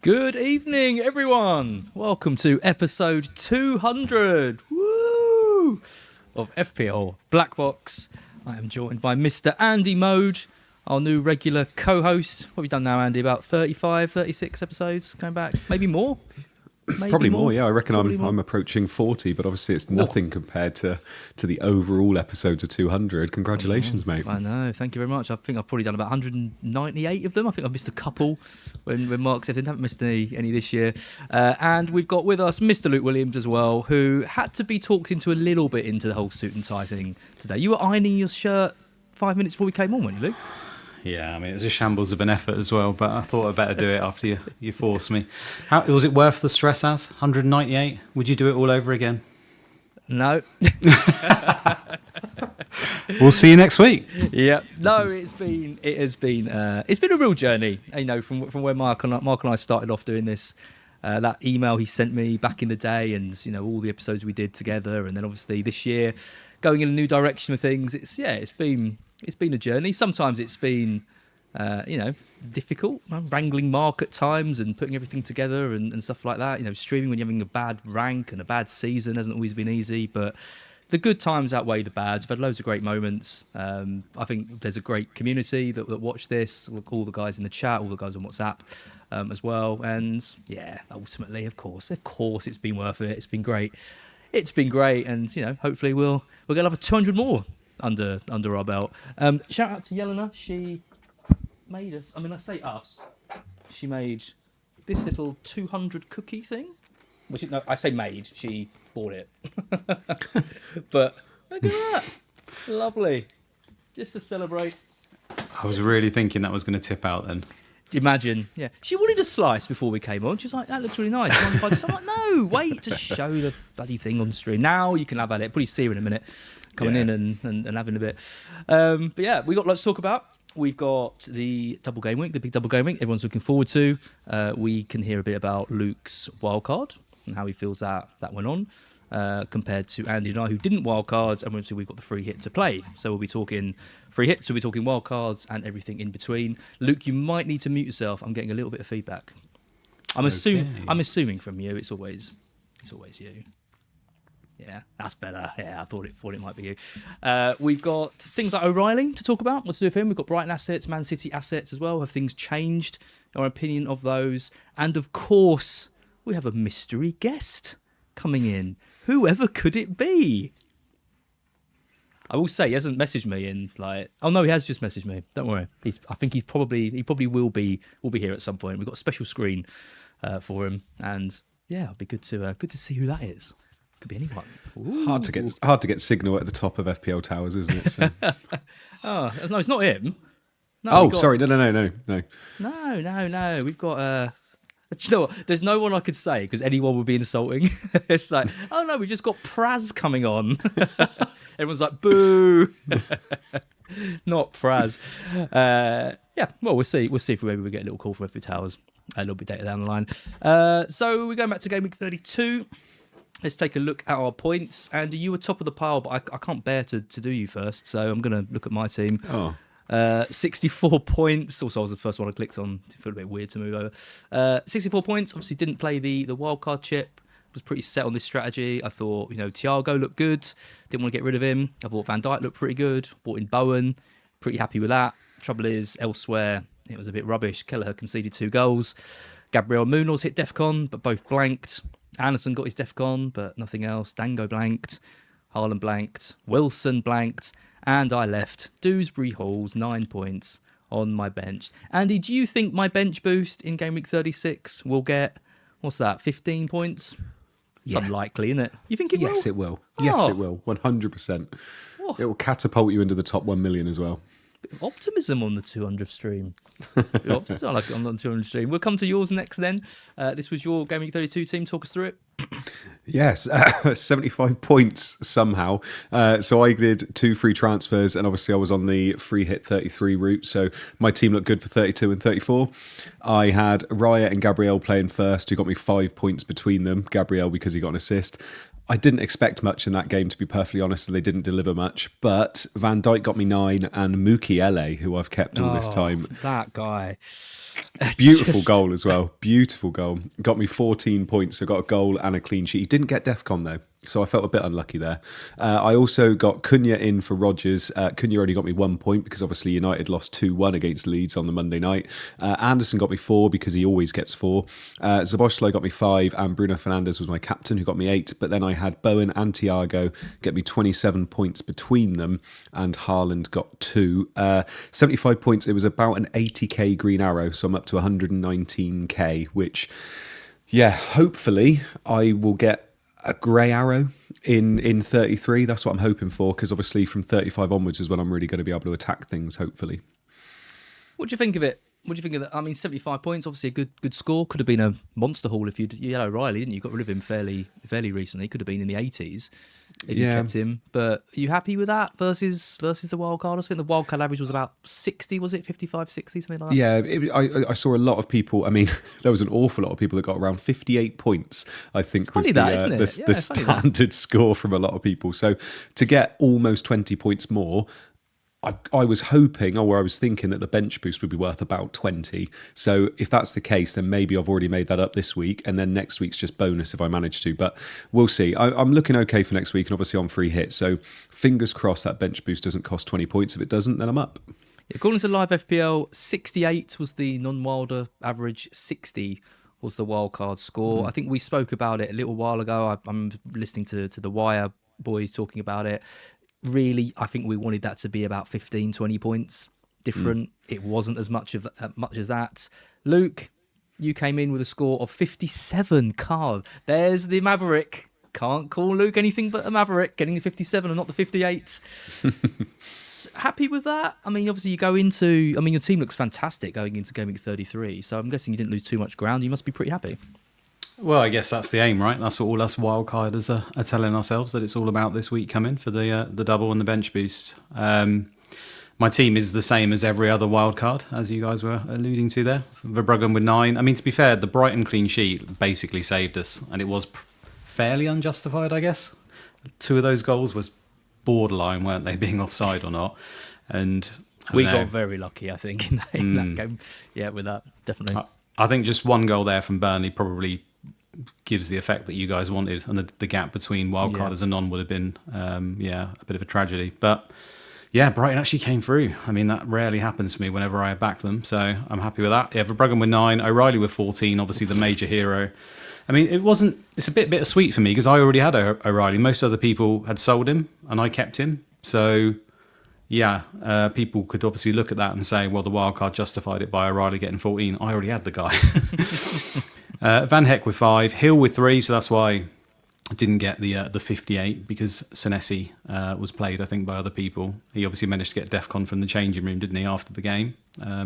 Good evening, everyone. Welcome to episode 200 woo, of FPL BlackBox. I am joined by Mr. Andy Mode, our new regular co-host. What have you done now, Andy? About 35, 36 episodes going back? Maybe more? Probably more, yeah. I reckon I'm approaching 40, but obviously it's nothing compared to the overall episodes of 200. Congratulations, mate. I know, thank you very much. I think I've probably done about 198 of them. I think I've missed a couple when Mark said I haven't missed any this year. And we've got with us Mr. Luke Williams as well, who had to be talked into a little bit into the whole suit and tie thing today. You were ironing your shirt 5 minutes before we came on, weren't you, Luke? Yeah, I mean, it was a shambles of an effort as well, but I thought I'd better do it after you forced me. How was it worth the stress, as 198? Would you do it all over again? No. We'll see you next week. Yeah. No, it has been a real journey. You know, from where Mark and I started off doing this. That email he sent me back in the day, and you know all the episodes we did together, and then obviously this year going in a new direction of things. It's been a journey. Sometimes it's been, difficult, wrangling Mark at times and putting everything together and stuff like that. You know, streaming when you're having a bad rank and a bad season hasn't always been easy, but the good times outweigh the bad. We've had loads of great moments. I think there's a great community that watch this, all the guys in the chat, all the guys on WhatsApp as well. And yeah, ultimately, of course, it's been worth it. It's been great. And, you know, hopefully we'll get another 200 more under our belt. Shout out to Yelena. She made us, I say us, she made this little 200 cookie thing, which, no, I say made, she bought it. But look at that, lovely, just to celebrate. I was really thinking that was going to tip out then. Imagine, yeah. She wanted a slice before we came on. She was like, that looks really nice. So I'm like, no, wait to show the bloody thing on stream. Now you can have at it. Probably see her in a minute. Coming in and having a bit. But yeah, we got lots to talk about. We've got the double game week, the big double game week everyone's looking forward to. We can hear a bit about Luke's wildcard and how he feels that went on compared to Andy and I, who didn't wildcard, and obviously we've got the free hit to play. So we'll be talking free hits, we'll be talking wildcards and everything in between. Luke, you might need to mute yourself. I'm getting a little bit of feedback. I'm assuming from you it's always you. Yeah, that's better. Yeah, I thought it might be you. We've got things like O'Reilly to talk about. What to do with him? We've got Brighton assets, Man City assets as well. Have things changed? Our opinion of those. And of course, we have a mystery guest coming in. Whoever could it be? I will say he hasn't messaged me in oh no, he has just messaged me. Don't worry. I think he probably will be here at some point. We've got a special screen for him, and yeah, it'll be good to see who that is. Could be anyone. Ooh. Hard to get signal at the top of FPL towers, isn't it? So. Oh no, it's not him. No, sorry, no. No. We've got do you know what? There's no one I could say because anyone would be insulting. It's like, oh no, we've just got Praz coming on. Everyone's like, boo. Not Praz. Yeah, well, we'll see. We'll see if maybe we get a little call from FPL Towers a little bit later down the line. So we're going back to game week 32. Let's take a look at our points. Andy, you were top of the pile, but I can't bear to do you first, so I'm going to look at my team. 64 points. Also, I was the first one I clicked on. It felt a bit weird to move over. 64 points. Obviously, didn't play the wildcard chip. Was pretty set on this strategy. I thought, Thiago looked good. Didn't want to get rid of him. I thought Van Dijk looked pretty good. Bought in Bowen. Pretty happy with that. Trouble is, elsewhere, it was a bit rubbish. Kelleher conceded 2 goals. Gabriel Munoz hit DEFCON, but both blanked. Anderson got his DEFCON, but nothing else. Dango blanked. Haaland blanked. Wilson blanked. And I left Dewsbury Halls 9 points on my bench. Andy, do you think my bench boost in game week 36 will get, 15 points? It's unlikely, isn't it? You think it will? Yes, it will. Yes, it will. 100%. Oh. It will catapult you into the top 1 million as well. Bit of optimism on the 200th stream. I like it on the 200th stream. We'll come to yours next then. This was your Game Week 32 team. Talk us through it. Yes, 75 points somehow. So I did 2 free transfers, and obviously I was on the free hit 33 route. So my team looked good for 32 and 34. I had Raya and Gabriel playing first, who got me 5 points between them. Gabriel because he got an assist. I didn't expect much in that game, to be perfectly honest, and they didn't deliver much. But Van Dijk got me 9, and Mukiele, who I've kept all this time. That guy. Beautiful goal as well. Beautiful goal. Got me 14 points. So got a goal and a clean sheet. He didn't get DEFCON though, so I felt a bit unlucky there. I also got Cunha in for Rodgers. Cunha only got me 1 point because obviously United lost 2-1 against Leeds on the Monday night. Anderson got me 4 because he always gets 4. Szoboszlai got me 5, and Bruno Fernandes was my captain who got me 8. But then I had Bowen and Thiago get me 27 points between them, and Haaland got 2. 75 points. It was about an 80k green arrow, so I'm up to 119k, which, yeah, hopefully I will get a grey arrow in 33. That's what I'm hoping for, because obviously from 35 onwards is when I'm really going to be able to attack things, hopefully. What do you think of it? What do you think of that? I mean, 75 points, obviously a good score. Could have been a monster haul if you had O'Reilly, didn't you? You got rid of him fairly recently. Could have been in the 80s if you kept him. But are you happy with that versus the wild card? I think the wild card average was about 60, was it? 55, 60, something like that? Yeah, I saw a lot of people. I mean, there was an awful lot of people that got around 58 points, I think was the standard score from a lot of people. So to get almost 20 points more, I was hoping, or I was thinking, that the bench boost would be worth about 20. So if that's the case, then maybe I've already made that up this week, and then next week's just bonus if I manage to. But we'll see. I'm looking okay for next week, and obviously on free hit. So fingers crossed that bench boost doesn't cost 20 points. If it doesn't, then I'm up. According to Live FPL, 68 was the non-wilder average, 60 was the wildcard score. I think we spoke about it a little while ago. I'm listening to the Wire boys talking about it. Really, I think we wanted that to be about 15, 20 points different. It wasn't as much as that. Luke, you came in with a score of 57. Carl, there's the Maverick. Can't call Luke anything but a Maverick, getting the 57 and not the 58. Happy with that? I mean, obviously you go into... I mean, your team looks fantastic going into Game Week 33, so I'm guessing you didn't lose too much ground. You must be pretty happy. Well, I guess that's the aim, right? That's what all us wildcarders are telling ourselves, that it's all about this week coming for the double and the bench boost. My team is the same as every other wildcard, as you guys were alluding to there. Verbruggen with 9. I mean, to be fair, the Brighton clean sheet basically saved us, and it was fairly unjustified, I guess. 2 of those goals was borderline, weren't they, being offside or not? And we got very lucky, I think, in that game. Yeah, with that, definitely. I think just 1 goal there from Burnley probably gives the effect that you guys wanted, and the gap between wildcarders and non would have been a bit of a tragedy. But yeah, Brighton actually came through. I mean, that rarely happens for me whenever I back them, so I'm happy with that. Yeah, Verbruggen with 9, O'Reilly with 14, obviously the major hero. I mean, it's a bit bittersweet for me because I already had O'Reilly. Most other people had sold him and I kept him, so yeah, people could obviously look at that and say, well, the wildcard justified it by O'Reilly getting 14. I already had the guy. Van Heck with 5, Hill with 3, so that's why I didn't get the 58, because Senesi was played, I think, by other people. He obviously managed to get DEFCON from the changing room, didn't he, after the game?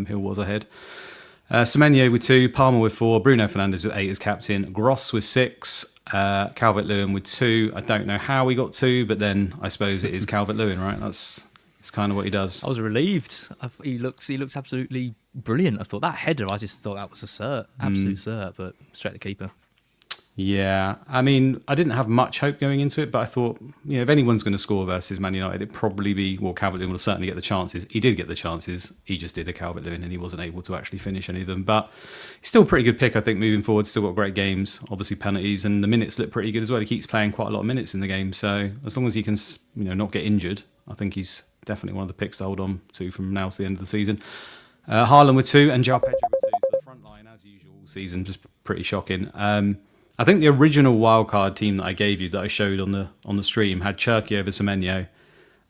Hill was ahead. Semenyo with 2, Palmer with 4, Bruno Fernandes with 8 as captain, Gross with 6, Calvert-Lewin with 2. I don't know how he got 2, but then I suppose it is Calvert-Lewin, right? It's kind of what he does. I was relieved. He looks absolutely brilliant. I thought that header, I just thought that was a cert, absolute cert, but straight to keeper. Yeah, I mean, I didn't have much hope going into it, but I thought, if anyone's going to score versus Man United, it'd probably be, well, Calvert-Lewin will certainly get the chances. He did get the chances. He just did a Calvert-Lewin and he wasn't able to actually finish any of them. But he's still a pretty good pick, I think, moving forward. Still got great games, obviously penalties, and the minutes look pretty good as well. He keeps playing quite a lot of minutes in the game. So as long as he can, not get injured, I think he's definitely one of the picks to hold on to from now to the end of the season. Haaland with 2 and João Pedro with 2. So the front line, as usual, all season, just pretty shocking. I think the original wildcard team that I gave you, that I showed on the stream, had Cherky over Semenyo.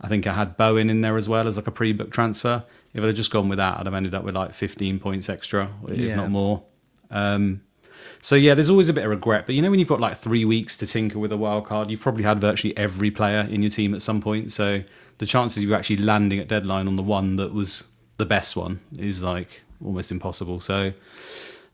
I think I had Bowen in there as well as like a pre-book transfer. If I'd have just gone with that, I'd have ended up with like 15 points extra, if not more. So yeah, there's always a bit of regret. But when you've got like 3 weeks to tinker with a wildcard, you've probably had virtually every player in your team at some point. So the chances of you actually landing at deadline on the one that was the best one is like almost impossible. So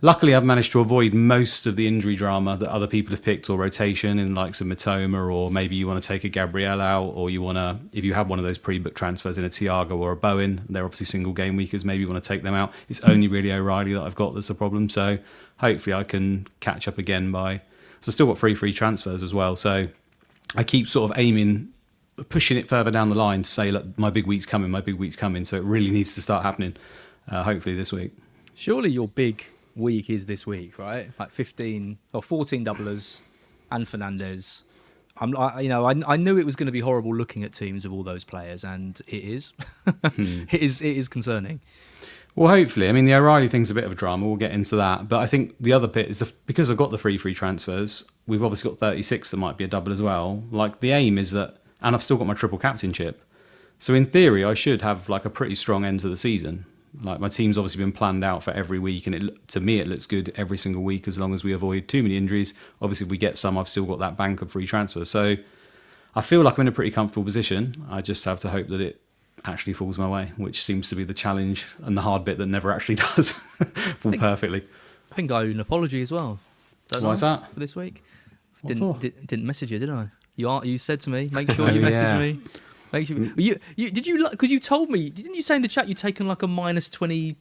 luckily, I've managed to avoid most of the injury drama that other people have picked, or rotation in like some Matoma, or maybe you want to take a Gabriel out, or you want to, if you have one of those pre-book transfers in a Thiago or a Bowen, they're obviously single game weekers, maybe you want to take them out. It's only really O'Reilly that I've got that's a problem. So hopefully I can catch up again so I've still got free transfers as well. So I keep sort of pushing it further down the line to say, look, my big week's coming. So it really needs to start happening, hopefully this week. Surely your big week is this week, right? Like 15 or 14 doublers and Fernandez. I knew it was going to be horrible looking at teams of all those players, and it is. It is concerning. Well, hopefully. I mean, the O'Reilly thing's a bit of a drama. We'll get into that. But I think the other bit is because I've got the free transfers, we've obviously got 36 that might be a double as well. Like, the aim is that, and I've still got my triple captain chip. So in theory, I should have like a pretty strong end to the season. Like, my team's obviously been planned out for every week, and to me it looks good every single week as long as we avoid too many injuries. Obviously, if we get some, I've still got that bank of free transfers. So I feel like I'm in a pretty comfortable position. I just have to hope that it actually falls my way, which seems to be the challenge and the hard bit that never actually does fall perfectly. I think I owe you an apology as well. Why is that? For this week? What for? Didn't message you, did I? You said to me, make sure you message me. Make sure because you told me, didn't you say in the chat you'd taken like a minus 20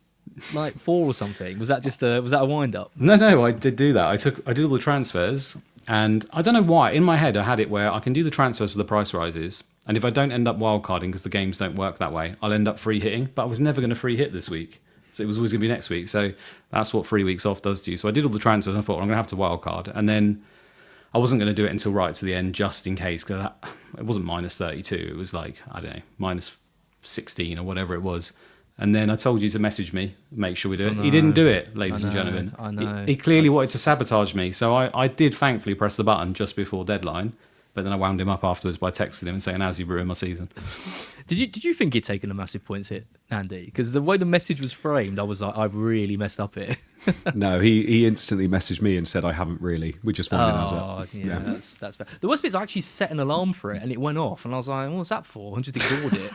like 4 or something? Was that a wind up? No, I did do that. I did all the transfers, and I don't know why. In my head, I had it where I can do the transfers for the price rises, and if I don't end up wildcarding because the games don't work that way, I'll end up free hitting. But I was never going to free hit this week, so it was always going to be next week. So that's what 3 weeks off does to you. So I did all the transfers, and I thought I'm going to have to wildcard, and then I wasn't going to do it until right to the end, just in case, because it wasn't minus 32. It was like, I don't know, minus 16 or whatever it was. And then I told you to message me, make sure we do it. He didn't do it, ladies and gentlemen. I know. He clearly wanted to sabotage me. So I did thankfully press the button just before deadline. But then I wound him up afterwards by texting him and saying, "How's you ruined my season?" Did you think he'd taken a massive points hit, Andy? Because the way the message was framed, I was like, I've really messed up here. No, he instantly messaged me and said, "I haven't really. We just wanted it up." Yeah, that's fair. The worst bit is I actually set an alarm for it and it went off, and I was like, "What's that for?" And just ignored it.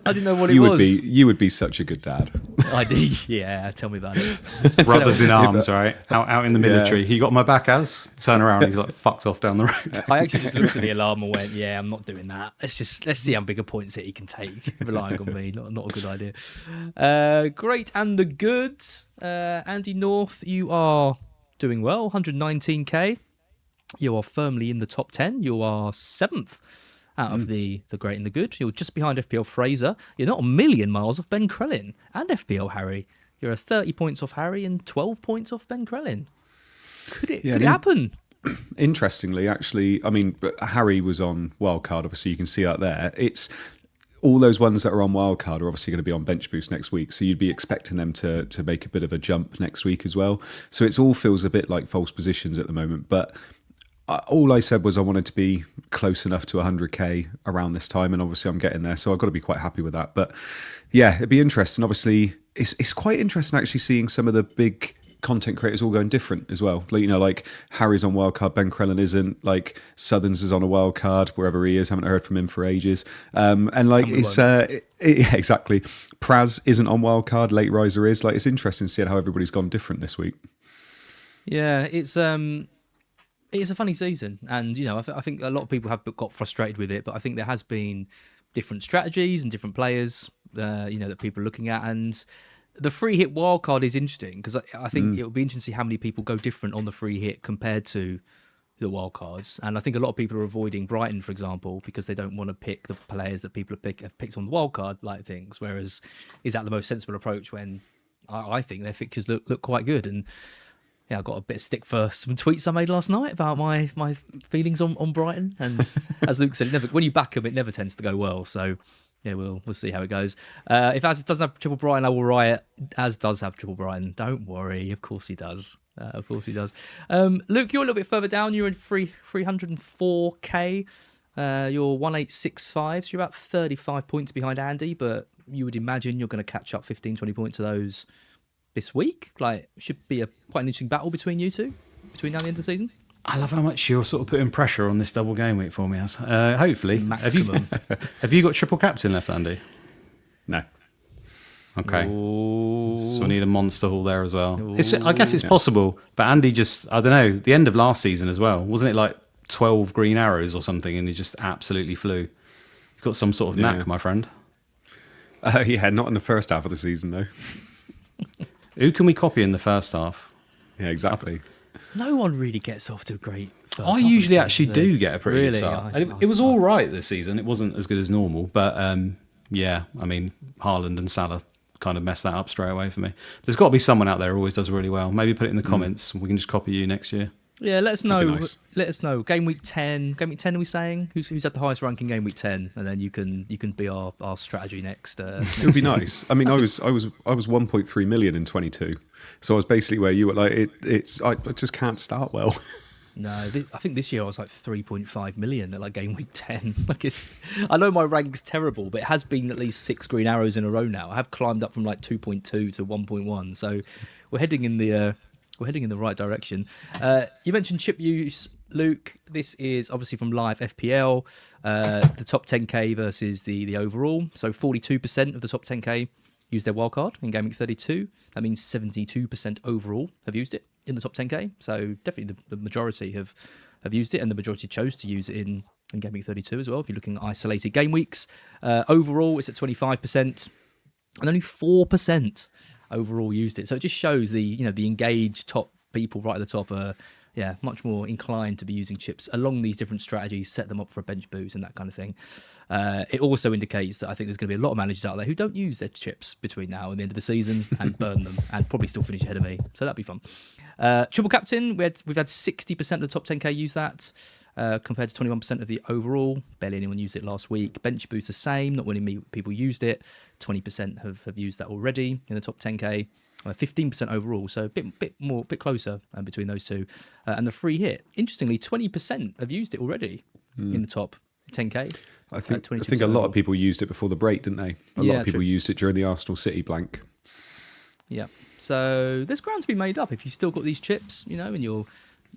I didn't know what it was. You would be such a good dad. I did. Yeah, tell me about it. Brothers in arms, right? Out in the military. He got my back, turn around. He's like fucked off down the road. I actually just looked at the alarm and went, "Yeah, I'm not doing that. Let's see how big a points hit he can take, relying on me. Not a good idea." Great and the good. Andy North, you are doing well. 119k. You are firmly in the top 10. You are 7th. Out of the great and the good. You're just behind FPL Fraser. You're not a million miles off Ben Krellin and FPL Harry. You're 30 points off Harry and 12 points off Ben Krellin. Could it happen? Interestingly, actually, I mean, Harry was on wildcard. Obviously, you can see out there. It's all those ones that are on wildcard are obviously going to be on bench boost next week. So you'd be expecting them to make a bit of a jump next week as well. So it all feels a bit like false positions at the moment. But all I said was I wanted to be close enough to 100k around this time, and obviously I'm getting there, so I've got to be quite happy with that. But yeah, it'd be interesting. Obviously, it's quite interesting actually seeing some of the big content creators all going different as well. Like Harry's on wildcard, Ben Krellin isn't. Like Sutherns is on a wildcard wherever he is. Haven't heard from him for ages. And like yeah, exactly. Praz isn't on wildcard. Late Riser is. Like, it's interesting seeing how everybody's gone different this week. Yeah, it's a funny season, and I think a lot of people have got frustrated with it, but I think there has been different strategies and different players, that people are looking at, and the free hit wildcard is interesting because I think it will be interesting to see how many people go different on the free hit compared to the wildcards, and I think a lot of people are avoiding Brighton, for example, because they don't want to pick the players that people have picked on the wildcard like things. Whereas, is that the most sensible approach when I think their fixtures look quite good? And yeah, I got a bit of stick for some tweets I made last night about my feelings on Brighton. And as Luke said, when you back them, it never tends to go well. So yeah, we'll see how it goes. If Az doesn't have triple Brighton, I will riot. Az does have triple Brighton. Don't worry. Of course he does. Luke, you're a little bit further down. You're in 304k. You're 1865. So you're about 35 points behind Andy, but you would imagine you're going to catch up 15, 20 points of those this week. Like, should be quite an interesting battle between you two, between now and the end of the season. I love how much you're sort of putting pressure on this double game week for me, Az. Hopefully. Maximum. Have you got triple captain left, Andy? No. Okay. Ooh. So I need a monster haul there as well. I guess it's possible, but Andy just, I don't know, the end of last season as well, wasn't it like 12 green arrows or something, and he just absolutely flew? You've got some sort of knack, my friend. Yeah, not in the first half of the season, though. Who can we copy in the first half? Yeah, exactly. No one really gets off to a great first I half of the usually season, actually do get a pretty Really? good start. It was all right this season. It wasn't as good as normal, but yeah, I mean, Haaland and Salah kind of messed that up straight away for me. There's got to be someone out there who always does really well. Maybe put it in the comments. We can just copy you next year. Yeah, let us know. Nice. Let us know. Game week 10. Game week 10, are we saying? Who's had the highest ranking game week 10? And then you can be our strategy next. It would be nice. I mean, I was 1.3 million in 22, so I was basically where you were. Like, I just can't start well. No, I think this year I was like 3.5 million at like game week 10. I know my rank's terrible, but it has been at least 6 green arrows in a row now. I have climbed up from like 2.2 to 1.1, so we're heading in the right direction. You mentioned chip use, Luke. This is obviously from live FPL. The top 10k versus the overall. So 42% of the top 10k use their wildcard in game week 32. That means 72% overall have used it in the top 10k. So definitely the majority have used it, and the majority chose to use it in game week 32 as well. If you're looking at isolated game weeks, overall it's at 25%, and only 4% overall used it. So it just shows the engaged top people right at the top are much more inclined to be using chips along these different strategies, set them up for a bench boost and that kind of thing. It also indicates that I think there's going to be a lot of managers out there who don't use their chips between now and the end of the season and burn them and probably still finish ahead of me. So that'd be fun. Triple captain, we've had 60% of the top 10k use that. Compared to 21% of the overall. Barely anyone used it last week. Bench boost the same, not many people used it. 20% have used that already in the top 10k. 15% overall, so a bit closer between those two. And the free hit, interestingly, 20% have used it already in the top 10k. I think a lot of people used it before the break, didn't they? A lot of people used it during the Arsenal City blank. Yeah, so there's ground to be made up if you've still got these chips, and you're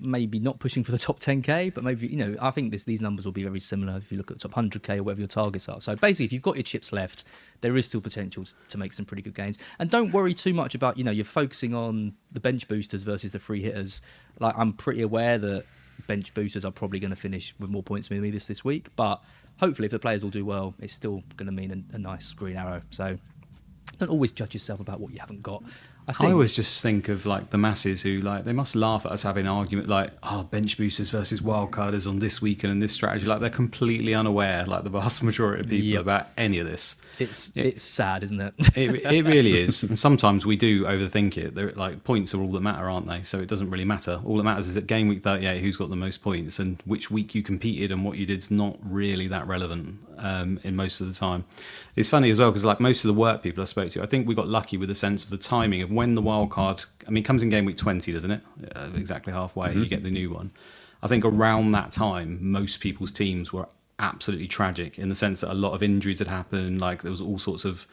maybe not pushing for the top 10k, but maybe, I think these numbers will be very similar if you look at the top 100k or whatever your targets are. So basically, if you've got your chips left, there is still potential to make some pretty good gains. And don't worry too much about, you're focusing on the bench boosters versus the free hitters. Like, I'm pretty aware that bench boosters are probably going to finish with more points than me this week, but hopefully if the players all do well, it's still going to mean a nice green arrow. So don't always judge yourself about what you haven't got. I always just think of like the masses who they must laugh at us having an argument like, bench boosters versus wildcarders on this weekend and this strategy. Like, they're completely unaware, like the vast majority of people, about any of this. It's sad, isn't it? It really is. And sometimes we do overthink it. They're, like, points are all that matter, aren't they? So it doesn't really matter. All that matters is at game week 38 who's got the most points, and which week you competed and what you did's not really that relevant in most of the time. It's funny as well because like most of the work people I spoke to, I think we got lucky with the sense of the timing of when the wild card. I mean, it comes in game week 20, doesn't it? Exactly halfway, you get the new one. I think around that time, most people's teams were absolutely tragic in the sense that a lot of injuries had happened. Like, there was all sorts of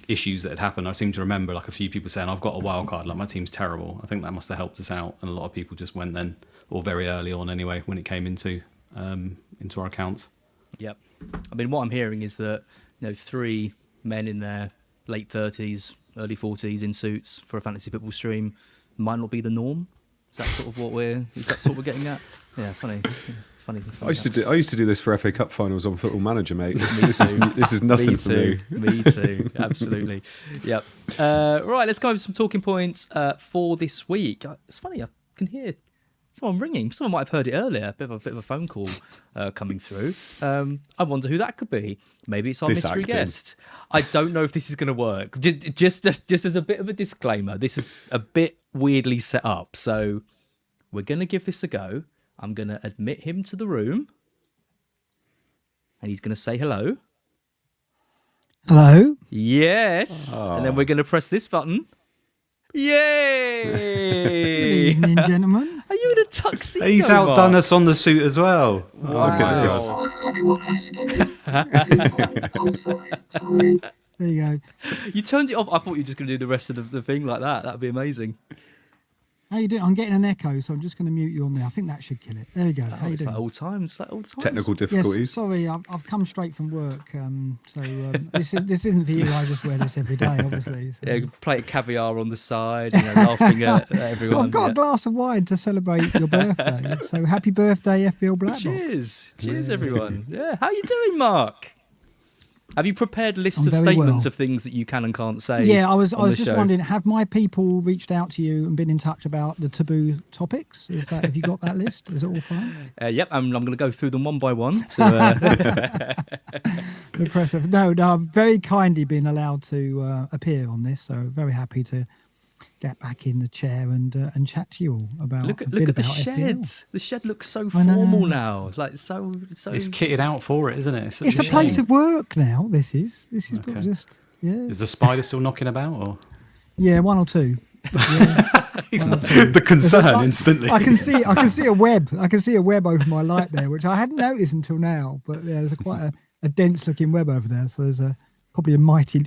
issues that had happened. I seem to remember like a few people saying, I've got a wild card, like my team's terrible. I think that must have helped us out, and a lot of people just went then, or very early on anyway, when it came into our accounts. Yep. I mean, what I'm hearing is that 3 men in their late 30s, early 40s in suits for a fantasy football stream might not be the norm. Is that sort of what we're getting at? Yeah, funny. I used to do this for FA Cup finals on Football Manager, mate. This is nothing for me. Me too. Absolutely. Yep. Right, let's go over some talking points for this week. It's funny, I can hear someone ringing. Someone might have heard it earlier. A bit of a phone call coming through. I wonder who that could be. Maybe it's our mystery guest. I don't know if this is going to work. Just as a bit of a disclaimer, this is a bit weirdly set up. So we're going to give this a go. I'm going to admit him to the room. And he's going to say hello. Hello? Yes. Oh. And then we're going to press this button. Yay! Good evening, gentlemen. Are you in a tuxedo? He's outdone us on the suit as well. Wow. There you go. You turned it off. I thought you were just going to do the rest of the thing like that. That would be amazing. How you doing? I'm getting an echo, so I'm just going to mute you on there. I think that should kill it. There you go. How you doing? Like old times. Technical difficulties. Yes, sorry, I've come straight from work, so this isn't for you. I just wear this every day, obviously. So. Yeah, plate of caviar on the side, laughing at everyone. Well, I've got a glass of wine to celebrate your birthday. So happy birthday, FPL BlackBox. Cheers, everyone. Yeah, how you doing, Mark? Have you prepared lists I'm of very statements well. of things that you can and can't say? Yeah, I was on the just show? wondering, have my people reached out to you and been in touch about the taboo topics? Have you got that list? Is it all fine? Yep, I'm going to go through them one by one. To, Impressive. No, I'm very kindly been allowed to appear on this, so very happy to get back in the chair and chat to you all about look a at bit the about shed. FPL. The shed looks so I know. formal now. Like so. It's kitted out for it, isn't it? Such It's a place shame. of work now. This is not Okay. just Is the spider still knocking about? Or one or two. the concern instantly. I can see a web. I can see a web over my light there, which I hadn't noticed until now. But yeah, there's quite a dense looking web over there. So there's probably a mighty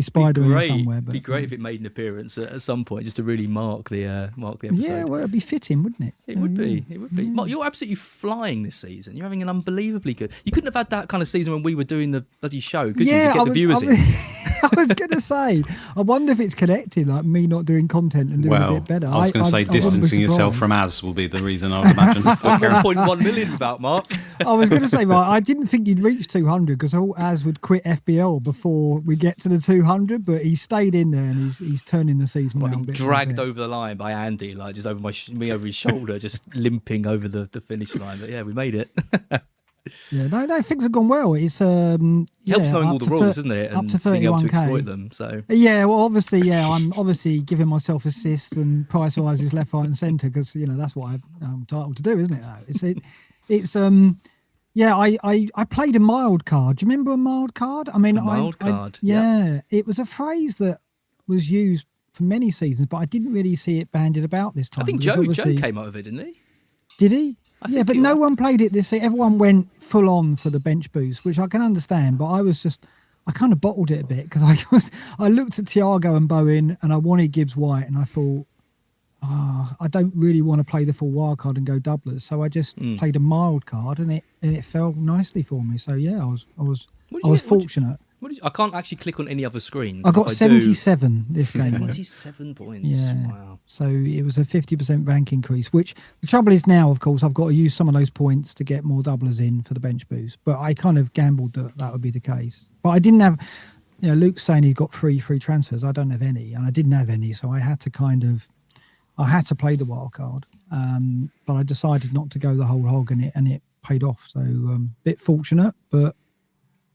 spider in there somewhere. But It'd be great if it made an appearance at some point, just to really mark the episode. yeah, well, it'd be fitting, wouldn't it? It would be. It would be. Mark, you're absolutely flying this season. You're having an unbelievably good. You couldn't have had that kind of season when we were doing the bloody show, could you? To get the viewers in. I was going to say, I wonder if it's connected, like me not doing content and doing a bit better. I was going to say wouldn't be distancing yourself surprised. from Az will be the reason, I would imagine. 1.1 million about Mark. I was going to say, right, I didn't think you'd reach 200 because Az would quit FBL before we get to the 200, but he stayed in there and he's turning the season around. Being bit by dragged bit. over the line by Andy, like just over me over his shoulder, just limping over the finish line. But yeah, we made it. Yeah, no, things have gone well. It's Helps knowing up all the to rules, thir- isn't it? up And to being able to 31K. exploit them. So Yeah, well, obviously, I'm obviously giving myself assists and price rises left, right, and centre because that's what I'm entitled to do, isn't it? I played a mild card. Do you remember a mild card? I mean, A mild card, Yeah, it was a phrase that was used for many seasons, but I didn't really see it bandied about this time. I think because Joe obviously- came out of it, didn't he? Did he? I Yeah, think but he no was. one played it this season. Everyone went full on for the bench boost, which I can understand. But I kind of bottled it a bit because I looked at Thiago and Bowen and I wanted Gibbs White and I thought, I don't really want to play the full wild card and go doublers. So I just played a mild card and it fell nicely for me. So yeah, I was What did I you was get? What did you- fortunate. I can't actually click on any other screen. I got If do- 77 this game. 77 points. Yeah. Wow. So it was a 50% rank increase, which the trouble is now, of course, I've got to use some of those points to get more doublers in for the bench boost. But I kind of gambled that would be the case. But I didn't have, Luke's saying he got free transfers. I don't have any, and I didn't have any. So I had to play the wild card. But I decided not to go the whole hog and it paid off. So bit fortunate, but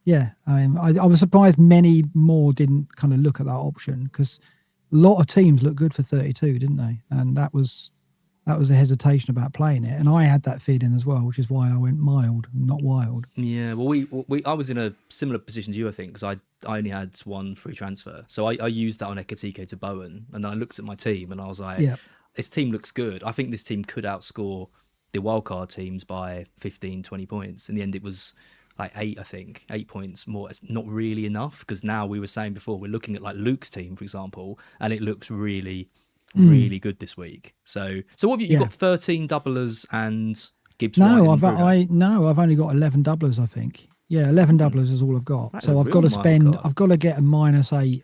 yeah, I was surprised many more didn't kind of look at that option because a lot of teams looked good for 32, didn't they? And that was a hesitation about playing it. And I had that feeling as well, which is why I went mild, not wild. Yeah, well, I was in a similar position to you, I think, because I only had one free transfer. So I used that on Ekatike to Bowen. And then I looked at my team and I was like, Yeah. this team looks good. I think this team could outscore the wildcard teams by 15, 20 points. In the end, it was like 8, I think. 8 points more. It's not really enough because now we were saying before, we're looking at like Luke's team, for example, and it looks really, really good this week. So what have you? You got 13 doublers and Gibbs White No, and Bruno. I've only got 11 doublers, I think. Yeah, 11 doublers is all I've got. That's So a I've got to real spend. wild card. I've got to get a -8.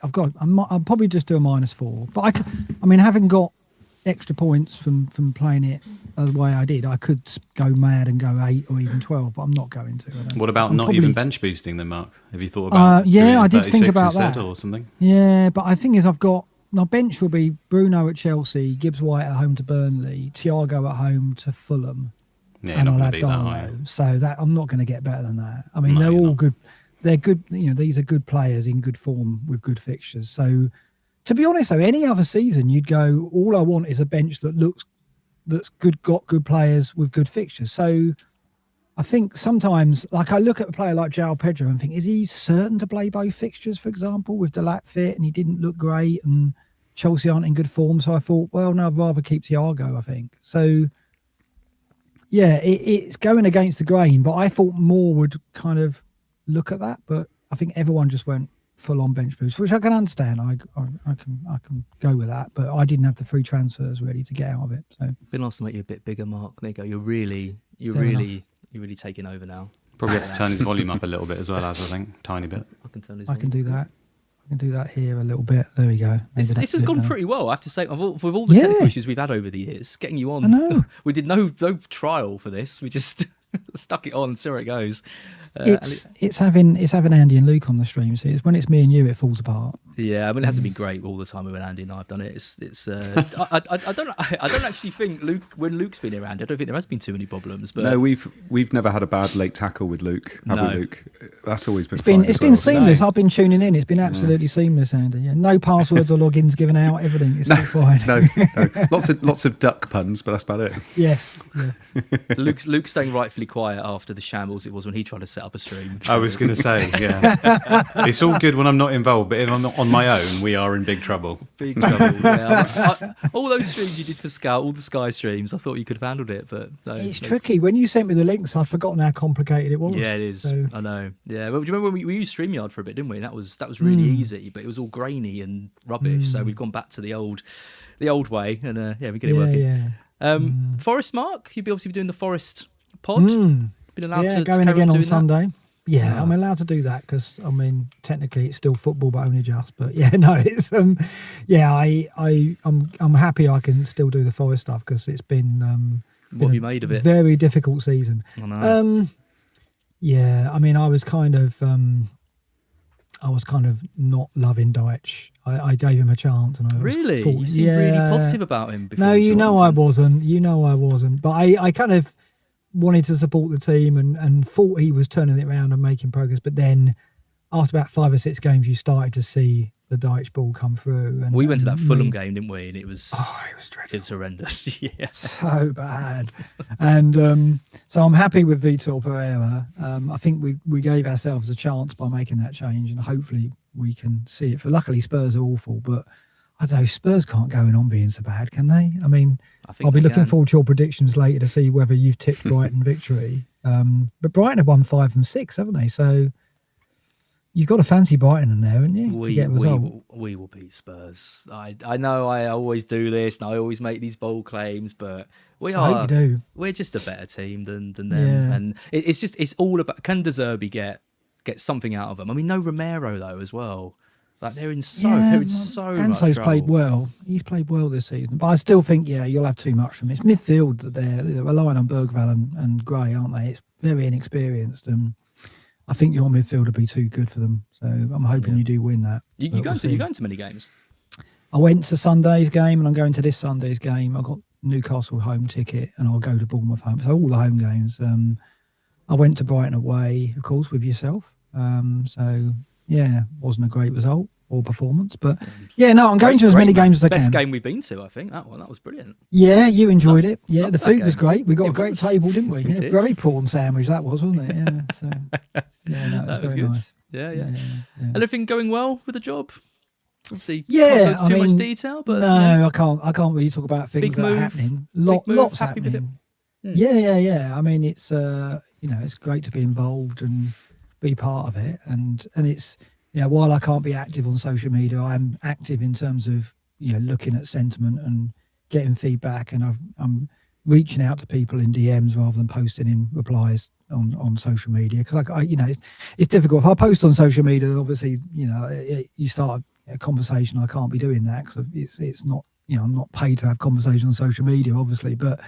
I'll probably just do a -4. But having got extra points from playing it the way I did, I could go mad and go 8 or even 12. But I'm not going to. I don't What about I'm not probably- even bench boosting then, Mark? Have you thought about yeah, doing I did think 36 about instead that. or something? Yeah, but I think is I've got my bench will be Bruno at Chelsea, Gibbs White at home to Burnley, Thiago at home to Fulham, Yeah, and you're I'll not have going to beat that, are you? Darlow. So that I'm not going to get better than that. I mean, No, they're you're all not. good. They're good. These are good players in good form with good fixtures. So to be honest, though, any other season you'd go, all I want is a bench that's good, got good players with good fixtures. So I think sometimes, like I look at a player like João Pedro and think, is he certain to play both fixtures, for example, with Delat fit and he didn't look great and Chelsea aren't in good form? So I thought, well, no, I'd rather keep Thiago, I think. So, yeah, it's going against the grain, but I thought more would kind of look at that. But I think everyone just went full on bench boost, which I can understand. I can go with that, but I didn't have the free transfers ready to get out of it. So Been asked to make you a bit bigger, Mark. There you go. You're really taking over now. Probably have to turn his volume up a little bit as well, as I think, tiny bit. I can turn this. I can volume. do that. I can do that here a little bit. There we go. Maybe This that's has a bit gone better. pretty well, I have to say. With all the technical issues we've had over the years, getting you on. I know. We did no trial for this. We just stuck it on and see where it goes. It's having Andy and Luke on the stream. So it's when it's me and you, it falls apart. Yeah, I mean, it hasn't been great all the time when Andy and I've done it. I don't actually think when Luke's been around, I don't think there has been too many problems. But no, we've never had a bad late tackle with Luke. Have we, Luke? That's always been. It's been seamless. I've been tuning in. It's been absolutely seamless, Andy. Yeah, no passwords or logins given out. Everything is all fine. No. Lots of duck puns, but that's about it. Yes. Yeah. Luke's staying rightfully quiet after the shambles it was when he tried to set up a stream. I was going to say, yeah, it's all good when I'm not involved, but if I'm not on my own, we are in big trouble. Big trouble. Yeah. All those streams you did for Scout, all the Sky streams, I thought you could have handled it, but no, it's tricky. When you sent me the links, I'd forgotten how complicated it was. Yeah, it is. So. I know. Yeah, well, do you remember when we used StreamYard for a bit, didn't we? That was really easy, but it was all grainy and rubbish. So we've gone back to the old way, and we get it working. Yeah. Forest, Mark, you'd obviously be doing the Forest pod. Been allowed to going carry again on doing Sunday. That? Yeah, I'm allowed to do that because I mean, technically it's still football, but only just. But yeah, no, it's I'm happy I can still do the Forest stuff because it's been what have you made of it? Very difficult season. I know. Yeah, I mean, I was kind of not loving Deitch. I gave him a chance, and really, you seemed really positive about him. Before no, I wasn't. But I kind of wanted to support the team and thought he was turning it around and making progress. But then, after about 5 or 6 games, you started to see the Deitch ball come through. And we went to that Fulham game, didn't we? And it was dreadful. It's horrendous. Yeah, so bad. And so I'm happy with Vitor Pereira. I think we gave ourselves a chance by making that change, and hopefully we can see it. Luckily, Spurs are awful, but I don't know. Spurs can't go on being so bad, can they? I mean, I'll be looking forward to your predictions later to see whether you've tipped Brighton victory. But Brighton have won 5 from 6, haven't they? So. You've got to fancy Brighton in there, haven't you? To get a result. We will beat Spurs. I know I always do this and I always make these bold claims, but we're just a better team than them. Yeah. And it's all about, can De Zerbi get something out of them? I mean, no Romero though as well. Like they're in so Danso's much trouble. Played well. He's played well this season, but I still think you'll have too much from it. It's midfield that they're relying on Bergvall and Gray, aren't they? It's very inexperienced and. I think your midfield will be too good for them, so I'm hoping you do win that. You're going to many games? I went to Sunday's game, and I'm going to this Sunday's game. I got Newcastle home ticket, and I'll go to Bournemouth home. So all the home games. I went to Brighton away, of course, with yourself. So yeah, wasn't a great result or performance, but yeah, no, I'm going to as many games as I can. Best game we've been to, I think. That was brilliant. Yeah, you enjoyed it. Yeah, the food was great. We got a great table, didn't we? Yeah, very prawn sandwich that was, wasn't it? Yeah, so yeah, that was very good. Nice. Yeah. Everything going well with the job? Obviously, yeah. Not too much detail, but no, I can't really talk about things that are happening. Lots happening. Yeah. I mean, it's it's great to be involved and be part of it, and it's. While I can't be active on social media, I'm active in terms of looking at sentiment and getting feedback, and I'm reaching out to people in DMs rather than posting in replies on social media because it's difficult. If I post on social media, obviously you start a conversation. I can't be doing that because it's not I'm not paid to have conversation on social media, obviously, but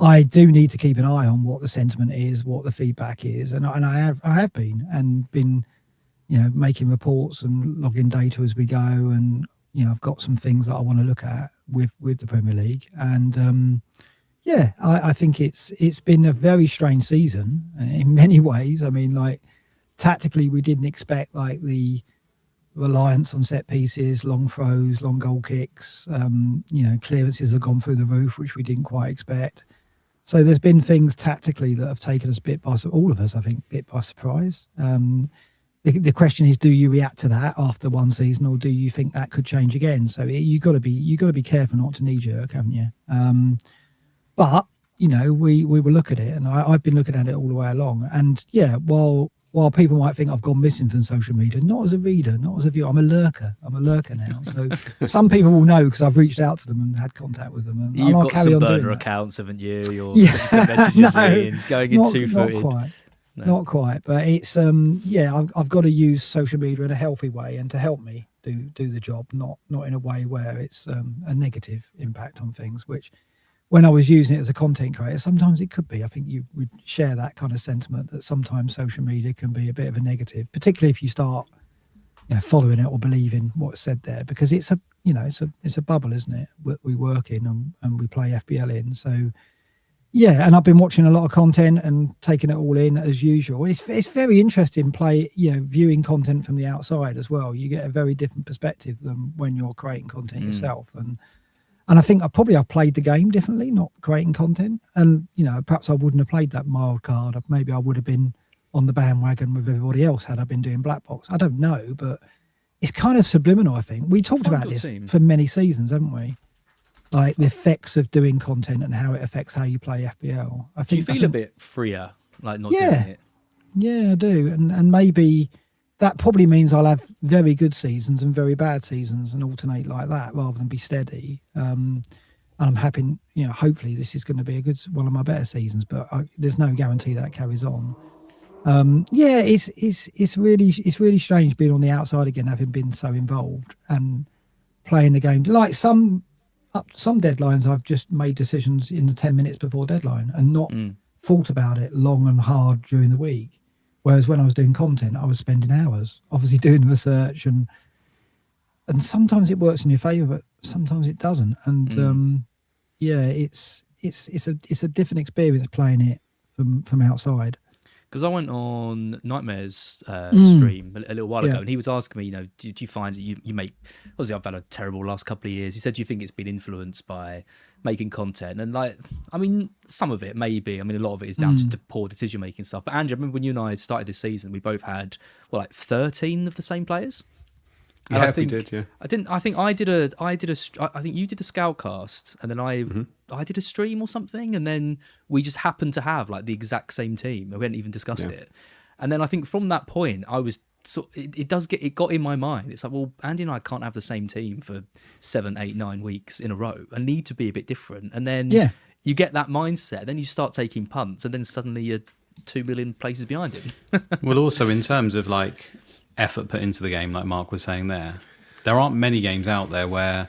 I do need to keep an eye on what the sentiment is, what the feedback is, and I have been. Making reports and logging data as we go, and I've got some things that I want to look at with the Premier League, and I think it's been a very strange season in many ways. I mean, like tactically, we didn't expect like the reliance on set pieces, long throws, long goal kicks. Clearances have gone through the roof, which we didn't quite expect. So there's been things tactically that have taken us all of us, I think, bit by surprise. The question is, do you react to that after one season, or do you think that could change again? So you got to be careful not to knee jerk, haven't you? But we will look at it, and I've been looking at it all the way along. And while people might think I've gone missing from social media, not as a reader, not as a viewer, I'm a lurker now. So some people will know because I've reached out to them and had contact with them. And you've got some burner accounts, haven't you? You're putting some messages in, going in two-footed. No. Not quite, but it's I've got to use social media in a healthy way and to help me do the job, not in a way where it's a negative impact on things, which when I was using it as a content creator, sometimes it could be. I think you would share that kind of sentiment that sometimes social media can be a bit of a negative, particularly if you start following it or believing what's said there, because it's a bubble, isn't it? We work in and we play FPL in. So yeah, and I've been watching a lot of content and taking it all in as usual. It's very interesting viewing content from the outside as well. You get a very different perspective than when you're creating content yourself. And I think I've played the game differently, not creating content. And perhaps I wouldn't have played that mild card. Maybe I would have been on the bandwagon with everybody else had I been doing BlackBox. I don't know, but it's kind of subliminal, I think. We talked about this for many seasons, haven't we? Like the effects of doing content and how it affects how you play FPL. Do you feel a bit freer, like not doing it? Yeah, I do. And maybe that probably means I'll have very good seasons and very bad seasons and alternate like that rather than be steady. And I'm happy, hopefully this is going to be one of my better seasons, but there's no guarantee that carries on. It's really strange being on the outside again, having been so involved and playing the game. Like some deadlines, I've just made decisions in the 10 minutes before deadline and not thought about it long and hard during the week. Whereas when I was doing content, I was spending hours, obviously doing research, and sometimes it works in your favour, but sometimes it doesn't. And it's a different experience playing it from outside. Because I went on Nightmare's stream a little while ago, and he was asking me, do you find that you make... Obviously, I've had a terrible last couple of years. He said, do you think it's been influenced by making content? And some of it, maybe. A lot of it is down to poor decision-making stuff. But Andrew, I remember when you and I started this season, we both had, 13 of the same players? And yeah, we did. Yeah, I think you did the Scoutcast, and then I did a stream or something, and then we just happened to have the exact same team. We hadn't even discussed it, and then I think from that point, I was it got in my mind. It's like, well, Andy and I can't have the same team for 7, 8, 9 weeks in a row. I need to be a bit different, and then you get that mindset. Then you start taking punts, and then suddenly you're 2 million places behind him. Well, also in terms of effort put into the game, like Mark was saying there aren't many games out there where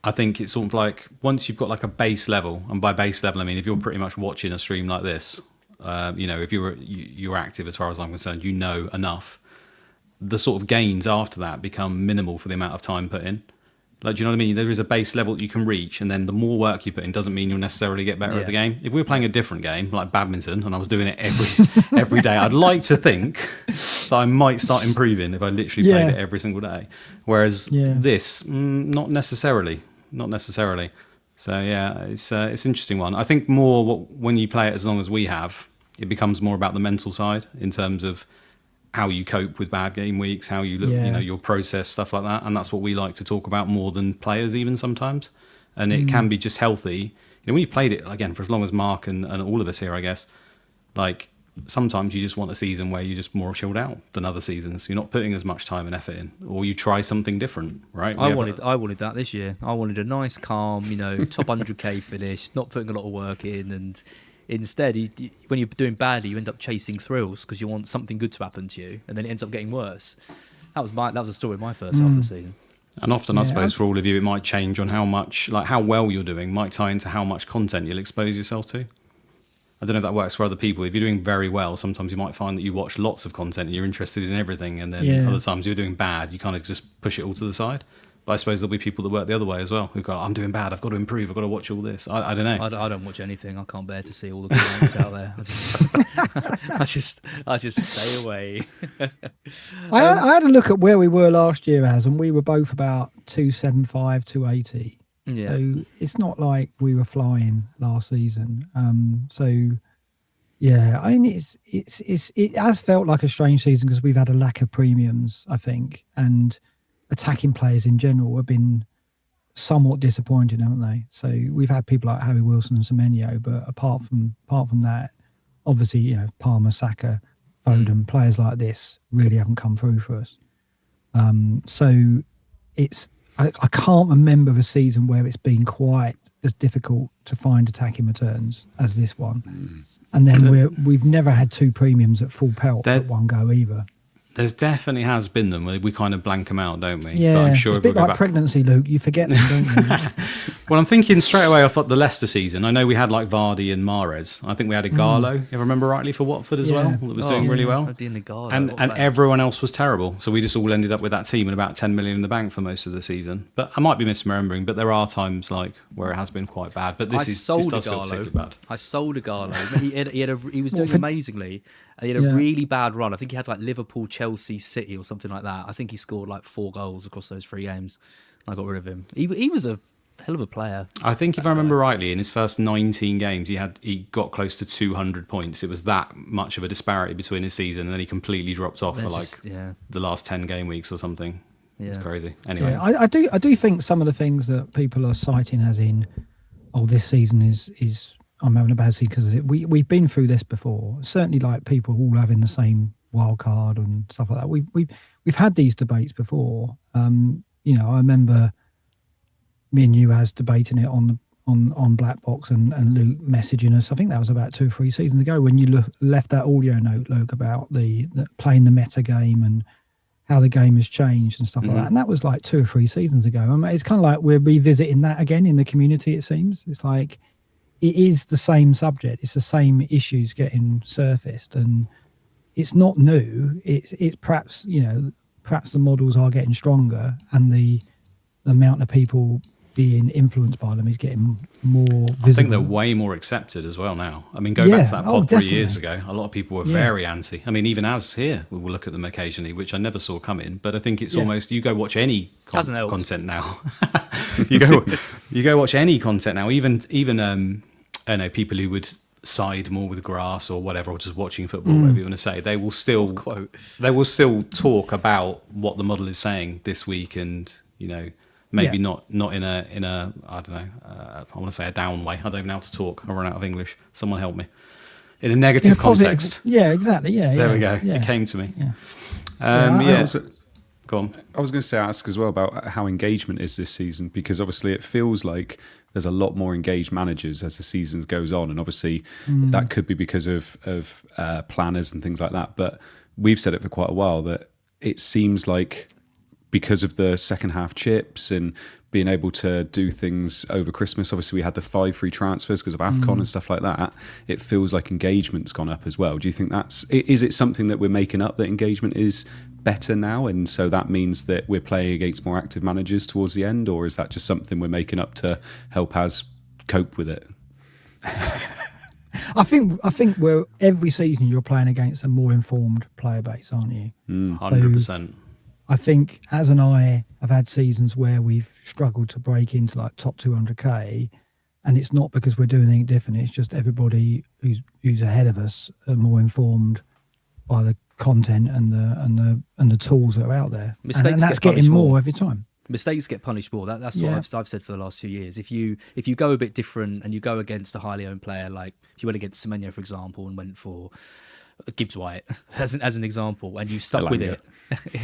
I think it's sort of once you've got a base level, and by base level I mean if you're pretty much watching a stream like this, if you're active as far as I'm concerned, enough, the sort of gains after that become minimal for the amount of time put in. Do you know what I mean? There is a base level that you can reach, and then the more work you put in doesn't mean you'll necessarily get better at the game. If we were playing a different game, like badminton, and I was doing it every day, I'd like to think that I might start improving if I literally played it every single day. Whereas this, not necessarily. So yeah, it's an interesting one. I think more when you play it as long as we have, it becomes more about the mental side in terms of how you cope with bad game weeks, how you look, your process, stuff like that. And that's what we like to talk about more than players even sometimes. And it can be just healthy. When you've played it, again, for as long as Mark and all of us here, I guess, sometimes you just want a season where you're just more chilled out than other seasons. You're not putting as much time and effort in, or you try something different, right? I wanted that this year. I wanted a nice, calm, top 100k finish, not putting a lot of work in, and instead, when you're doing badly, you end up chasing thrills because you want something good to happen to you, and then it ends up getting worse. That was a story of my first half of the season. And often, I suppose, for all of you, it might change on how much, how well you're doing, might tie into how much content you'll expose yourself to. I don't know if that works for other people. If you're doing very well, sometimes you might find that you watch lots of content and you're interested in everything, and then other times you're doing bad, you kind of just push it all to the side. But I suppose there'll be people that work the other way as well, who go, I'm doing bad, I've got to improve, I've got to watch all this. I don't know. I don't watch anything. I can't bear to see all the comments out there. I just stay away. I had a look at where we were last year, and we were both about 275, 280. Yeah. So it's not like we were flying last season. It has felt like a strange season because we've had a lack of premiums, I think, and attacking players in general have been somewhat disappointing, haven't they? So we've had people like Harry Wilson and Semenyo, but apart from that, obviously, Palmer, Saka, Foden, players like this really haven't come through for us. So I can't remember a season where it's been quite as difficult to find attacking returns as this one. And then we've never had 2 premiums at full pelt at one go either. There's definitely has been them. We kind of blank them out, don't we? Yeah, but I'm sure it's a bit like pregnancy, Luke. You forget them, don't you? Well, I'm thinking straight away off the Leicester season. I know we had like Vardy and Mahrez. I think we had Igalo, if I remember rightly, for Watford as well, that was doing really well. And everyone else was terrible. So we just all ended up with that team and about 10 million in the bank for most of the season. But I might be misremembering, but there are times like where it has been quite bad. But this does feel particularly bad. I sold Igalo. He was doing amazingly. And he had a really bad run. I think he had like Liverpool, Chelsea, City or something like that. I think he scored like 4 goals across those 3 games. I got rid of him. He was a hell of a player. I think if I remember rightly, in his first 19 games, he got close to 200 points. It was that much of a disparity between his season, and then he completely dropped off the last 10 game weeks or something. Yeah. It's crazy. Anyway, I do think some of the things that people are citing as in, this season is I'm having a bad season because we've been through this before. Certainly, like people all having the same wild card and stuff like that. We've had these debates before. I remember me and you as debating it on BlackBox and Luke messaging us. I think that was about 2 or 3 seasons ago when you left that audio note, Luke, about the playing the meta game and how the game has changed and stuff like that. And that was like 2 or 3 seasons ago. I mean, it's kind of like we're revisiting that again in the community. It seems it's like. It is the same subject. It's the same issues getting surfaced, and it's not new. It's perhaps the models are getting stronger, and the amount of people being influenced by them is getting more visible. I think they're way more accepted as well now. I mean, go back to that pod 3 years ago. A lot of people were very anti. I mean, even as here, we will look at them occasionally, which I never saw coming. But I think it's almost you go watch any content now. you go watch any content now. Even I know people who would side more with grass or whatever, or just watching football, whatever you want to say. They will still talk about what the model is saying this week, and maybe not in a I don't know. I want to say a down way. I don't even know how to talk. I run out of English. Someone help me. In a negative context. Yeah, exactly. Yeah. There we go. Yeah. It came to me. Yeah. Go on. I was going to ask as well about how engagement is this season, because obviously it feels like there's a lot more engaged managers as the season goes on, and obviously that could be because of planners and things like that. But we've said it for quite a while that it seems like because of the second half chips and being able to do things over Christmas, obviously we had the 5 free transfers because of AFCON and stuff like that. It feels like engagement's gone up as well. Do you think is it something that we're making up, that engagement is better now, and so that means that we're playing against more active managers towards the end, or is that just something we're making up to help us cope with it? I think we're every season you're playing against a more informed player base, aren't you? 100%. I think as an eye, I've had seasons where we've struggled to break into like top 200k, and it's not because we're doing anything different. It's just everybody who's ahead of us are more informed by the content and the tools that are out there. And that's getting more every time. Mistakes get punished more. That's what I've said for the last 2 years. If you go a bit different and you go against a highly owned player, like if you went against Semenyo, for example, and went for Gibbs White as an example, and you stuck with it.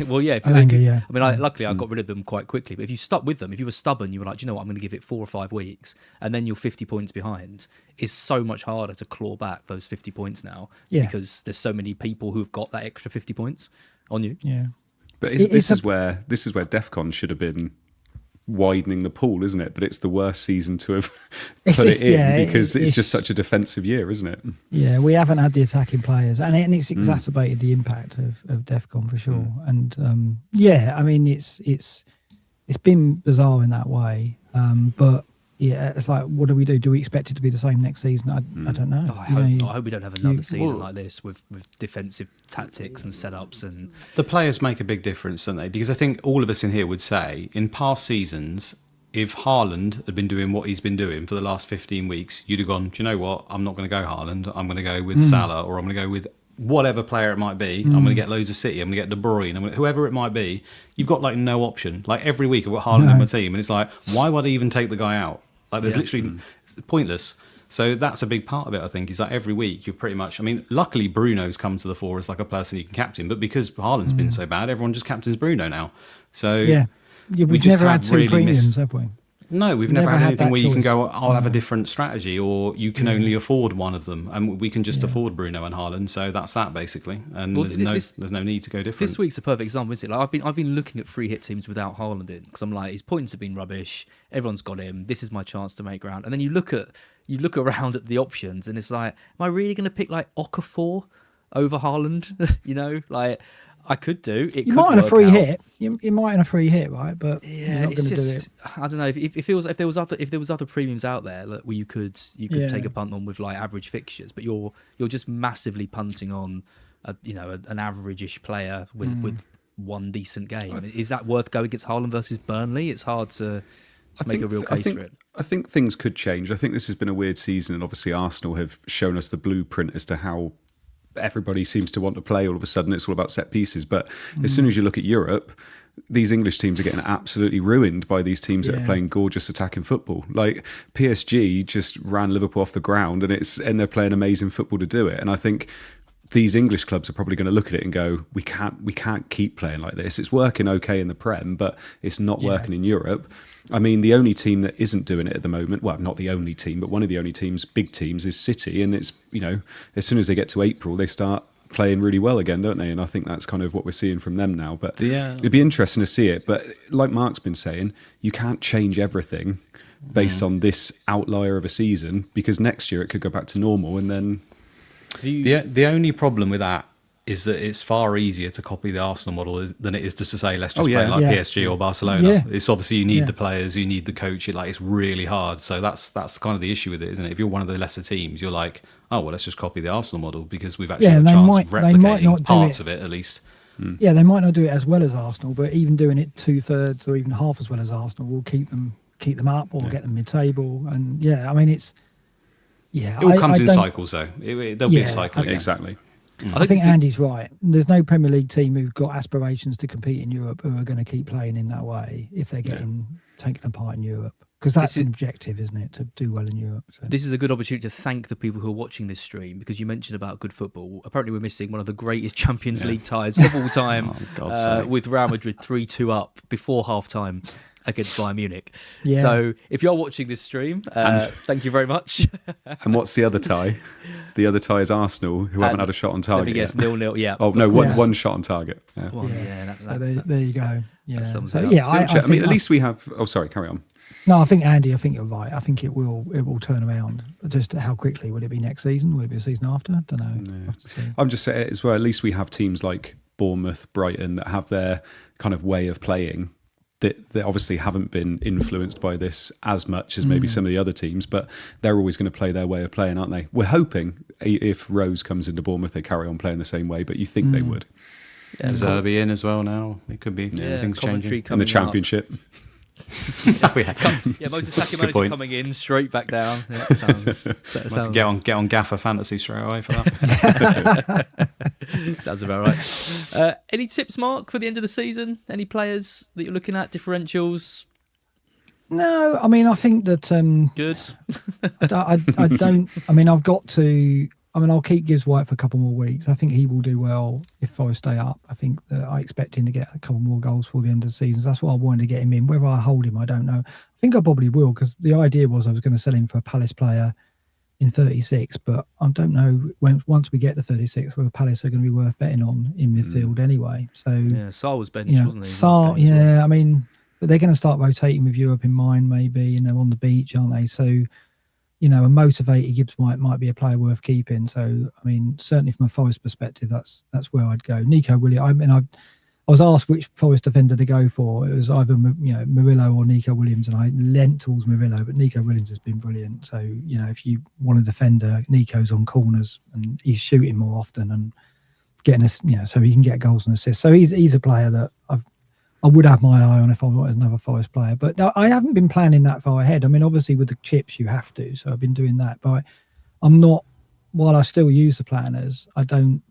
Well, yeah. Luckily I got rid of them quite quickly. But if you stuck with them, if you were stubborn, you were like, do you know what, I'm going to give it 4 or 5 weeks, and then you're 50 points behind. It's so much harder to claw back those 50 points now because there's so many people who've got that extra 50 points on you. Yeah. But this is where DEFCON should have been widening the pool, isn't it? But it's the worst season to have put it in because it's just such a defensive year, isn't it? Yeah, we haven't had the attacking players, and it's exacerbated the impact of DEFCON for sure. And I mean, it's been bizarre in that way. But yeah, it's like, what do we do? Do we expect it to be the same next season? I don't know. I hope we don't have another season like this with defensive tactics and setups. And the players make a big difference, don't they? Because I think all of us in here would say, in past seasons, if Haaland had been doing what he's been doing for the last 15 weeks, you'd have gone, do you know what? I'm not going to go Haaland. I'm going to go with Salah, or I'm going to go with whatever player it might be. I'm going to get loads of City. I'm going to get De Bruyne. Whoever it might be. You've got like no option. Like every week I've got Haaland in my team, and it's like, why would I even take the guy out? Like there's literally pointless. So that's a big part of it, I think, is that every week you're pretty much... I mean, luckily Bruno's come to the fore as like a person you can captain, but because Haaland's been so bad, everyone just captains Bruno now. So we've never had 2 premiums, have we? No, we've never had anything that where you can choice. go, I'll have a different strategy, or you can only afford one of them, and we can just afford Bruno and Haaland, so that's that basically. And Well, there's no need to go different. This week's a perfect example, isn't it? Like I've been looking at free hit teams without Haaland in, because I'm like, his points have been rubbish. Everyone's got him. This is my chance to make ground. And then you look around at the options, and it's like, am I really going to pick like Okafor over Haaland? You know, like I could do. You might in a free hit. You might in a free hit, right? But yeah, you're not it's going to do it. just I don't know. If there was other premiums out there where you could take a punt on with like average fixtures, but you're just massively punting on an average-ish player with one decent game. Is that worth going against Haaland versus Burnley? It's hard to make a real case for it. I think things could change. I think this has been a weird season, and obviously Arsenal have shown us the blueprint as to how everybody seems to want to play. All of a sudden it's all about set pieces, but as soon as you look at Europe, these English teams are getting absolutely ruined by these teams that are playing gorgeous attacking football. Like PSG just ran Liverpool off the ground, and they're playing amazing football to do it. And I think these English clubs are probably going to look at it and go, we can't keep playing like this. It's working okay in the Prem, but it's not working in Europe. I mean, the only team that isn't doing it at the moment, well, not the only team, but one of the only teams, big teams, is City. And it's, as soon as they get to April, they start playing really well again, don't they? And I think that's kind of what we're seeing from them now. But it'd be interesting to see it. But like Mark's been saying, you can't change everything based on this outlier of a season, because next year it could go back to normal. And then the only problem with that is that it's far easier to copy the Arsenal model than it is just to say, let's just play like PSG or Barcelona. Yeah. It's obviously you need the players, you need the coach. It's really hard. So that's kind of the issue with it, isn't it? If you're one of the lesser teams, you're like, oh, well, let's just copy the Arsenal model because we've actually had a chance of replicating parts of it at least. Yeah, they might not do it as well as Arsenal, but even doing it 2/3 or even half as well as Arsenal will keep them up or get them mid-table. And I mean, it's it all comes in cycles, though. There'll be a cycle. Exactly. I think Andy's right. There's no Premier League team who've got aspirations to compete in Europe who are going to keep playing in that way if they're getting taken apart in Europe. Because that's an objective, isn't it, to do well in Europe? So. This is a good opportunity to thank the people who are watching this stream, because you mentioned about good football. Apparently we're missing one of the greatest Champions League ties of all time with Real Madrid 3-2 up before half-time against Bayern Munich. Yeah. So if you're watching this stream, thank you very much. And what's the other tie? The other tie is Arsenal, who haven't had a shot on target. Yes, 0-0. Yeah. Oh no, one shot on target. Yeah. So there you go. Yeah. So, I mean, at least we have. Oh, sorry. Carry on. No, I think you're right. I think it will turn around. Just how quickly? Will it be next season? Will it be a season after? I don't know. No. I'm just saying as well. At least we have teams like Bournemouth, Brighton that have their kind of way of playing. That obviously haven't been influenced by this as much as maybe some of the other teams, but they're always going to play their way of playing, aren't they? We're hoping if Rose comes into Bournemouth, they carry on playing the same way, but you think they would. Yeah, Zerbi in as well now. It could be things changing. In the Championship. Most attacking manager coming in straight back down. Yeah, sounds get on Gaffer Fantasy straight away for that. Sounds about right. Any tips, Mark, for the end of the season? Any players that you're looking at, differentials? No, I mean, I think that good. I don't. I mean, I've got to. I mean, I'll keep Gibbs White for a couple more weeks. I think he will do well if Forest stay up. I think that I expect him to get a couple more goals for the end of the season. So that's what I wanted to get him in. Whether I hold him, I don't know. I think I probably will, because the idea was I was going to sell him for a Palace player in 36, but I don't know once we get to 36 whether Palace are going to be worth betting on in midfield anyway. So Sarr was benched, wasn't he? Sarr, I mean, but they're going to start rotating with Europe in mind, maybe, and they're on the beach, aren't they? So. A motivated Gibbs White might be a player worth keeping. So, I mean, certainly from a Forest perspective, that's where I'd go. Nico Williams. I mean, I was asked which Forest defender to go for. It was either Murillo or Nico Williams, and I leant towards Murillo, but Nico Williams has been brilliant. So, if you want a defender, Nico's on corners and he's shooting more often and getting us, so he can get goals and assists. So he's a player that I would have my eye on if I wanted another Forest player. But no, I haven't been planning that far ahead. I mean, obviously with the chips you have to, so I've been doing that. But I'm not. While I still use the planners, I haven't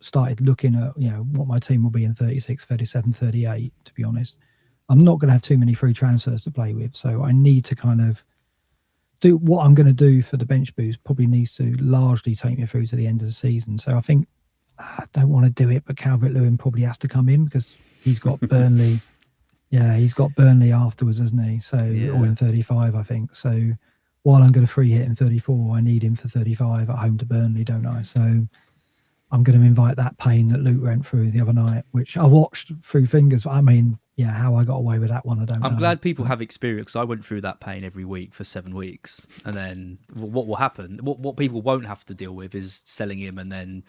started looking at what my team will be in 36, 37, 38. To be honest, I'm not going to have too many free transfers to play with, so I need to kind of do what I'm going to do for the bench boost. Probably needs to largely take me through to the end of the season. So I think. I don't want to do it, but Calvert-Lewin probably has to come in because he's got Burnley Yeah, he's got Burnley afterwards, hasn't he? So, or in 35, I think. So, while I'm going to free hit in 34, I need him for 35 at home to Burnley, don't I? So, I'm going to invite that pain that Luke went through the other night, which I watched through fingers. I mean, yeah, how I got away with that one, I don't know. I'm glad people have experience, because I went through that pain every week for 7 weeks. And then what will happen, what people won't have to deal with is selling him and then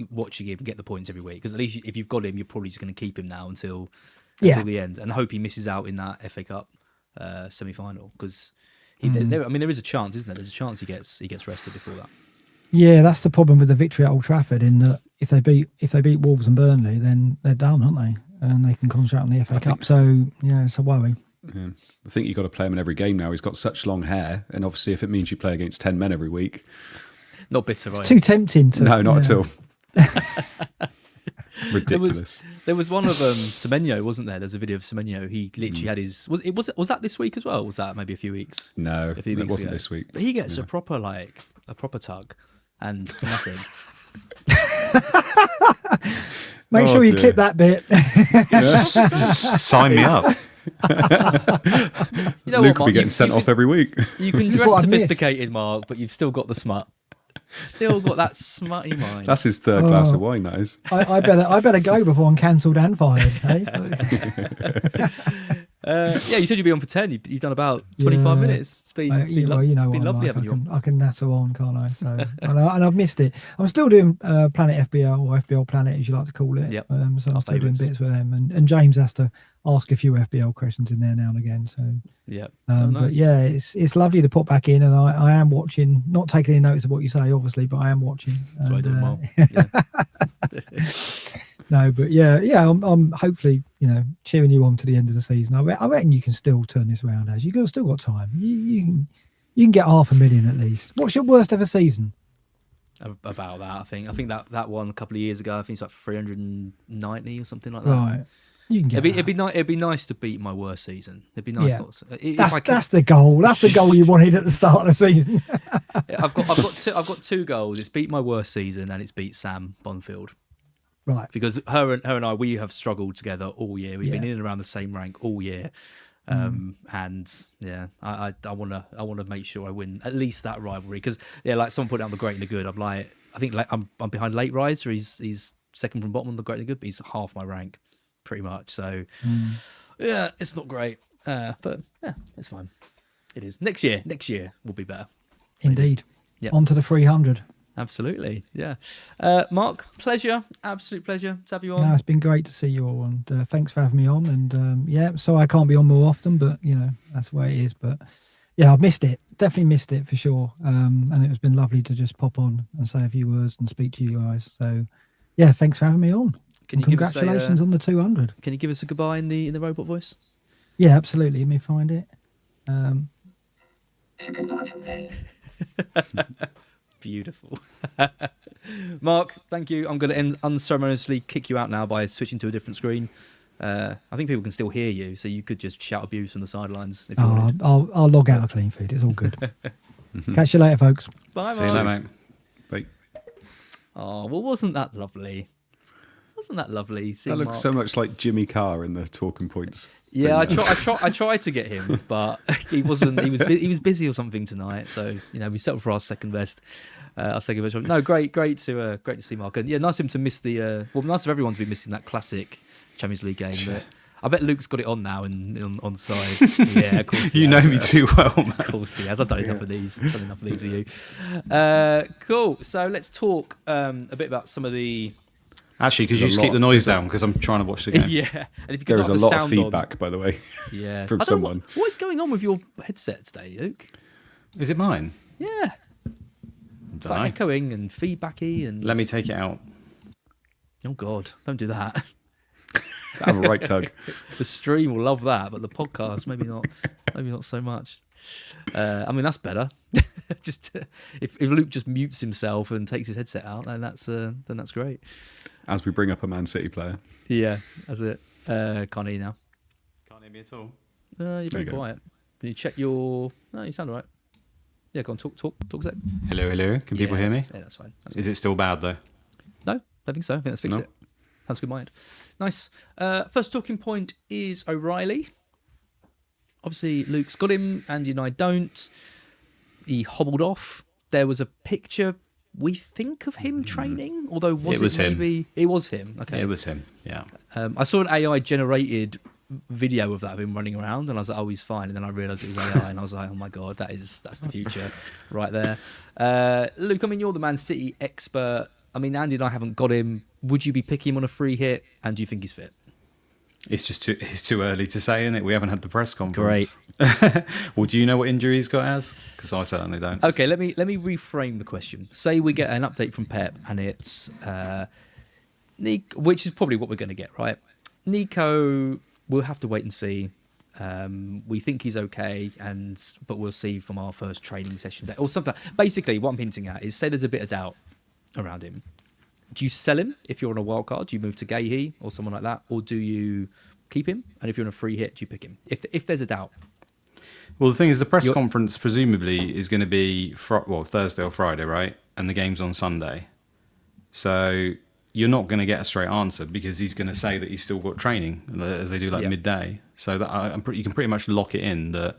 watching him get the points every week. Because at least if you've got him, you're probably just going to keep him now until the end, and hope he misses out in that FA Cup semi-final. Because there is a chance, isn't there? There's a chance he gets rested before that. Yeah, that's the problem with the victory at Old Trafford. In that if they beat Wolves and Burnley, then they're done, aren't they? And they can concentrate on the FA Cup. So yeah, it's a worry. Yeah. I think you've got to play him in every game now. He's got such long hair, and obviously, if it means you play against 10 men every week, not bitter, right? Too tempting. No, not at all. Ridiculous. There was one of Semenyo, wasn't there? There's a video of Semenyo. He literally had his. Was that this week as well? Or was that maybe a few weeks? No, a few it weeks wasn't ago? this week. But he gets a proper tug, and nothing. Make sure you clip that bit. Sign me up. You know Luke what, will Mark? be getting sent off every week. You can This is dress what I've missed. sophisticated, Mark, but you've still got the smut. Still got that smutty mind. That's his third glass of wine, that is. I better go before I'm cancelled and fired. Hey? Yeah, you said you'd be on for 10. You've done about 25 minutes. It's been You know been what I'm lovely like. having you on. I can natter on, can't I? So, and I've missed it. I'm still doing Planet FBL, or FBL Planet, as you like to call it. Yep. So I'm still favourites. doing bits with them. And James has to ask a few FBL questions in there now and again. So, Yeah. But Nice. yeah, it's lovely to pop back in, and I am watching, not taking any notice of what you say, obviously, but I am watching. That's why I do And, well. Yeah. No, but yeah, I'm hopefully, cheering you on to the end of the season. I reckon you can still turn this around, as you've still got time. You can get 500,000 at least. What's your worst ever season? About that, I think that one a couple of years ago, I think it's like 390 or something like that. Right, you can get. It'd be nice to beat my worst season. It'd be nice. Yeah. Not to, if I could, That's the goal. That's the goal you wanted at the start of the season. I've got two goals. It's beat my worst season and it's beat Sam Bonfield. Right. Because her and I, we have struggled together all year. We've been in and around the same rank all year, and yeah, I want to make sure I win at least that rivalry. Because like someone put down the great and the good. I think I'm behind Late Riser. He's second from bottom on the great and the good, but he's half my rank, pretty much. So yeah, it's not great, but yeah, it's fine. It is next year. Next year will be better. Indeed. Yep. On to the 300. Absolutely, yeah. Mark, pleasure, absolute pleasure to have you on. No, it's been great to see you all, and thanks for having me on. And yeah, so I can't be on more often, but that's the way it is. But yeah, I've missed it. Definitely missed it for sure. And it's been lovely to just pop on and say a few words and speak to you guys. So yeah, thanks for having me on. Congratulations on the 200. Can you give us a goodbye in the robot voice? Yeah, absolutely. Let me find it. Beautiful. Mark, thank you. I'm going to unceremoniously kick you out now by switching to a different screen. I think people can still hear you, so you could just shout abuse from the sidelines if you wanted. I'll log out of clean feed. It's all good. Catch you later, folks. Bye, See you Mark. later, mate. Bye. Oh, well, wasn't that lovely? Wasn't that lovely? That looks so much like Jimmy Carr in the talking points. Yeah, I thing there. tried to get him, but he wasn't. He was busy or something tonight. So we settled for our second best. No, great to see Mark, and yeah, nice of him to miss the. Nice of everyone to be missing that classic Champions League game. But I bet Luke's got it on now and on side. Yeah, of course. You know me too well, man. Of course he has. I've done enough of these. Done enough of these with you. Cool. So let's talk a bit about some of the. Actually, could you There's just a keep lot. the noise down because I'm trying to watch the game. Yeah, and if you could There is knock a the lot of sound feedback, by the way, yeah, from I don't know someone. what is going on with your headset today, Luke? Is it mine? Yeah, it's like Dunno. echoing and feedbacky and. Let me take it out. Oh God, don't do that. Have a right tug. The stream will love that, but the podcast maybe not. Maybe not so much. I mean, that's better. If Luke just mutes himself and takes his headset out, then that's great. As we bring up a Man City player. Yeah, that's it. Can't hear you now. Can't hear me at all. You're very you go. quiet. Can you check your? No, you sound all right. Yeah, go on, talk a sec. Hello. Can people hear me? Yeah, that's fine. Is it still bad though? No, I think so. I think that's fixed No? it. Sounds good, mind. Nice. First talking point is O'Reilly. Obviously, Luke's got him, Andy and I don't. He hobbled off. There was a picture, we think, of him training, although was it maybe... him. It was him, okay. It was him, yeah. I saw an AI-generated video of that of him running around, and I was like, oh, he's fine. And then I realised it was AI, and I was like, oh my God, that's the future right there. Luke, I mean, you're the Man City expert. I mean, Andy and I haven't got him. Would you be picking him on a free hit, and do you think he's fit? It's too early to say, isn't it? We haven't had the press conference. Great. Well, do you know what injury he's got as? Because I certainly don't. Okay, let me reframe the question. Say we get an update from Pep, and it's which is probably what we're going to get, right? Nico, we'll have to wait and see. We think he's okay, but we'll see from our first training session or something. Basically, what I'm hinting at is, say there's a bit of doubt around him. Do you sell him if you're on a wild card? Do you move to Gahey or someone like that? Or do you keep him? And if you're on a free hit, do you pick him? If there's a doubt. Well, the thing is, the press conference presumably is going to be Thursday or Friday, right? And the game's on Sunday. So you're not going to get a straight answer because he's going to say that he's still got training, as they do midday. So that you can pretty much lock it in that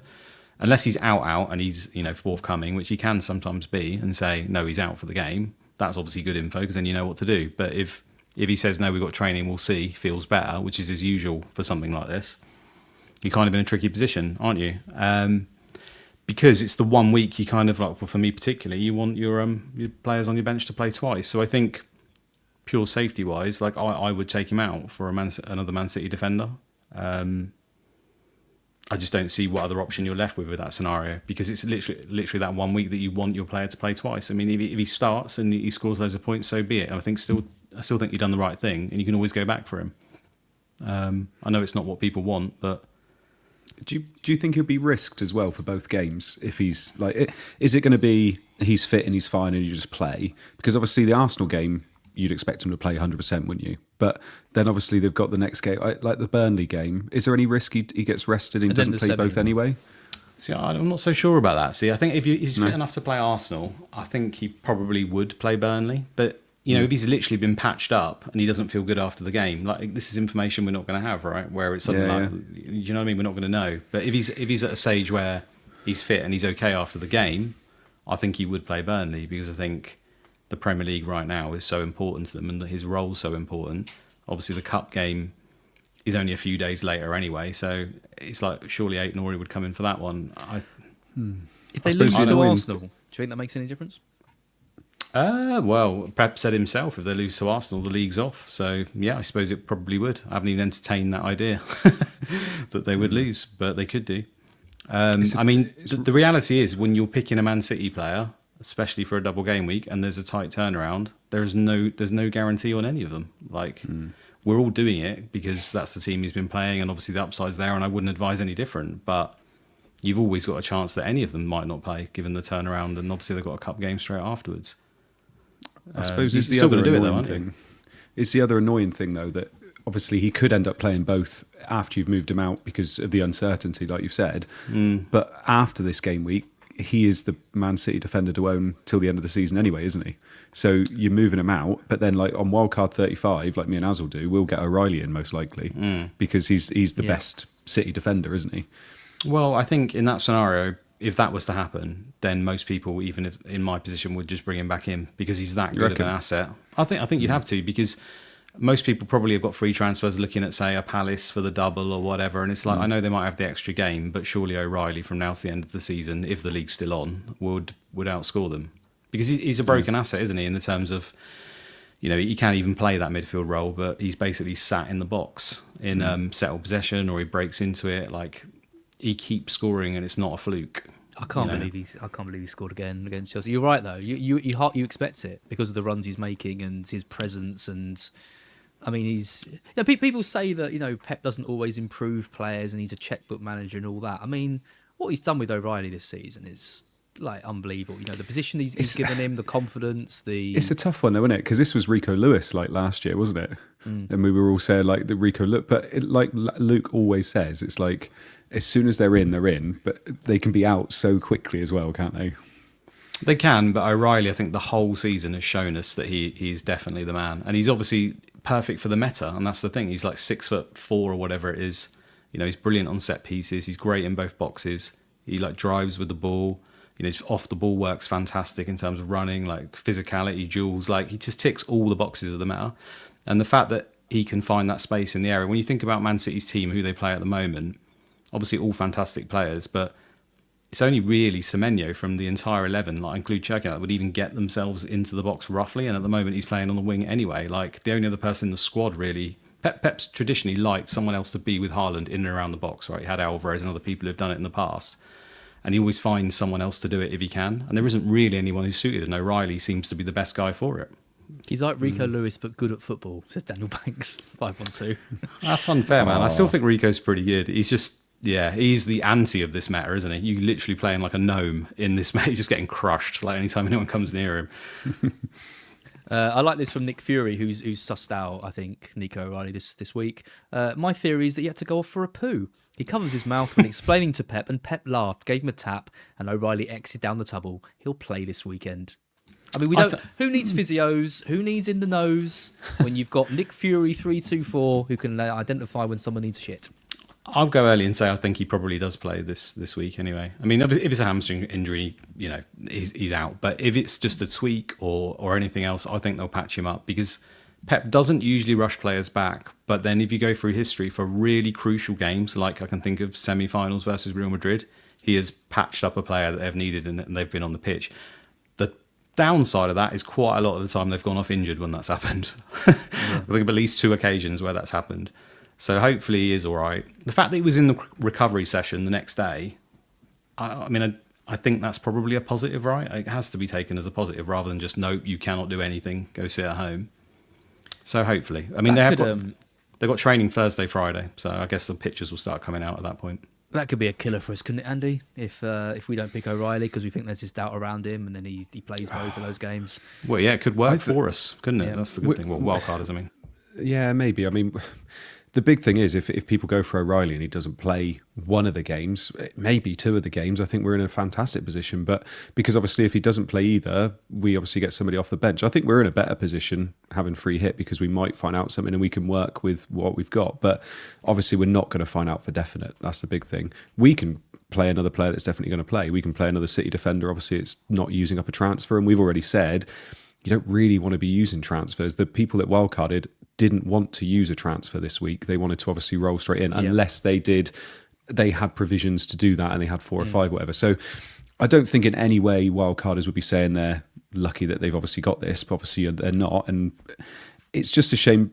unless he's out and he's forthcoming, which he can sometimes be, and say, no, he's out for the game. That's obviously good info because then you know what to do. But if he says, no, we've got training, we'll see, feels better, which is his usual for something like this, you're kind of in a tricky position, aren't you? Because it's the 1 week you kind of like, for me particularly, you want your players on your bench to play twice. So I think pure safety wise, like I would take him out for another Man City defender. I just don't see what other option you're left with that scenario because it's literally that 1 week that you want your player to play twice. I mean, if he starts and he scores loads of points, so be it. I still think you've done the right thing, and you can always go back for him. I know it's not what people want, but do you think he'll be risked as well for both games? If he's like, is it going to be he's fit and he's fine and you just play? Because obviously the Arsenal game, you'd expect him to play 100%, wouldn't you? But then obviously they've got the next game, like the Burnley game. Is there any risk he gets rested and doesn't play both anyway? See, I'm not so sure about that. See, I think if he's fit enough to play Arsenal, I think he probably would play Burnley. But if he's literally been patched up and he doesn't feel good after the game, like this is information we're not going to have, right? Where it's something do you know what I mean? We're not going to know. But if he's at a stage where he's fit and he's okay after the game, I think he would play Burnley because I think the Premier League right now is so important to them and his role's so important. Obviously, the Cup game is only a few days later anyway, so it's like surely Aït-Nouri would come in for that one. If they lose to Arsenal, do you think that makes any difference? Well, Pep said himself, if they lose to Arsenal, the league's off. So, yeah, I suppose it probably would. I haven't even entertained that idea that they would lose, but they could do. The reality is when you're picking a Man City player, especially for a double game week, and there's a tight turnaround, there's no guarantee on any of them. We're all doing it because that's the team he's been playing, and obviously the upside's there, and I wouldn't advise any different. But you've always got a chance that any of them might not play, given the turnaround, and obviously they've got a cup game straight afterwards. I suppose it's the other annoying thing. It's the other annoying thing, though, that obviously he could end up playing both after you've moved him out because of the uncertainty, like you've said. But after this game week, he is the Man City defender to own till the end of the season anyway, isn't he? So you're moving him out, but then like on wildcard 35, like me and Az will do, we'll get O'Reilly in most likely because he's the best City defender, isn't he? Well, I think in that scenario, if that was to happen, then most people, even if in my position, would just bring him back in because he's that good of an asset. I think you'd have to because most people probably have got free transfers looking at, say, a Palace for the double or whatever. And it's like, I know they might have the extra game, but surely O'Reilly from now to the end of the season, if the league's still on, would outscore them. Because he's a broken asset, isn't he, in the terms of, he can't even play that midfield role, but he's basically sat in the box in settled possession or he breaks into it. Like, he keeps scoring and it's not a fluke. I can't believe he scored again against Chelsea. You're right though. You expect it because of the runs he's making and his presence. And I mean, people say that Pep doesn't always improve players and he's a checkbook manager and all that. I mean, what he's done with O'Reilly this season is like unbelievable. The position he's given him, the confidence. It's a tough one though, isn't it? Because this was Rico Lewis like last year, wasn't it? And we were all saying like the Rico look, but like Luke always says, it's like, as soon as they're in, but they can be out so quickly as well, can't they? They can, but O'Reilly, I think the whole season has shown us that he is definitely the man. And he's obviously perfect for the meta, and that's the thing. He's like 6'4" or whatever it is. You know, he's brilliant on set pieces. He's great in both boxes. He like drives with the ball. You know, just off the ball works fantastic in terms of running, like physicality, duels. Like he just ticks all the boxes of the meta. And the fact that he can find that space in the area. When you think about Man City's team, who they play at the moment, obviously all fantastic players, but it's only really Semenyo from the entire 11, like include Cherki, that would even get themselves into the box roughly. And at the moment, he's playing on the wing anyway. Like the only other person in the squad really. Pep's traditionally liked someone else to be with Haaland in and around the box, right? He had Alvarez and other people who've done it in the past. And he always finds someone else to do it if he can. And there isn't really anyone who's suited, and O'Reilly seems to be the best guy for it. He's like Rico Lewis, but good at football, says Daniel Banks, 512. That's unfair, man. I still think Rico's pretty good. He's just, he's the anti of this meta, isn't he? You literally playing like a gnome in this meta. He's just getting crushed like anytime anyone comes near him. I like this from Nick Fury, who's sussed out, I think, Nico O'Reilly this week. My theory is that he had to go off for a poo. He covers his mouth when explaining to Pep, and Pep laughed, gave him a tap, and O'Reilly exited down the tubble. He'll play this weekend. I mean, we don't. Who needs physios? Who needs in the nose when you've got Nick Fury 324 who can identify when someone needs a shit? I'll go early and say I think he probably does play this week anyway. I mean, if it's a hamstring injury, you know, he's out. But if it's just a tweak or anything else, I think they'll patch him up because Pep doesn't usually rush players back. But then if you go through history for really crucial games, like I can think of semi-finals versus Real Madrid, he has patched up a player that they've needed and they've been on the pitch. The downside of that is quite a lot of the time they've gone off injured when that's happened. I think of at least 2 occasions where that's happened. So hopefully he is all right. The fact that he was in the recovery session the next day, I mean, I think that's probably a positive, right? It has to be taken as a positive rather than just, nope, you cannot do anything, go sit at home. So hopefully. I mean, they've got training Thursday, Friday, so I guess the pictures will start coming out at that point. That could be a killer for us, couldn't it, Andy? If we don't pick O'Reilly because we think there's this doubt around him and then he plays both of those games. Well, yeah, it could work for us, couldn't it? Yeah. That's the good thing. Well, wildcarders, I mean. Yeah, maybe. I mean, the big thing is if people go for O'Reilly and he doesn't play one of the games, maybe 2 of the games, I think we're in a fantastic position. But because obviously if he doesn't play either, we obviously get somebody off the bench. I think we're in a better position having free hit because we might find out something and we can work with what we've got. But obviously we're not going to find out for definite. That's the big thing. We can play another player that's definitely going to play. We can play another City defender. Obviously it's not using up a transfer. And we've already said you don't really want to be using transfers. The people that wildcarded didn't want to use a transfer this week. They wanted to obviously roll straight in unless they had provisions to do that and they had 4 or 5, whatever. So I don't think in any way wildcarders would be saying they're lucky that they've obviously got this, but obviously they're not. And it's just a shame.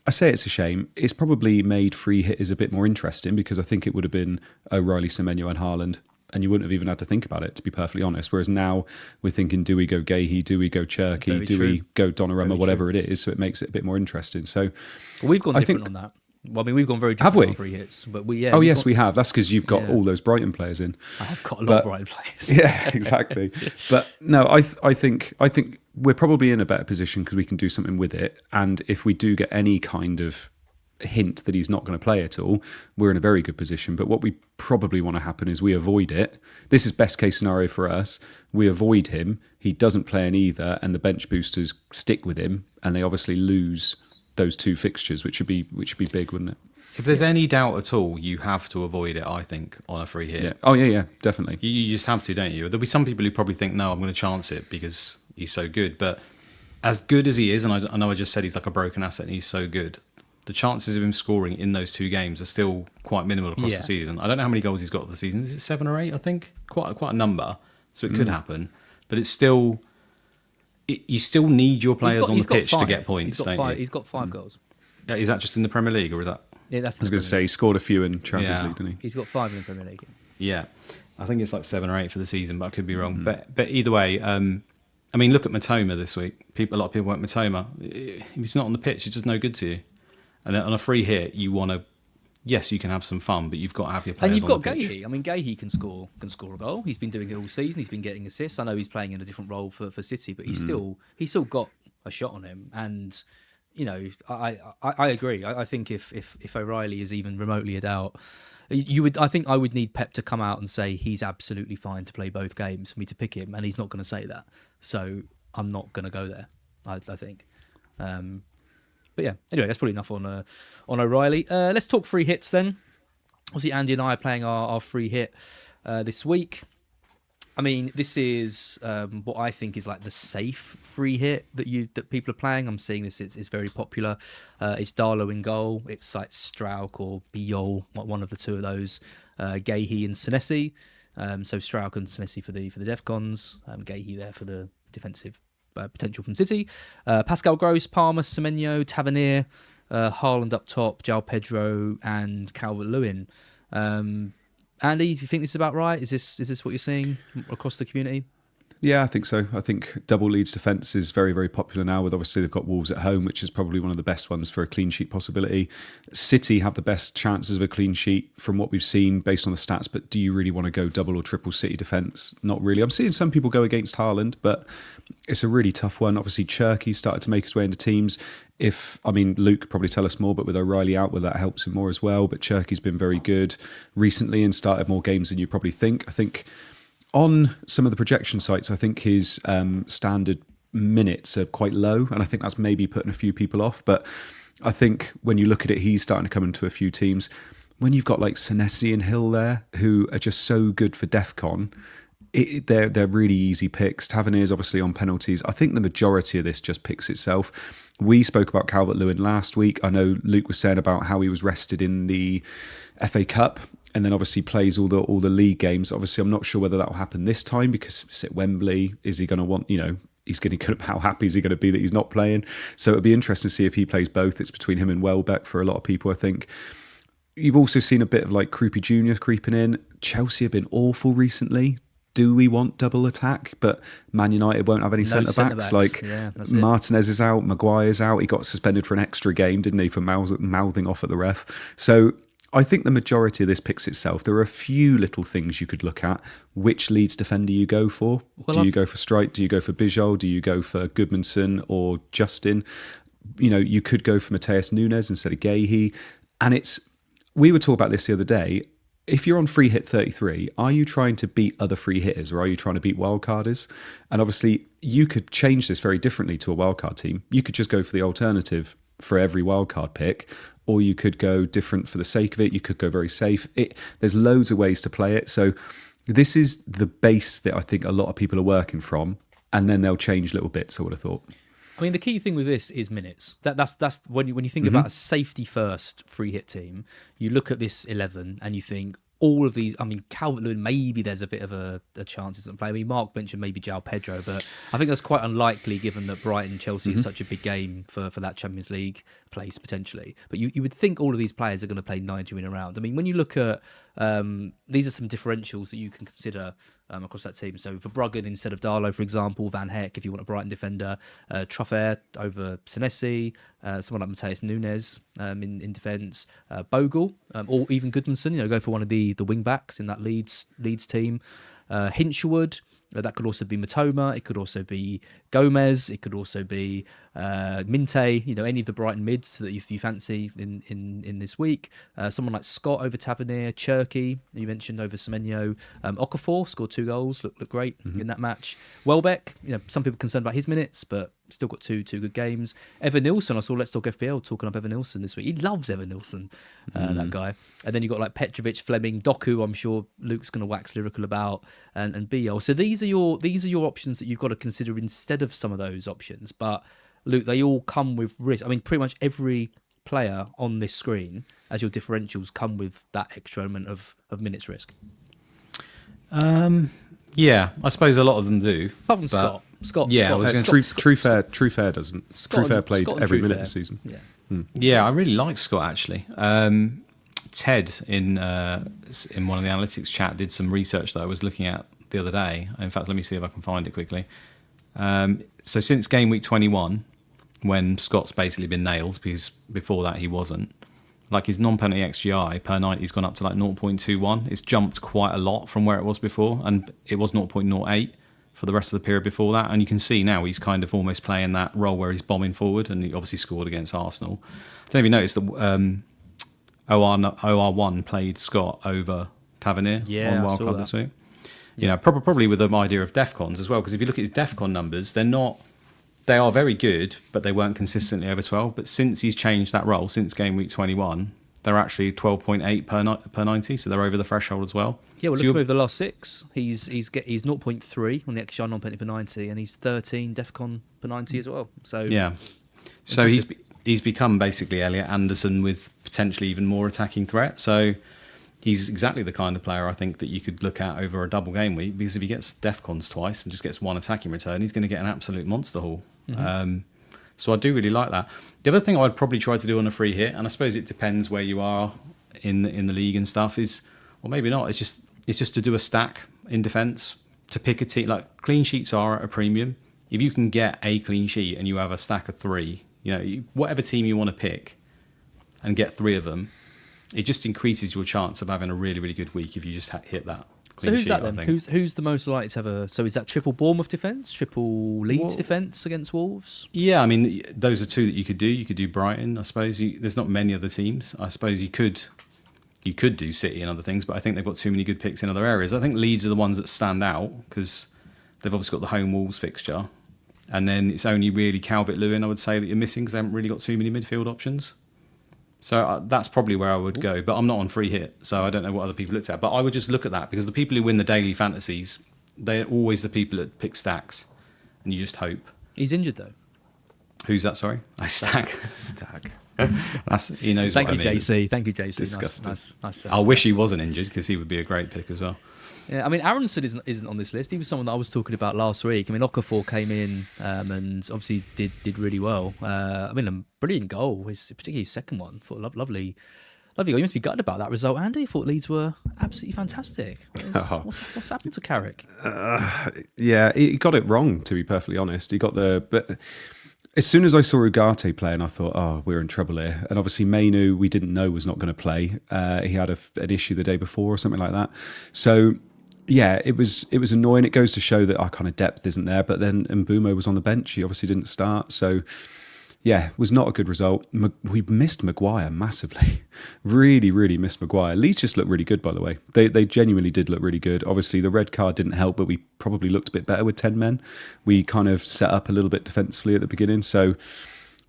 I say it's a shame. It's probably made free hitters a bit more interesting because I think it would have been O'Reilly, Semenyo and Haaland. And you wouldn't have even had to think about it, to be perfectly honest. Whereas now we're thinking, do we go Gahey? Do we go Cherki? Do we go Donnarumma? Whatever it is. So it makes it a bit more interesting. So we've gone different on that. Well, I mean, we've gone very different on free hits. But we have. That's because you've got all those Brighton players in. I have got a lot of Brighton players. Yeah, exactly. But no, I think we're probably in a better position because we can do something with it. And if we do get any kind of hint that he's not going to play at all, we're in a very good position. But what we probably want to happen is we avoid it. This is best case scenario for us. We avoid him. He doesn't play in either, and the bench boosters stick with him, and they obviously lose those 2 fixtures, which would be big, wouldn't it? If there's any doubt at all, you have to avoid it, I think, on a free hit. Yeah. Oh, yeah, definitely. You just have to, don't you? There'll be some people who probably think, no, I'm going to chance it because he's so good. But as good as he is, and I know I just said he's like a broken asset and he's so good, the chances of him scoring in those 2 games are still quite minimal across the season. I don't know how many goals he's got for the season. Is it 7 or 8, I think? Quite a number. So it could happen. But it's still... you still need your players on the pitch to get points, don't you? He's got 5 goals. Yeah, is that just in the Premier League or is that... Yeah, that's I was going to say he scored a few in Champions League, didn't he? He's got 5 in the Premier League. Yeah. I think it's like 7 or 8 for the season, but I could be wrong. But either way... I mean, look at Matoma this week. A lot of people went Matoma. If he's not on the pitch, it's just no good to you. And on a free hit, you want to... Yes, you can have some fun, but you've got to have your players on the pitch. And you've got Gahey. I mean, Gahey can score a goal. He's been doing it all season. He's been getting assists. I know he's playing in a different role for City, but he's still got a shot on him. And, you know, I agree. I think if O'Reilly is even remotely a doubt, I think I would need Pep to come out and say he's absolutely fine to play both games for me to pick him, and he's not going to say that. So I'm not going to go there, I think. But yeah, anyway, that's probably enough on O'Reilly. Let's talk free hits then. Obviously, Andy and I are playing our free hit this week. I mean, this is what I think is like the safe free hit that people are playing. I'm seeing this; it's very popular. It's Darlow in goal. It's like Strauch or Biol, one of the two of those. Gahey and Senesi. So Strauch and Senesi for the Defcons. Gahey there for the defensive potential from City. Pascal Gross, Palmer, Semenyo, Tavernier, Haaland up top, João Pedro, and Calvert-Lewin. Andy, do you think this is about right? Is this what you're seeing across the community? Yeah, I think so. I think double Leeds defence is very, very popular now, with obviously they've got Wolves at home, which is probably one of the best ones for a clean sheet possibility. City have the best chances of a clean sheet from what we've seen based on the stats, but do you really want to go double or triple City defence? Not really. I'm seeing some people go against Haaland, but it's a really tough one. Obviously, Cherky started to make his way into teams. Luke could probably tell us more, but with O'Reilly out, that helps him more as well. But Cherky's been very good recently and started more games than you probably think. I think on some of the projection sites, I think his standard minutes are quite low, and I think that's maybe putting a few people off. But I think when you look at it, he's starting to come into a few teams. When you've got like Senesi and Hill there, who are just so good for DEFCON, they're really easy picks. Tavernier is obviously on penalties. I think the majority of this just picks itself. We spoke about Calvert-Lewin last week. I know Luke was saying about how he was rested in the FA Cup, and then obviously plays all the league games. Obviously, I'm not sure whether that will happen this time because it's at Wembley. Is he going to want, he's going to, how happy is he going to be that he's not playing? So it'll be interesting to see if he plays both. It's between him and Welbeck for a lot of people, I think. You've also seen a bit of like Krupi Jr. creeping in. Chelsea have been awful recently. Do we want double attack? But Man United won't have any centre-backs. Like Martinez is out, Maguire's out. He got suspended for an extra game, didn't he, for mouthing off at the ref. So I think the majority of this picks itself. There are a few little things you could look at. Which Leeds defender you go for? Do you go for Strike? Do you go for Bijol? Do you go for Goodmanson or Justin? You could go for Mateus Nunes instead of Gahey. And we were talking about this the other day. If you're on free hit 33, are you trying to beat other free hitters or are you trying to beat wildcarders? And obviously, you could change this very differently to a wildcard team. You could just go for the alternative for every wildcard pick, or you could go different for the sake of it. You could go very safe. There's loads of ways to play it. So this is the base that I think a lot of people are working from, and then they'll change little bits, I would have thought. I mean, the key thing with this is minutes. That's when you think about a safety first free hit team, you look at this 11 and you think all of these. I mean, Calvert-Lewin, maybe there's a bit of a chance he doesn't play. I mean, Mark mentioned maybe João Pedro, but I think that's quite unlikely given that Brighton Chelsea is such a big game for that Champions League place potentially. But you would think all of these players are going to play 90 minutes around. I mean, when you look at these are some differentials that you can consider across that team. So for Bruggen instead of Darlow, for example, Van Heck if you want a Brighton defender, Truffert over Senesi, someone like Mateus Nunes in defence, Bogle, or even Goodmanson. Go for one of the wing backs in that Leeds team. Hinshelwood. That could also be Matoma. It could also be Gomez. It could also be Minte. Any of the Brighton mids that you fancy in this week. Someone like Scott over Tavernier, Cherky you mentioned over Semenyo. Okafor scored 2 goals. Looked great in that match. Welbeck. Some people are concerned about his minutes, but still got two good games. Evan Nilsson. I saw Let's Talk FPL talking up Evan Nilsson this week. He loves Evan Nilsson, that guy. And then you got like Petrovic, Fleming, Doku. I'm sure Luke's going to wax lyrical about, and Biol. So these are your options that you've got to consider instead of some of those options. But Luke, they all come with risk. I mean, pretty much every player on this screen as your differentials come with that extra element of minutes risk. Yeah, I suppose a lot of them do. Apart from Scott. Yeah, I was going to True Fair doesn't. Scott, True Fair played Scott every True minute Fair. this season. Yeah. Yeah, I really like Scott actually. Ted in one of the analytics chat did some research that I was looking at the other day. In fact, let me see if I can find it quickly. So since game week 21, when Scott's basically been nailed, because before that he wasn't, like his non-penalty XGI per night, he's gone up to like 0.21. It's jumped quite a lot from where it was before, and it was 0.08 for the rest of the period before that. And you can see now he's kind of almost playing that role where he's bombing forward, and he obviously scored against Arsenal. I don't know if you noticed that OR1 played Scott over Tavernier on Wildcard this week. Probably with the idea of DEFCONs as well, because if you look at his DEFCON numbers, they're not they are very good, but they weren't consistently over 12. But since he's changed that role, since game week 21, they're actually 12.8 per 90, so they're over the threshold as well. Yeah, well, so look over the last 6. He's 0.3 on the XGI non-penalty per 90, and he's 13 DEFCON per 90 as well. So yeah, so he's become basically Elliot Anderson with potentially even more attacking threat. So he's exactly the kind of player I think that you could look at over a double game week, because if he gets DEFCONs twice and just gets one attacking return, he's going to get an absolute monster haul. So I do really like that. The other thing I'd probably try to do on a free hit, and I suppose it depends where you are in the league and stuff, is, or maybe not, it's just to do a stack in defence, to pick a team. Like, clean sheets are at a premium. If you can get a clean sheet and you have a stack of 3, whatever team you want to pick and get 3 of them, it just increases your chance of having a really, really good week if you just hit that. So who's that then? Who's the most likely to have a? So is that triple Bournemouth defence, triple Leeds defence against Wolves? Yeah, I mean, those are 2 that you could do. You could do Brighton, I suppose. There's not many other teams. I suppose you could do City and other things, but I think they've got too many good picks in other areas. I think Leeds are the ones that stand out because they've obviously got the home Wolves fixture, and then it's only really Calvert-Lewin, I would say, that you're missing because they haven't really got too many midfield options. So that's probably where I would go, but I'm not on free hit, so I don't know what other people looked at. But I would just look at that, because the people who win the daily fantasies, they're always the people that pick stacks, and you just hope. He's injured though. Who's that? Sorry, Stag. He knows. Thank you, what I mean. JC. Thank you, JC. Disgusting. Nice. I wish he wasn't injured, because he would be a great pick as well. Yeah, I mean, Aronson isn't on this list. He was someone that I was talking about last week. I mean, Okafor came in and obviously did really well. I mean, a brilliant goal. Particularly his second one. Thought lovely goal. You must be gutted about that result, Andy. I thought Leeds were absolutely fantastic. What's happened to Carrick? Yeah, he got it wrong, to be perfectly honest. But as soon as I saw Ugarte playing, I thought, oh, we're in trouble here. And obviously Mainu, we didn't know was not going to play. He had an issue the day before or something like that. So yeah, it was annoying. It goes to show that our kind of depth isn't there. But then Mbumo was on the bench. He obviously didn't start. So yeah, it was not a good result. We missed Maguire massively. Really, really missed Maguire. Leeds just looked really good, by the way. They genuinely did look really good. Obviously, the red card didn't help, but we probably looked a bit better with 10 men. We kind of set up a little bit defensively at the beginning. So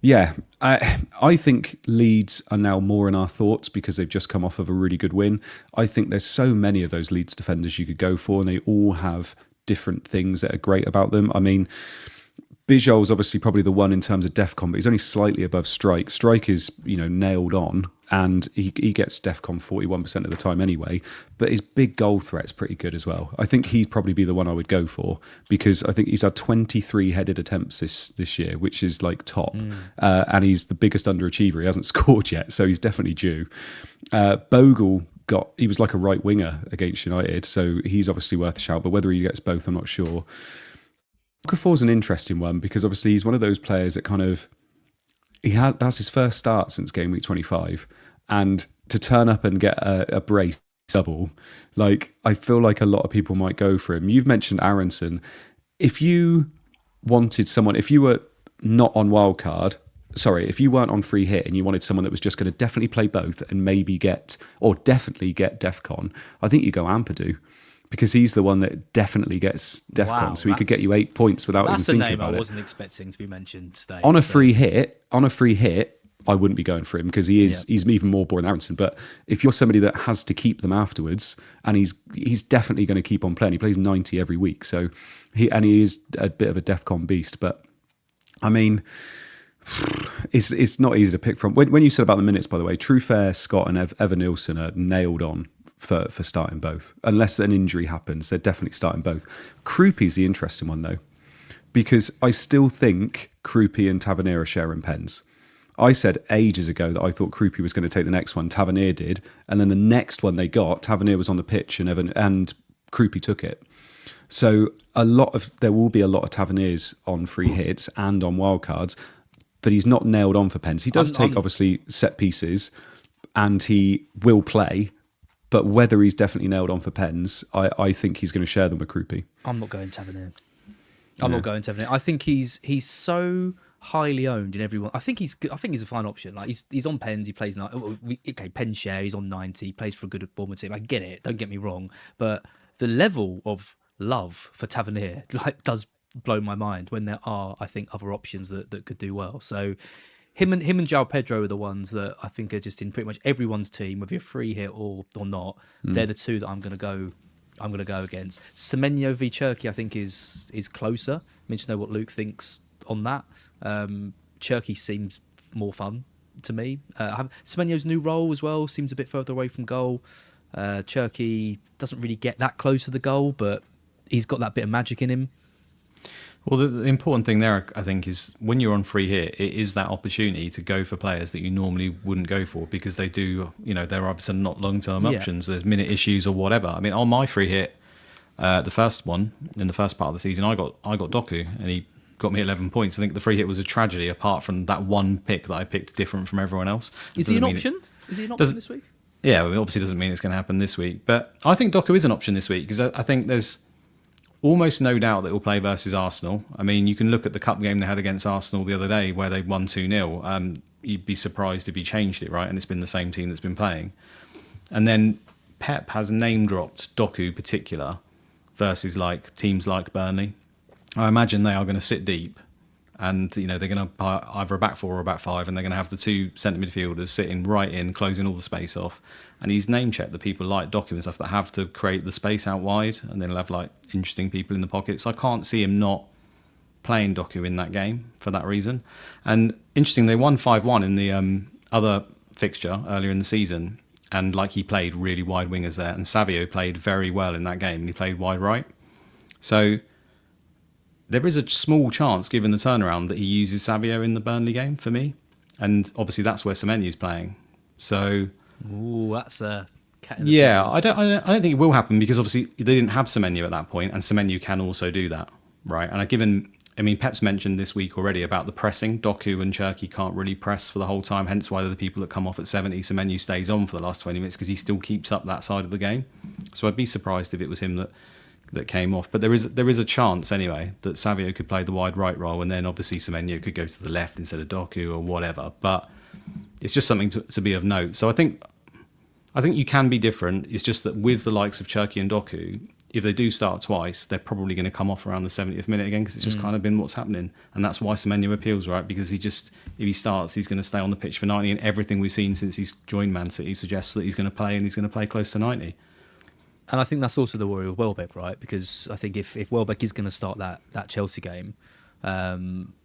yeah, I think Leeds are now more in our thoughts because they've just come off of a really good win. I think there's so many of those Leeds defenders you could go for, and they all have different things that are great about them. I mean, Bijol's obviously probably the one in terms of DEFCON, but he's only slightly above Strike. Strike is, nailed on, and he gets DEFCON 41% of the time anyway, but his big goal threat's pretty good as well. I think he'd probably be the one I would go for, because I think he's had 23 headed attempts this year, which is like top, and he's the biggest underachiever. He hasn't scored yet, so he's definitely due. Bogle he was like a right winger against United, so he's obviously worth a shout, but whether he gets both, I'm not sure. Okafor's an interesting one, because obviously he's one of those players that kind of, that's his first start since game week 25, and to turn up and get a brace double, like, I feel like a lot of people might go for him. You've mentioned Aronson. If you wanted someone, if you were not on wildcard, if you weren't on free hit and you wanted someone that was just going to definitely play both and maybe definitely get DEFCON, I think you go Ampadu, because he's the one that definitely gets DEFCON. Wow, so he could get you 8 points without even thinking about it. That's a name I wasn't expecting to be mentioned today. On a free hit, I wouldn't be going for him, because he's even more boring than Aronson. But if you're somebody that has to keep them afterwards, and he's definitely going to keep on playing. He plays 90 every week, so he is a bit of a DEFCON beast. But I mean, it's not easy to pick from. When you said about the minutes, by the way, Truefair, Scott, and Evan Nilsson are nailed on for starting both. Unless an injury happens, they're definitely starting both. Krupi's the interesting one, though, because I still think Krupi and Tavernier are sharing pens. I said ages ago that I thought Krupi was going to take the next one. Tavernier did, and then the next one they got, Tavernier was on the pitch, and Krupi took it. So there will be a lot of Taverniers on free hits and on wildcards, but he's not nailed on for pens. He does take obviously set pieces, and he will play. But whether he's definitely nailed on for pens, I think he's going to share them with Krupi. I'm not going Tavernier. Not going Tavernier. I think he's so highly owned in everyone. I think he's good. I think he's a fine option. Like, he's on pens. He plays pen share. He's on 90. He plays for a good Bournemouth team. I get it. Don't get me wrong. But the level of love for Tavernier does blown my mind when there are, I think, other options that could do well. So him and João Pedro are the ones that I think are just in pretty much everyone's team, whether you're free hit or not. They're the two that I'm going to go against. Semenyo v Cherky, I think, is closer. I'm interested to know what Luke thinks on that. Cherky seems more fun to me. Semenyo's new role as well seems a bit further away from goal. Cherky doesn't really get that close to the goal, but he's got that bit of magic in him. Well, the important thing there, I think, is when you're on free hit, it is that opportunity to go for players that you normally wouldn't go for because they do, they're obviously not long-term options. There's minute issues or whatever. I mean, on my free hit, the first one in the first part of the season, I got Doku, and he got me 11 points. I think the free hit was a tragedy, apart from that one pick that I picked different from everyone else. Is he an option? Is he an option this week? Yeah, it obviously doesn't mean it's going to happen this week, but I think Doku is an option this week because I think there's almost no doubt that he'll play versus Arsenal. I mean, you can look at the cup game they had against Arsenal the other day where they won 2-0. You'd be surprised if he changed it, right? And it's been the same team that's been playing. And then Pep has name-dropped Doku particular versus like teams like Burnley. I imagine they are going to sit deep and, they're going to buy either a back four or a back five, and they're going to have the two centre midfielders sitting right in, closing all the space off. And he's name-checked the people like Doku and stuff that have to create the space out wide, and then he'll have like interesting people in the pocket. So I can't see him not playing Doku in that game for that reason. And interesting, they won 5-1 in the other fixture earlier in the season, and like he played really wide wingers there, and Savio played very well in that game, and he played wide right. So there is a small chance, given the turnaround, that he uses Savio in the Burnley game for me. And obviously that's where Semenyu's playing. So ooh, that's a cat in the yeah, business. I don't think it will happen because obviously they didn't have Semenyo at that point, and Semenyo can also do that, right? And Pep's mentioned this week already about the pressing. Doku and Cherky can't really press for the whole time, hence why they're the people that come off at 70. Semenyo stays on for the last 20 minutes because he still keeps up that side of the game. So I'd be surprised if it was him that came off. But there is a chance anyway that Savio could play the wide right role, and then obviously Semenyo could go to the left instead of Doku or whatever. But it's just something to be of note. So I think you can be different. It's just that with the likes of Cherky and Doku, if they do start twice, they're probably going to come off around the 70th minute again because it's just kind of been what's happening. And that's why Semenyo appeals, right? Because if he starts, he's going to stay on the pitch for 90, and everything we've seen since he's joined Man City suggests that he's going to play, and he's going to play close to 90. And I think that's also the worry with Welbeck, right? Because I think if Welbeck is going to start that Chelsea game,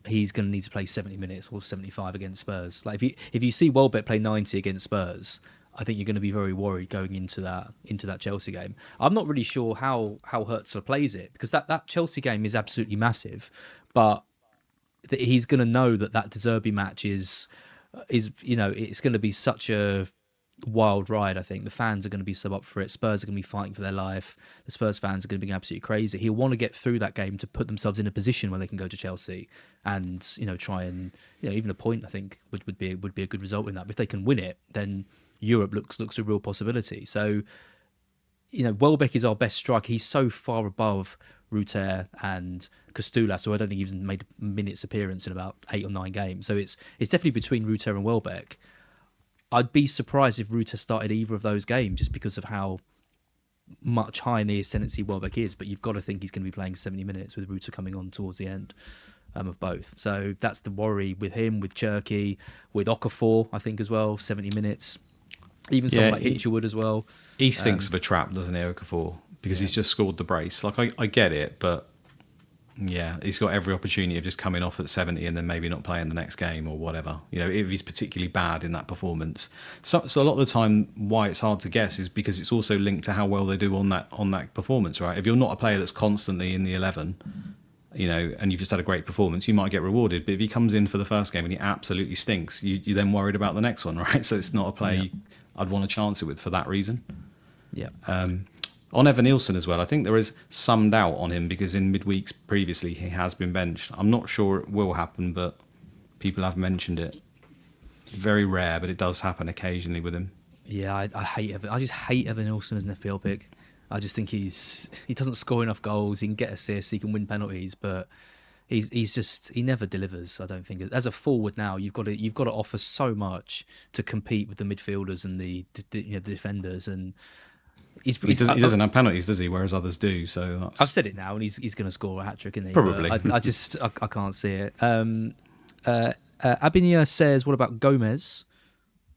he's going to need to play 70 minutes or 75 against Spurs. Like if you see Welbeck play 90 against Spurs, I think you're going to be very worried going into that Chelsea game. I'm not really sure how Hertzler plays it, because that Chelsea game is absolutely massive, but he's going to know that De Zerbi match is it's going to be such a wild ride. I think the fans are going to be so up for it. Spurs are going to be fighting for their life. The Spurs fans are going to be absolutely crazy. He'll want to get through that game to put themselves in a position where they can go to Chelsea and try and even a point. I think would be a good result in that. But if they can win it, then Europe looks a real possibility. So Welbeck is our best striker. He's so far above Ruter and Castulas, who I don't think he's made a minute's appearance in about 8 or 9 games. So it's definitely between Ruter and Welbeck. I'd be surprised if Ruter started either of those games just because of how much higher in the ascendancy Welbeck is. But you've got to think he's going to be playing 70 minutes with Ruter coming on towards the end of both. So that's the worry with him, with Cherky, with Okafor, I think as well, 70 minutes. Even someone like Hitcherwood as well. He stinks of a trap, doesn't he, Okafor? Because he's just scored the brace. Like, I get it, but yeah, he's got every opportunity of just coming off at 70 and then maybe not playing the next game or whatever. If he's particularly bad in that performance. So a lot of the time, why it's hard to guess is because it's also linked to how well they do on that performance, right? If you're not a player that's constantly in the 11, and you've just had a great performance, you might get rewarded. But if he comes in for the first game and he absolutely stinks, you're then worried about the next one, right? So it's not a player I'd want to chance it with for that reason. Yeah. On Evan Nielsen as well, I think there is some doubt on him because in midweeks previously he has been benched. I'm not sure it will happen, but people have mentioned it. Very rare, but it does happen occasionally with him. Yeah, I hate Evan. I just hate Evan Nielsen as an FPL pick. I just think he doesn't score enough goals. He can get assists, he can win penalties, but he never delivers. I don't think as a forward now you've got to offer so much to compete with the midfielders and the defenders, and He doesn't have penalties, does he? Whereas others do. So I've said it now, and he's going to score a hat trick, isn't he? Probably. But I can't see it. Abinia says, "What about Gomez?"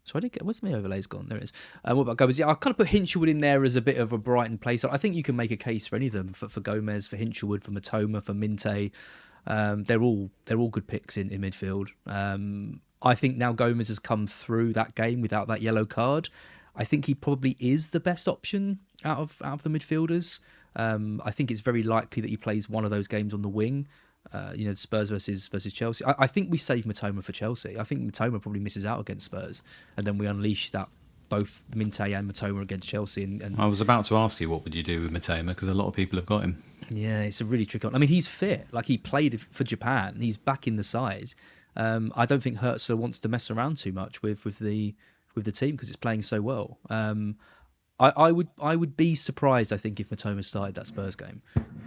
So I did get. Where's my overlays gone? There it is. What about Gomez? Yeah, I kind of put Hinchelwood in there as a bit of a Brighton place. I think you can make a case for any of them, for Gomez, for Hinchelwood, for Matoma, for Minte. They're all good picks in midfield. I think now Gomez has come through that game without that yellow card. I think he probably is the best option out of the midfielders. I think it's very likely that he plays one of those games on the wing. Spurs versus Chelsea. I think we save Matoma for Chelsea. I think Matoma probably misses out against Spurs, and then we unleash that both Minte and Matoma against Chelsea. And I was about to ask you, what would you do with Matoma? Because a lot of people have got him. Yeah, it's a really tricky one. I mean, he's fit. Like, he played for Japan. He's back in the side. I don't think Hertzler wants to mess around too much with the team because it's playing so well. I would be surprised, I think, if Matoma started that Spurs game.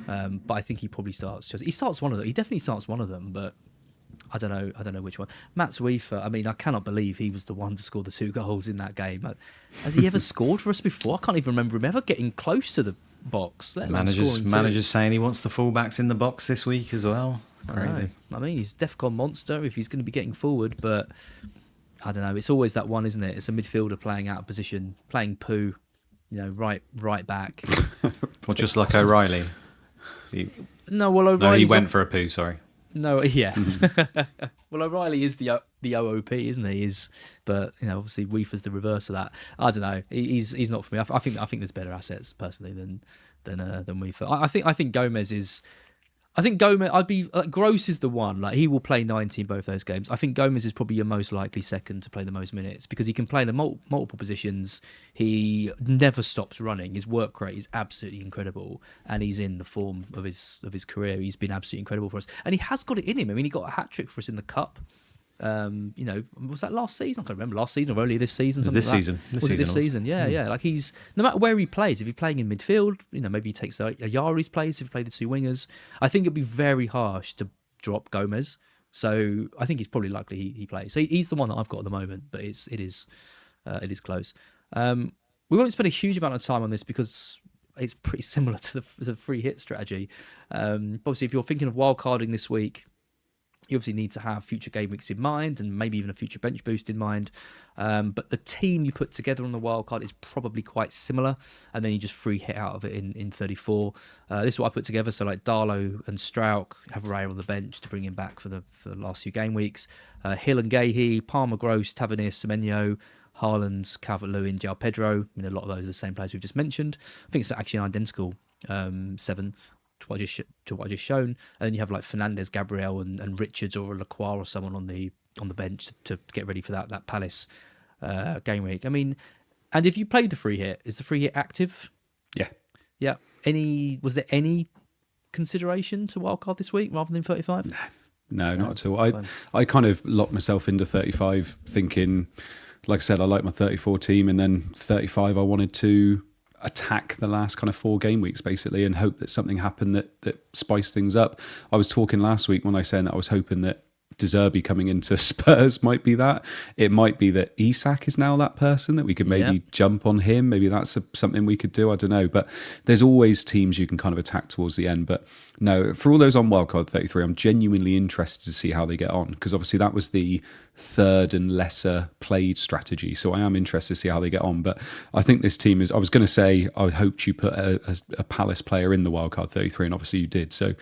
But I think he probably starts. He starts one of them. He definitely starts one of them, but I don't know which one. Mats Wiefer, I mean, I cannot believe he was the one to score the 2 goals in that game. Has he ever scored for us before? I can't even remember him ever getting close to the box. Managers saying he wants the fullbacks in the box this week as well. Crazy. I mean, he's a DEFCON monster if he's going to be getting forward, but I don't know. It's always that one, isn't it? It's a midfielder playing out of position, playing poo, right back. Or just like O'Reilly. O'Reilly. He went for a poo. Sorry. No, yeah. Well, O'Reilly is the OOP, isn't he? But obviously Wiefer's the reverse of that. I don't know. He's not for me. I think there's better assets personally than Wiefer. I think Gomez is. I think Gomez. Gross is the one. Like, he will play 90 in both those games. I think Gomez is probably your most likely second to play the most minutes because he can play in multiple positions. He never stops running. His work rate is absolutely incredible, and he's in the form of his career. He's been absolutely incredible for us, and he has got it in him. I mean, he got a hat trick for us in the cup. Was that last season? I can't remember, last season or earlier this season. This season. Yeah. Like, he's, no matter where he plays, if he's playing in midfield, maybe he takes a Yari's place if he played the 2 wingers. I think it'd be very harsh to drop Gomez. So I think he's probably likely he plays. So he's the one that I've got at the moment, but it is close. We won't spend a huge amount of time on this because it's pretty similar to the free hit strategy. Obviously, if you're thinking of wildcarding this week, you obviously need to have future game weeks in mind and maybe even a future bench boost in mind. But the team you put together on the wildcard is probably quite similar. And then you just free hit out of it in 34. This is what I put together. So, like, Darlow and Strauch have Raya on the bench to bring him back for the last few game weeks. Hill and Gahey, Palmer, Gross, Tavernier, Semenyo, Haaland, Calvert-Lewin, João Pedro. I mean, a lot of those are the same players we've just mentioned. I think it's actually an identical 7 to what I just shown, and then you have like Fernandez, Gabriel, and Richards or Lacroix or someone on the bench to get ready for that Palace game week. I mean, and if you played the free hit, is the free hit active? Yeah. Was there any consideration to wildcard this week rather than 35? No, not at all. I kind of locked myself into 35, thinking, like I said, I like my 34 team, and then 35 I wanted to attack the last kind of 4 game weeks basically and hope that something happened that spiced things up. I was talking last week when I said that I was hoping that De Zerbi coming into Spurs might be that. It might be that Isak is now that person, that we could maybe jump on him. Maybe that's something we could do. I don't know. But there's always teams you can kind of attack towards the end. But no, for all those on Wildcard 33, I'm genuinely interested to see how they get on, because obviously that was the third and lesser played strategy. So I am interested to see how they get on. But I think this team is, I was going to say, I hoped you put a Palace player in the Wildcard 33, and obviously you did. So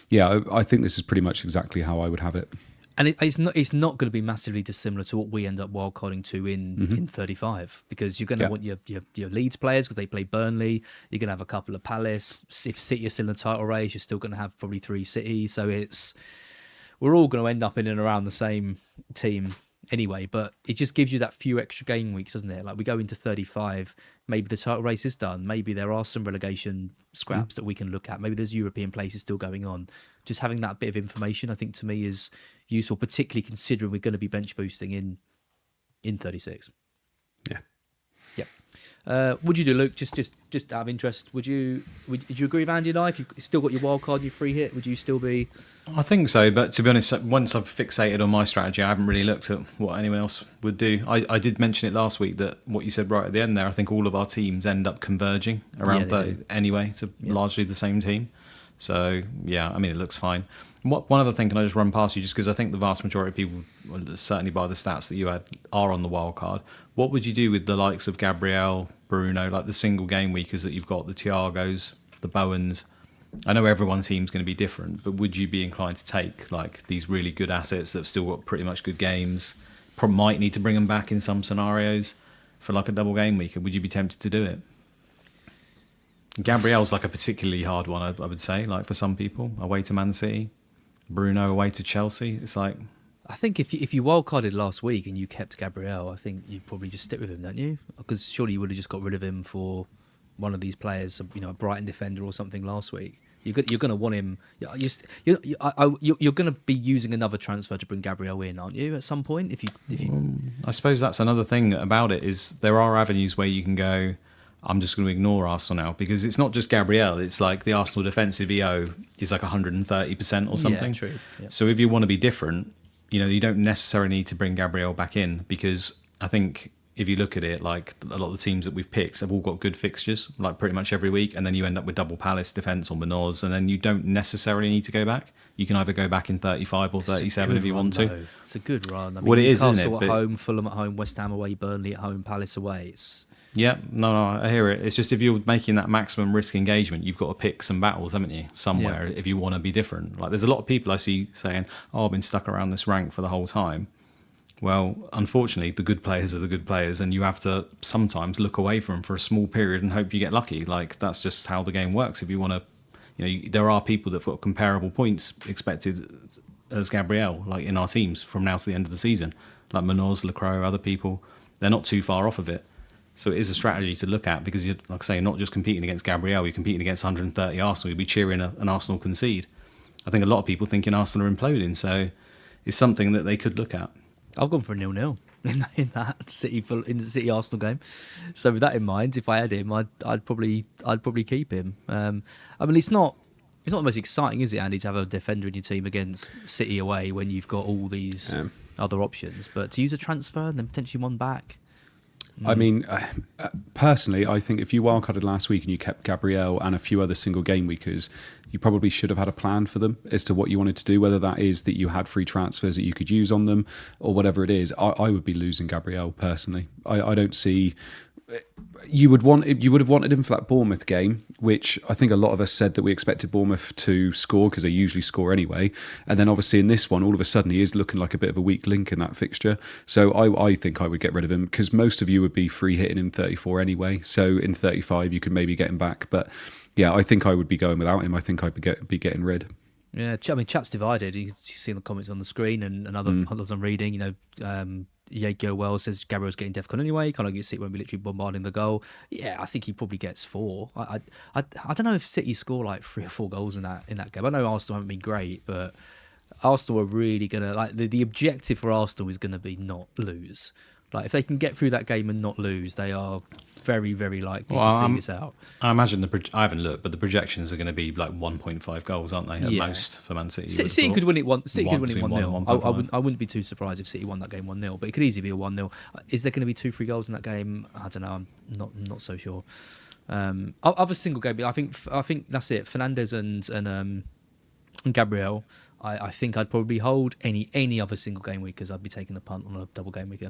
yeah, I think this is pretty much exactly how I would have it. And it's not going to be massively dissimilar to what we end up wildcarding to in 35, because you're going to want your Leeds players because they play Burnley. You're going to have a couple of Palace. If City are still in the title race, you're still going to have probably 3 City. So we're all going to end up in and around the same team anyway. But it just gives you that few extra game weeks, doesn't it? Like, we go into 35, maybe the title race is done. Maybe there are some relegation scraps that we can look at. Maybe there's European places still going on. Just having that bit of information, I think, to me is useful, particularly considering we're going to be bench boosting in 36. Yeah. Would you do, Luke? Just out of interest, would you agree with Andy and I? If you've still got your wild card and your free hit, would you still be? I think so, but to be honest, once I've fixated on my strategy, I haven't really looked at what anyone else would do. I did mention it last week that what you said right at the end there, I think all of our teams end up converging around 30 anyway to largely the same team. So, yeah, I mean, it looks fine. One other thing, can I just run past you, just because I think the vast majority of people, well, certainly by the stats that you had, are on the wild card. What would you do with the likes of Gabriel, Bruno, like the single game weekers that you've got, the Thiagos, the Bowens? I know everyone's team's going to be different, but would you be inclined to take like these really good assets that have still got pretty much good games, might need to bring them back in some scenarios for like a double game week? Would you be tempted to do it? Gabriel's like a particularly hard one, I would say, like for some people, away to Man City, Bruno away to Chelsea. It's like, I think if you wildcarded last week and you kept Gabriel, I think you'd probably just stick with him, don't you? Because surely you would have just got rid of him for one of these players, you know, a Brighton defender or something last week. You're going to want him. You're going to be using another transfer to bring Gabriel in, aren't you? At some point, if you. I suppose that's another thing about it is there are avenues where you can go, I'm just going to ignore Arsenal now, because it's not just Gabriel. It's like the Arsenal defensive EO is like 130% or something. Yeah, true. Yeah. So if you want to be different, you know, you don't necessarily need to bring Gabriel back in, because I think if you look at it, like a lot of the teams that we've picked have all got good fixtures, like pretty much every week, and then you end up with double Palace defence or Manoz, and then you don't necessarily need to go back. You can either go back in 35 or 37 if you want to. It's a good run. I mean, well, it is, isn't Newcastle it? at home, Fulham at home, West Ham away, Burnley at home, Palace away. Yeah, no, I hear it. It's just if you're making that maximum risk engagement, you've got to pick some battles, haven't you, somewhere, if you want to be different. Like, there's a lot of people I see saying, oh, I've been stuck around this rank for the whole time. Well, unfortunately, the good players are the good players, and you have to sometimes look away from them for a small period and hope you get lucky. Like, that's just how the game works. If you want to, you know, there are people that have got comparable points expected as Gabriel, like in our teams from now to the end of the season, like Manoz, Lacroix, other people. They're not too far off of it. So it is a strategy to look at, because you're, like I say, not just competing against Gabriel, you're competing against 130 Arsenal. You'll be cheering an Arsenal concede. I think a lot of people thinking Arsenal are imploding, so it's something that they could look at. I've gone for a 0-0 in that City Arsenal game. So with that in mind, if I had him, I'd probably keep him. I mean, it's not the most exciting, is it, Andy, to have a defender in your team against City away when you've got all these other options? But to use a transfer and then potentially one back. I mean, personally, I think if you wildcarded last week and you kept Gabriel and a few other single game weekers, you probably should have had a plan for them as to what you wanted to do, whether that is that you had free transfers that you could use on them or whatever it is. I would be losing Gabriel personally. I don't see... You would have wanted him for that Bournemouth game, which I think a lot of us said that we expected Bournemouth to score because they usually score anyway. And then obviously in this one, all of a sudden he is looking like a bit of a weak link in that fixture. So I think I would get rid of him, because most of you would be free hitting in 34 anyway. So in 35 you could maybe get him back. But yeah, I think I would be going without him. I think I'd be getting rid. Yeah, I mean, chat's divided. You can see the comments on the screen and others I'm reading. You know, Jago Wells says Gabriel's getting DEFCON anyway. Can't argue City won't be literally bombarding the goal. Yeah, I think he probably gets 4. I don't know if City score like 3 or 4 goals in that game. I know Arsenal haven't been great, but Arsenal are really gonna like the objective for Arsenal is gonna be not lose. Like, if they can get through that game and not lose, they are very, very likely to see this out. I imagine I haven't looked, but the projections are going to be like 1.5 goals, aren't they? At most for Man City. City could win it 1-0. I 1.5. wouldn't be too surprised if City won that game 1-0, but it could easily be a 1-0. Is there going to be 2-3 goals in that game? I don't know. I'm not so sure. Other single game, I think that's it. Fernandes and Gabriel. I think I'd probably hold any other single game week, because I'd be taking a punt on a double game week.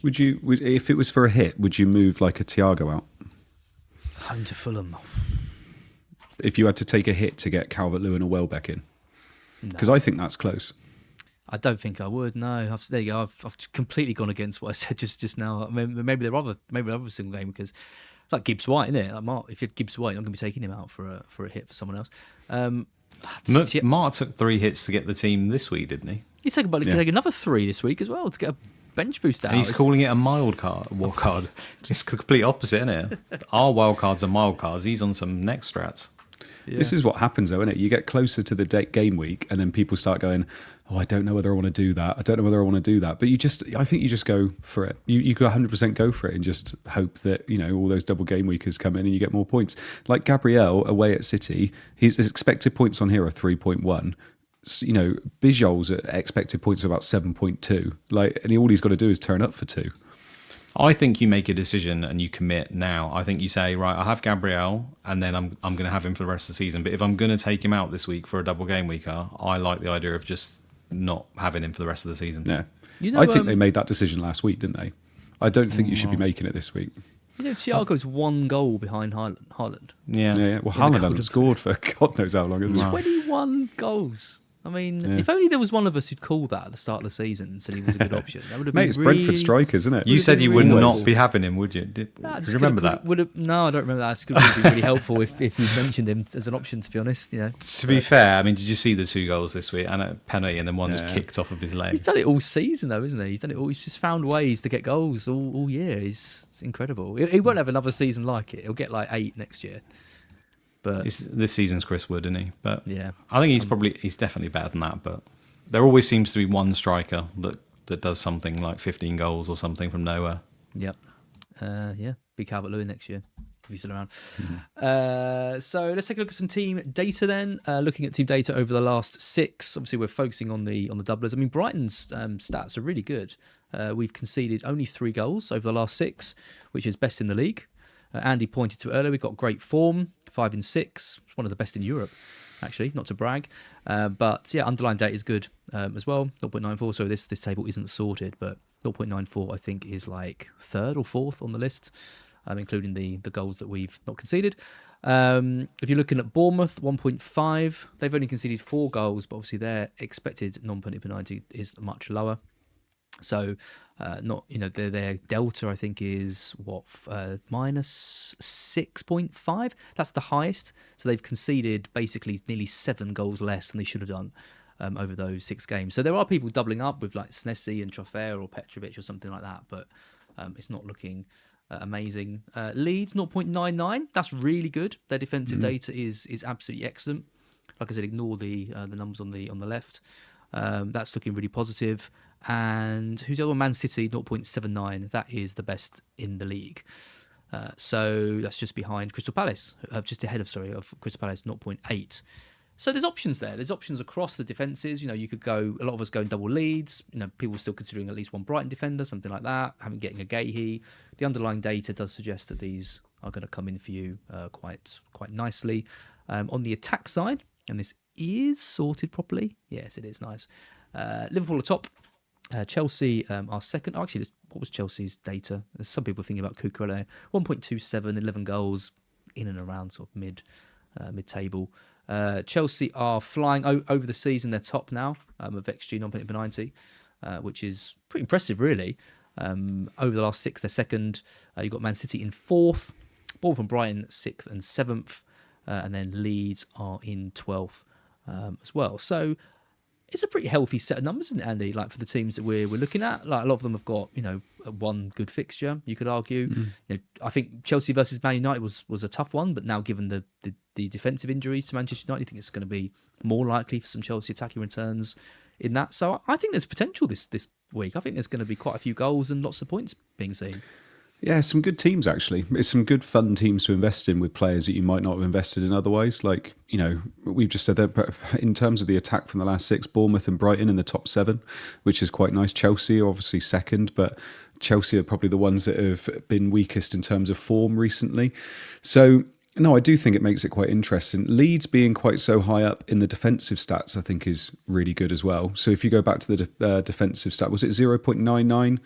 Would you, if it was for a hit, would you move like a Thiago out? Home to Fulham. If you had to take a hit to get Calvert-Lewin or Welbeck in? Because I think that's close. I don't think I would. No, there you go. I've completely gone against what I said just now. I mean, maybe there are other single game, because it's like Gibbs White, isn't it? Like Mark, if you had Gibbs White, I'm going to be taking him out for a hit for someone else. Mark took 3 hits to get the team this week, didn't he? He's taking another 3 this week as well to get a bench boost out. And he's calling it a wild card. It's the complete opposite, isn't it? Our wild cards are mild cards. He's on some next strats. This is what happens, though, isn't it? You get closer to the game week, and then people start going, "Oh, I don't know whether I want to do that. I don't know whether I want to do that." But I think you just go for it. You go 100% go for it, and just hope that all those double game weekers come in and you get more points. Like Gabriel away at City, his expected points on here are 3.1. Bijol's expected points are about 7.2. And all he's got to do is turn up for 2. I think you make a decision and you commit now. I think you say, right, I have Gabriel, and then I'm going to have him for the rest of the season. But if I'm going to take him out this week for a double game weeker, I like the idea of just not having him for the rest of the season. Yeah, I think they made that decision last week, didn't they? I don't think you should be making it this week. Thiago's 1 goal behind Haaland. Yeah. Well, Haaland hasn't scored for God knows how long. 21 goals. I mean, if only there was one of us who'd call that at the start of the season and said he was a good option. That would have been It's Brentford strikers, isn't it? You said you would not be having him, would you? Do you remember that? No, I don't remember that. It's going to be really helpful if you mentioned him as an option, to be honest. To be fair, I mean, did you see the 2 goals this week? And a penalty, and then one just kicked off of his leg. He's done it all season, though, isn't he? He's done it all. He's just found ways to get goals all year. He's incredible. He won't have another season like it. He'll get 8 next year. But this season's Chris Wood, isn't he? But yeah, I think he's definitely better than that. But there always seems to be one striker that does something like 15 goals or something from nowhere. Yep. Be Calvert-Lewin next year if he's still around. Mm-hmm. So let's take a look at some team data then. Looking at team data over the last 6. Obviously, we're focusing on the doublers. I mean, Brighton's stats are really good. We've conceded only 3 goals over the last 6, which is best in the league. Andy pointed to earlier, we've got great form, 5 in 6. It's one of the best in Europe, actually, not to brag. But yeah, underlying data is good as well, 0.94. So this table isn't sorted, but 0.94 I think is 3rd or 4th on the list, including the goals that we've not conceded. If you're looking at Bournemouth, 1.5, they've only conceded 4 goals, but obviously their expected non-penalty penalty is much lower. So, their delta I think is minus 6.5. That's the highest. So they've conceded basically nearly 7 goals less than they should have done over those 6 games. So there are people doubling up with Snessi and Trofer or Petrovic or something like that, but it's not looking amazing. Leeds 0.99. That's really good. Their defensive data is absolutely excellent. Like I said, ignore the numbers on the left. That's looking really positive. And who's the other one? Man City, 0.79. That is the best in the league. So that's just behind Crystal Palace, just ahead of Crystal Palace, 0.8. So there's options there. There's options across the defences. You could go, a lot of us go in double leads. People are still considering at least one Brighton defender, something like that, getting a Gahey. The underlying data does suggest that these are going to come in for you quite nicely. On the attack side, and this is sorted properly. Yes, it is nice. Liverpool are top. Chelsea are second. Actually, what was Chelsea's data? There's some people thinking about Cucurella. 1.27, 11 goals, in and around sort of mid-table. Chelsea are flying over the season. They're top now of XG non-penalty per 90, which is pretty impressive, really. Over the last 6, they're second. You've got Man City in 4th. Bournemouth and Brighton 6th and 7th. And then Leeds are in 12th as well. So it's a pretty healthy set of numbers, isn't it, Andy? For the teams that we're looking at, a lot of them have got one good fixture. You could argue. I think Chelsea versus Man United was a tough one, but now given the defensive injuries to Manchester United, I think it's going to be more likely for some Chelsea attacking returns in that. So I think there's potential this week. I think there's going to be quite a few goals and lots of points being seen. Yeah, some good teams, actually. It's some good, fun teams to invest in with players that you might not have invested in otherwise. We've just said that, in terms of the attack from the last 6, Bournemouth and Brighton in the top 7, which is quite nice. Chelsea are obviously second, but Chelsea are probably the ones that have been weakest in terms of form recently. So, no, I do think it makes it quite interesting. Leeds being quite so high up in the defensive stats, I think, is really good as well. So if you go back to the defensive stat, was it 0.99?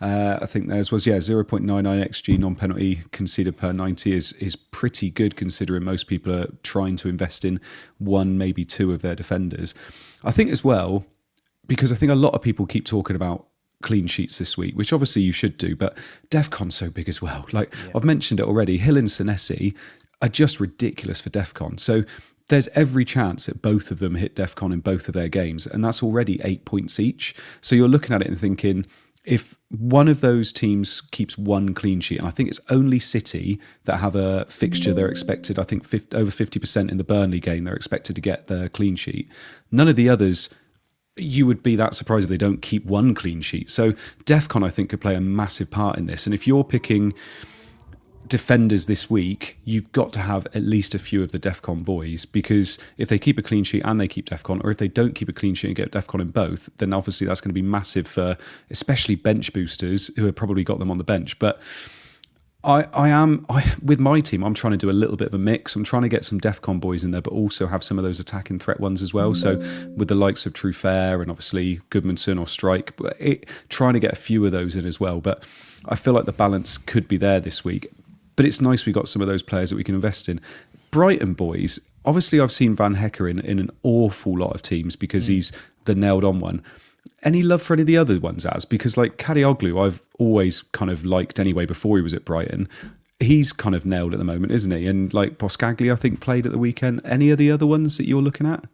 I think theirs was, 0.99 XG non-penalty conceded per 90 is pretty good, considering most people are trying to invest in 1, maybe 2 of their defenders. I think as well, because I think a lot of people keep talking about clean sheets this week, which obviously you should do, but DEFCON's so big as well. I've mentioned it already, Hill and Senesi are just ridiculous for DEFCON. So there's every chance that both of them hit DEFCON in both of their games, and that's already 8 points each. So you're looking at it and thinking, if one of those teams keeps one clean sheet, and I think it's only City that have a fixture they're expected, I think over 50% in the Burnley game, they're expected to get their clean sheet. None of the others, you would be that surprised if they don't keep one clean sheet. So DEFCON, I think, could play a massive part in this. And if you're picking defenders this week, you've got to have at least a few of the DEFCON boys, because if they keep a clean sheet and they keep DEFCON, or if they don't keep a clean sheet and get DEFCON in both, then obviously that's going to be massive for especially bench boosters who have probably got them on the bench. But I with my team, I'm trying to do a little bit of a mix. I'm trying to get some DEFCON boys in there, but also have some of those attacking threat ones as well. So with the likes of Trufair and obviously Goodmanson or Strike, trying to get a few of those in as well. But I feel like the balance could be there this week. But it's nice we got some of those players that we can invest in. Brighton boys, obviously I've seen Van Hecker in an awful lot of teams because he's the nailed on one. Any love for any of the other ones as? Because like Kadioglu, I've always kind of liked anyway before he was at Brighton. He's kind of nailed at the moment, isn't he? And like Boscagli, I think, played at the weekend. Any of the other ones that you're looking at?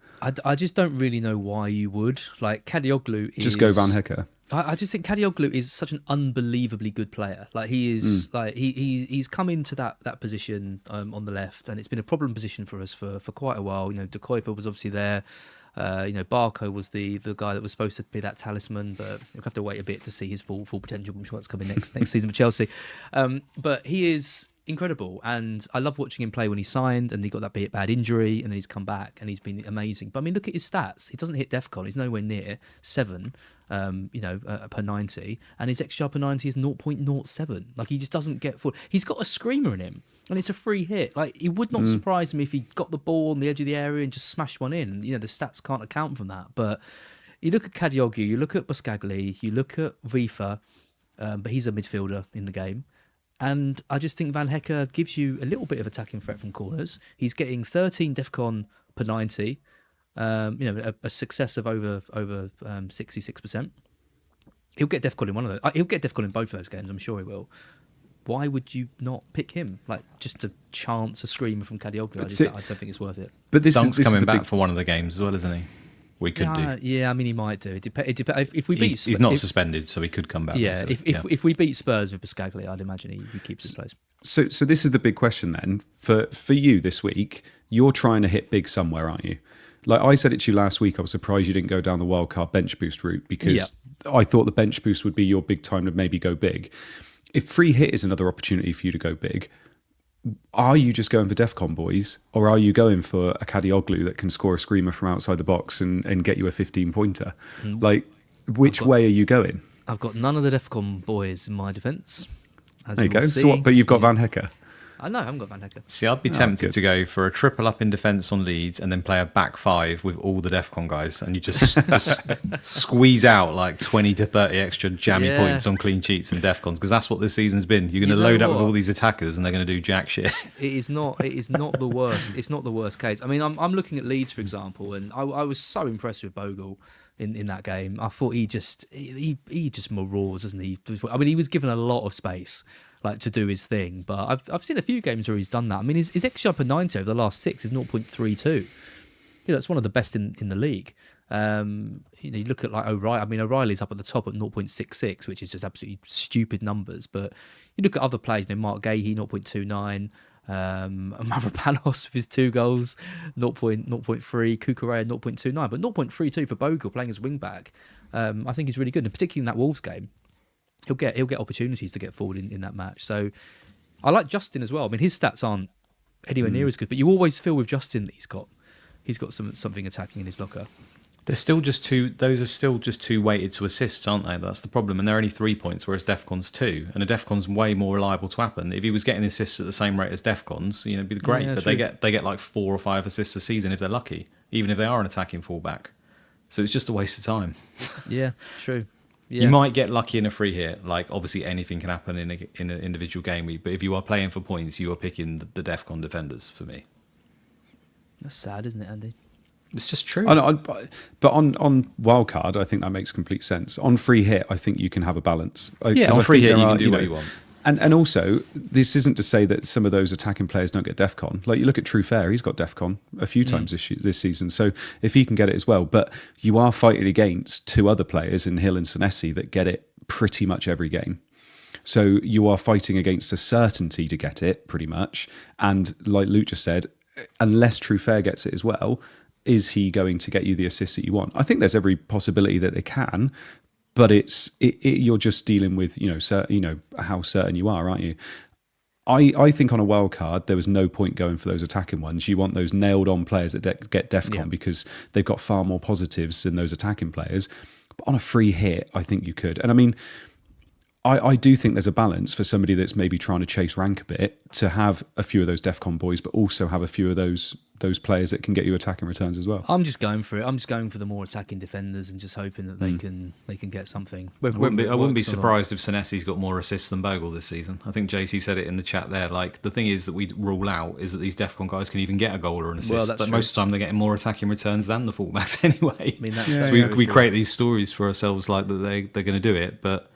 I just don't really know why you would. Like Kadioglu is... Just go Van Hecker. I just think Kadioglu is such an unbelievably good player. Like he is, like he's come into that position on the left, and it's been a problem position for us for quite a while. You know, De Kuyper was obviously there. Barco was the guy that was supposed to be that talisman, but we'll have to wait a bit to see his full potential. I'm sure that's coming next season for Chelsea. But he is incredible, and I love watching him play when he signed and he got that bad injury, and then he's come back and he's been amazing. But I mean, look at his stats. He doesn't hit DEFCON. He's nowhere near 7. Per 90, and his XG per 90 is 0.07. Like, he just doesn't get full. He's got a screamer in him, and it's a free hit. Like, it would not surprise me if he got the ball on the edge of the area and just smashed one in. You know, the stats can't account for that. But you look at Kadioglu, you look at Boscagli, you look at Vifa, but he's a midfielder in the game. And I just think Van Hecker gives you a little bit of attacking threat from corners. He's getting 13 DEFCON per 90. A success of over 66%. He'll get DEFCON in one of those. He'll get DEFCON in both of those games. I'm sure he will. Why would you not pick him? Like, just to chance a screamer from Kadioglu? I don't think it's worth it. But Dunk's coming back for one of the games as well, isn't he? We could do. Yeah, I mean, he might do. If we beat, he's not suspended, so he could come back. Yeah, if we beat Spurs with Boscagli, I'd imagine he keeps his place. So this is the big question then for you this week. You're trying to hit big somewhere, aren't you? Like I said it to you last week, I was surprised you didn't go down the wildcard bench boost route, because I thought the bench boost would be your big time to maybe go big. If free hit is another opportunity for you to go big, are you just going for DEFCON boys, or are you going for a Kadioglu that can score a screamer from outside the box and get you a 15-pointer? Like, which way are you going? I've got none of the DEFCON boys in my defence. There you go. So what, but you've got Van Hecker. I know, I haven't got Van Hecker. See, I'd be tempted to go for a triple up in defence on Leeds and then play a back 5 with all the DEFCON guys, and you just squeeze out like 20 to 30 extra jammy points on clean sheets and DEFCONs, because that's what this season's been. You're going to load up with all these attackers and they're going to do jack shit. It is not the worst. It's not the worst case. I mean, I'm looking at Leeds, for example, and I was so impressed with Bogle in that game. I thought he just marauders, doesn't he? I mean, he was given a lot of space, like, to do his thing, but I've seen a few games where he's done that. I mean, his XG per 90 over the last 6 is 0.32. That's one of the best in the league. You look at like O'Reilly. I mean, O'Reilly's up at the top at 0.66, which is just absolutely stupid numbers. But you look at other players. Mark Gahey 0.29. Mavropanos with his 2 goals 0.3. Kukurea 0.29, but 0.32 for Bogle playing as wing back. I think is really good, and particularly in that Wolves game. He'll get opportunities to get forward in that match. So I like Justin as well. I mean, his stats aren't anywhere near as good, but you always feel with Justin that he's got something attacking in his locker. They're still just those are still just 2 weighted to assists, aren't they? That's the problem. And they're only 3 points, whereas DEFCON's 2. And a DEFCON's way more reliable to happen. If he was getting assists at the same rate as DEFCON's, it'd be great. Yeah, but true. they get like 4 or 5 assists a season if they're lucky, even if they are an attacking fullback. So it's just a waste of time. Yeah, true. Yeah. You might get lucky in a free hit. Like, obviously anything can happen in an individual game week, but if you are playing for points, you are picking the DEFCON defenders for me. That's sad, isn't it, Andy? It's just true. But on wildcard, I think that makes complete sense. On free hit, I think you can have a balance. On free hit, you can do what you want. And also, this isn't to say that some of those attacking players don't get DEFCON. Like, you look at Trufair, he's got DEFCON a few times this season. So if he can get it as well. But you are fighting against 2 other players in Hill and Senesi that get it pretty much every game. So you are fighting against a certainty to get it, pretty much. And like Luke just said, unless Trufair gets it as well, is he going to get you the assists that you want? I think there's every possibility that they can, but you're just dealing with how certain you are, aren't you? I think on a wild card there was no point going for those attacking ones. You want those nailed on players that get DEFCON because they've got far more positives than those attacking players. But on a free hit, I think you could. And I mean, I do think there's a balance for somebody that's maybe trying to chase rank a bit to have a few of those DEFCON boys, but also have a few of those players that can get you attacking returns as well. I'm just going for it. I'm just going for the more attacking defenders and just hoping that they can get something. I wouldn't be surprised if Senesi's got more assists than Bogle this season. I think JC said it in the chat there. Like, the thing is that we rule out is that these DEFCON guys can even get a goal or an assist. Well, that's true. Most of the time they're getting more attacking returns than the fullbacks anyway. I mean, so we create these stories for ourselves like that they're going to do it, but.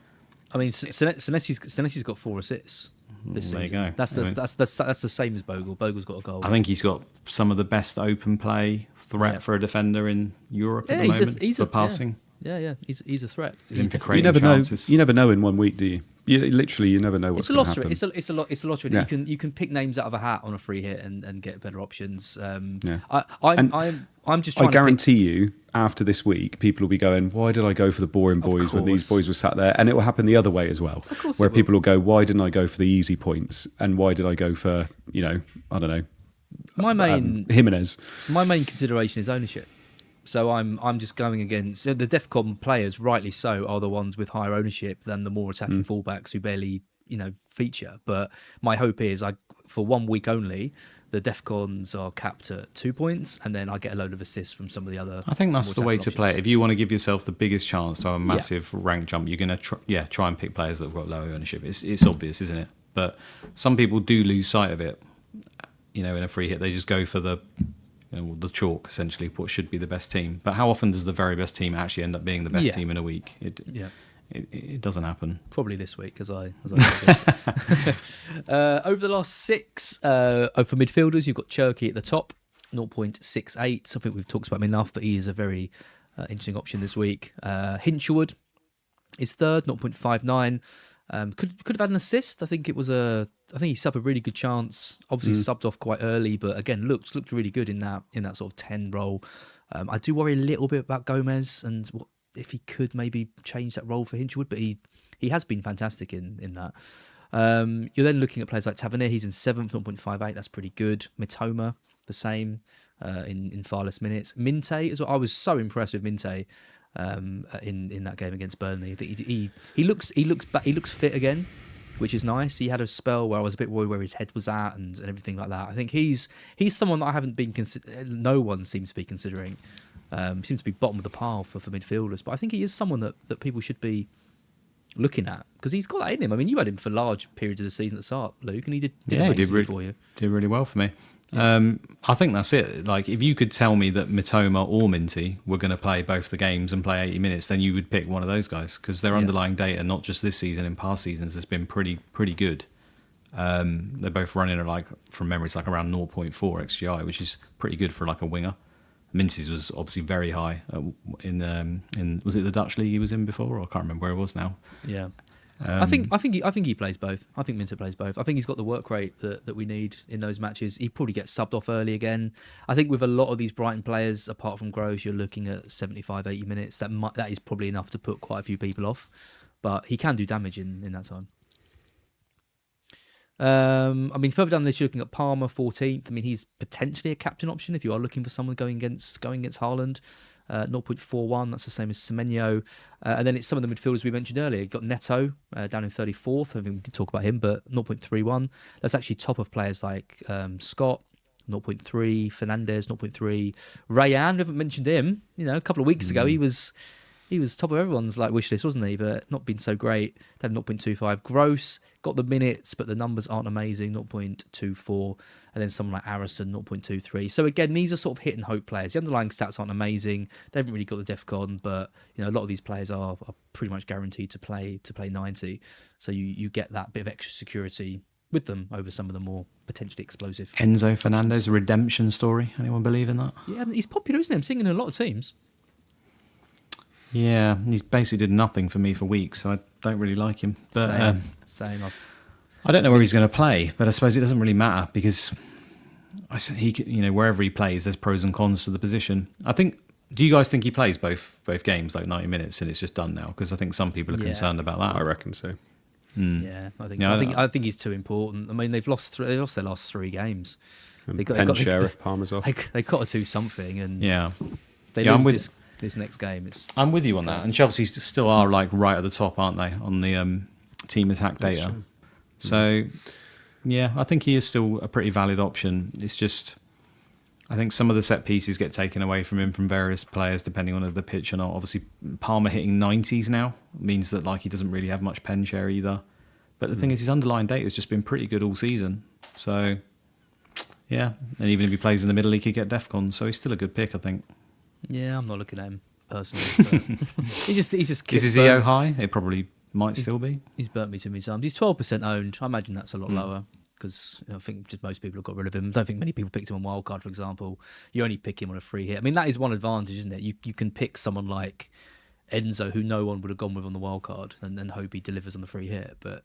I mean, Senesi's got 4 assists this season. There you go. That's the same as Bogle. Bogle's got a goal. I think he's got some of the best open play threat for a defender in Europe at the moment for passing. Yeah. He's a threat. You never chances. You never know in 1 week, do you? You never know what's going to happen. It's a lottery. Yeah. You can pick names out of a hat on a free hit and get better options. I'm just trying. I guarantee you, after this week, people will be going, "Why did I go for the boring boys when these boys were sat there?" And it will happen the other way as well, where people will go, "Why didn't I go for the easy points? And why did I go for I don't know, Jimenez?" My main consideration is ownership. So I'm just going against the DEFCON players, rightly so, are the ones with higher ownership than the more attacking fullbacks who barely feature. But my hope is, for 1 week only, the DEFCONs are capped at 2 points, and then I get a load of assists from some of the other. I think that's the way to play it. If you want to give yourself the biggest chance to have a massive rank jump, you're going to try and pick players that have got low ownership. It's obvious, isn't it? But some people do lose sight of it. In a free hit, they just go for the chalk, essentially, what should be the best team. But how often does the very best team actually end up being the best team in a week? It doesn't happen. Probably this week, as I over the last 6 for midfielders, you've got Cherky at the top, 0.68. I think we've talked about him enough, but he is a very interesting option this week. Hinshelwood is third, 0.59. Could have had an assist. I think he subbed a really good chance. Obviously subbed off quite early, but again looked really good in that sort of 10 role. I do worry a little bit about Gomez and if he could maybe change that role for Hinshelwood, but he has been fantastic in that. You're then looking at players like Tavernier. He's in 7th, 0.58. That's pretty good. Mitoma, the same in far less minutes. Minte as well. I was so impressed with Minte in that game against Burnley. I think he looks fit again, which is nice. He had a spell where I was a bit worried where his head was at and everything like that. I think he's someone that I haven't been no one seems to be considering. Seems to be bottom of the pile for midfielders, but I think he is someone that people should be looking at because he's got that in him. I mean, you had him for large periods of the season at the start, Luke, and he did for you. Did really well for me. I think that's it. Like, if you could tell me that Mitoma or Minty were going to play both the games and play 80 minutes, then you would pick one of those guys because their underlying data, not just this season, in past seasons, has been pretty good. They're both running at from memory, it's around 0.4 XGI, which is pretty good for a winger. Minty's was obviously very high in was it the Dutch league he was in before, or I can't remember where he was now. Yeah. I think he plays both. I think Minter plays both. I think he's got the work rate that we need in those matches. He probably gets subbed off early again. I think with a lot of these Brighton players, apart from Gross, you're looking at 75, 80 minutes. That is probably enough to put quite a few people off. But he can do damage in that time. Further down the list, you're looking at Palmer, 14th. I mean, he's potentially a captain option if you are looking for someone going against Haaland. 0.41, that's the same as Semenyo. And then it's some of the midfielders we mentioned earlier. You've got Neto down in 34th. I mean, we did talk about him, but 0.31. That's actually top of players like Scott, 0.3, Fernandez, 0.3. Rayan, we haven't mentioned him. A couple of weeks ago, he was top of everyone's wish list, wasn't he? But not been so great. Then 0.25. Gross got the minutes, but the numbers aren't amazing. 0.24, and then someone like Arison, 0.23. So again, these are sort of hit and hope players. The underlying stats aren't amazing. They haven't really got the DEFCON, but a lot of these players are pretty much guaranteed to play 90. So you get that bit of extra security with them over some of the more potentially explosive. Enzo Fernandez redemption story. Anyone believe in that? Yeah, he's popular, isn't he? I'm seeing in a lot of teams. Yeah, he's basically did nothing for me for weeks. So don't really like him. But Same. I don't know where he's going to play, but I suppose it doesn't really matter because wherever he plays, there's pros and cons to the position. I think. Do you guys think he plays both games like 90 minutes and it's just done now? Because I think some people are concerned about that. I reckon so. Yeah, I think. So. I think he's too important. I mean, they've lost their last 3 games. They got Sheriff Palmer's off. They got to do something, and they I'm lose this next game. I'm with you on that. And Chelsea still are like right at the top, aren't they, on the team attack data? So yeah, I think he is still a pretty valid option. It's just I think some of the set pieces get taken away from him from various players depending on the pitch or not. Obviously, Palmer hitting 90s now means that like he doesn't really have much pen share either. But the thing is, his underlying data has just been pretty good all season. So yeah, and even if he plays in the middle, he could get DEFCON. So he's still a good pick, I think. Yeah, I'm not looking at him personally. But he's just is his EO high? It probably might still be. He's burnt me too many times. He's 12% owned. I imagine that's a lot lower. Because I think just most people have got rid of him. I don't think many people picked him on wildcard, for example. You only pick him on a free hit. I mean, that is one advantage, isn't it? You can pick someone like Enzo, who no one would have gone with on the wildcard, and then hope he delivers on the free hit. But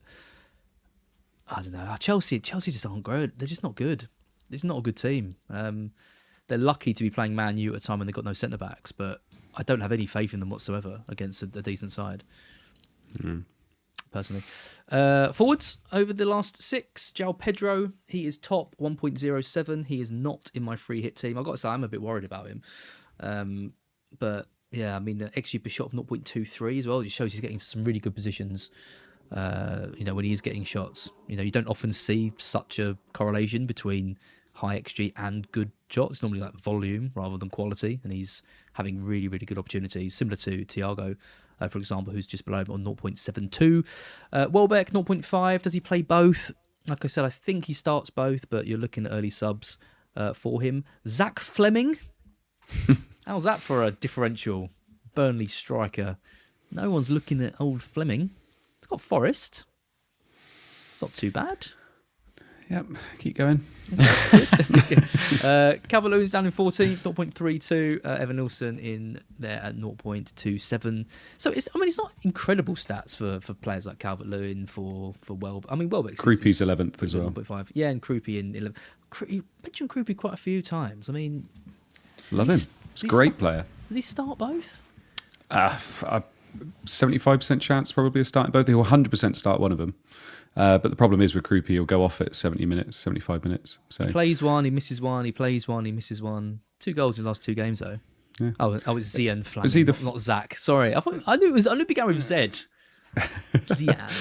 I don't know. Chelsea just aren't great. They're just not good. It's not a good team. They're lucky to be playing Man U at a time when they've got no centre backs, but I don't have any faith in them whatsoever against a decent side. Personally. Forwards over the last 6, João Pedro, he is top 1.07. He is not in my free hit team. I've got to say, I'm a bit worried about him. But yeah, I mean, the XG per shot of 0.23 as well. It shows he's getting to some really good positions. When he is getting shots, you don't often see such a correlation between high XG and good shots. It's normally like volume rather than quality, and he's having really, really good opportunities, similar to Thiago, for example, who's just below him on 0.72. Welbeck, 0.5. Does he play both? Like I said, I think he starts both, but you're looking at early subs for him. Zach Fleming. How's that for a differential Burnley striker? No one's looking at old Fleming. It's got Forest. It's not too bad. Yep, keep going. Calvert-Lewin's down in 14th, 0.32. Evan Nilsson in there at 0.27. So it's not incredible stats for players like Calvert-Lewin for Welbeck. I mean, Welbeck's Krupi's 11th as well. 0.5. Yeah, and Krupi in 11th. You mentioned Krupi quite a few times. I mean, love him. He's a great player. Does he start both? 75% chance probably of starting both. He'll 100% start one of them. But the problem is with Krupi, he'll go off at 70 minutes, 75 minutes. So he plays one, he misses one, he plays one, he misses one. 2 goals in the last 2 games, though. Yeah. Oh, it's Zian Fleming, was he not Zach. Sorry, I knew it began with Z. Zian.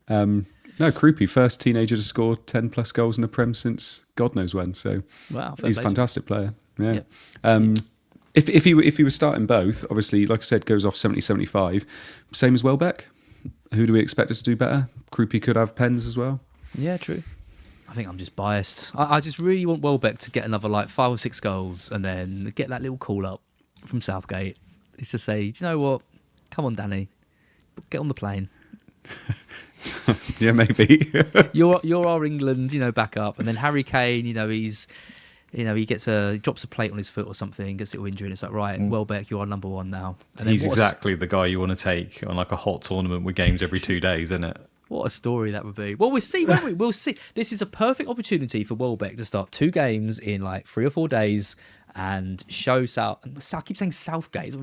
No, Krupi, first teenager to score 10 plus goals in the Prem since God knows when. So wow, he's a fantastic player. Yeah. If he was starting both, obviously, like I said, goes off 70, 75. Same as Welbeck. Who do we expect us to do better? Krupi could have pens as well. Yeah, true. I think I'm just biased. I just really want Welbeck to get another 5 or 6 goals and then get that little call up from Southgate. It's to say, do you know what? Come on, Danny, get on the plane. Yeah, maybe. you're our England, backup, and then Harry Kane. He drops a plate on his foot or something, gets a little injury, and it's like, right, Welbeck, you're our number 1 now. And he's exactly the guy you want to take on a hot tournament with games every 2 days, isn't it? What a story that would be. Well, we'll see, won't we? We'll see. This is a perfect opportunity for Welbeck to start 2 games in 3 or 4 days and show I keep saying Southgate.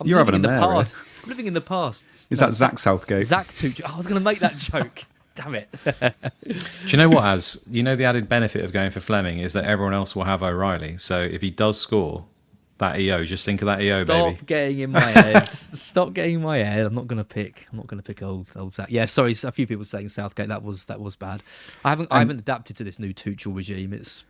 You're having in the mare, past. I'm living in the past. Is that Zach Southgate? Zach Tuchel. I was going to make that joke. Damn it. Do you know what, the added benefit of going for Fleming is that everyone else will have O'Reilly. So if he does score that EO, just think of that EO, baby. Stop getting in my head. Stop getting in my head. I'm not going to pick old Zach. Yeah, sorry, a few people saying Southgate. That was bad. I haven't adapted to this new Tuchel regime. It's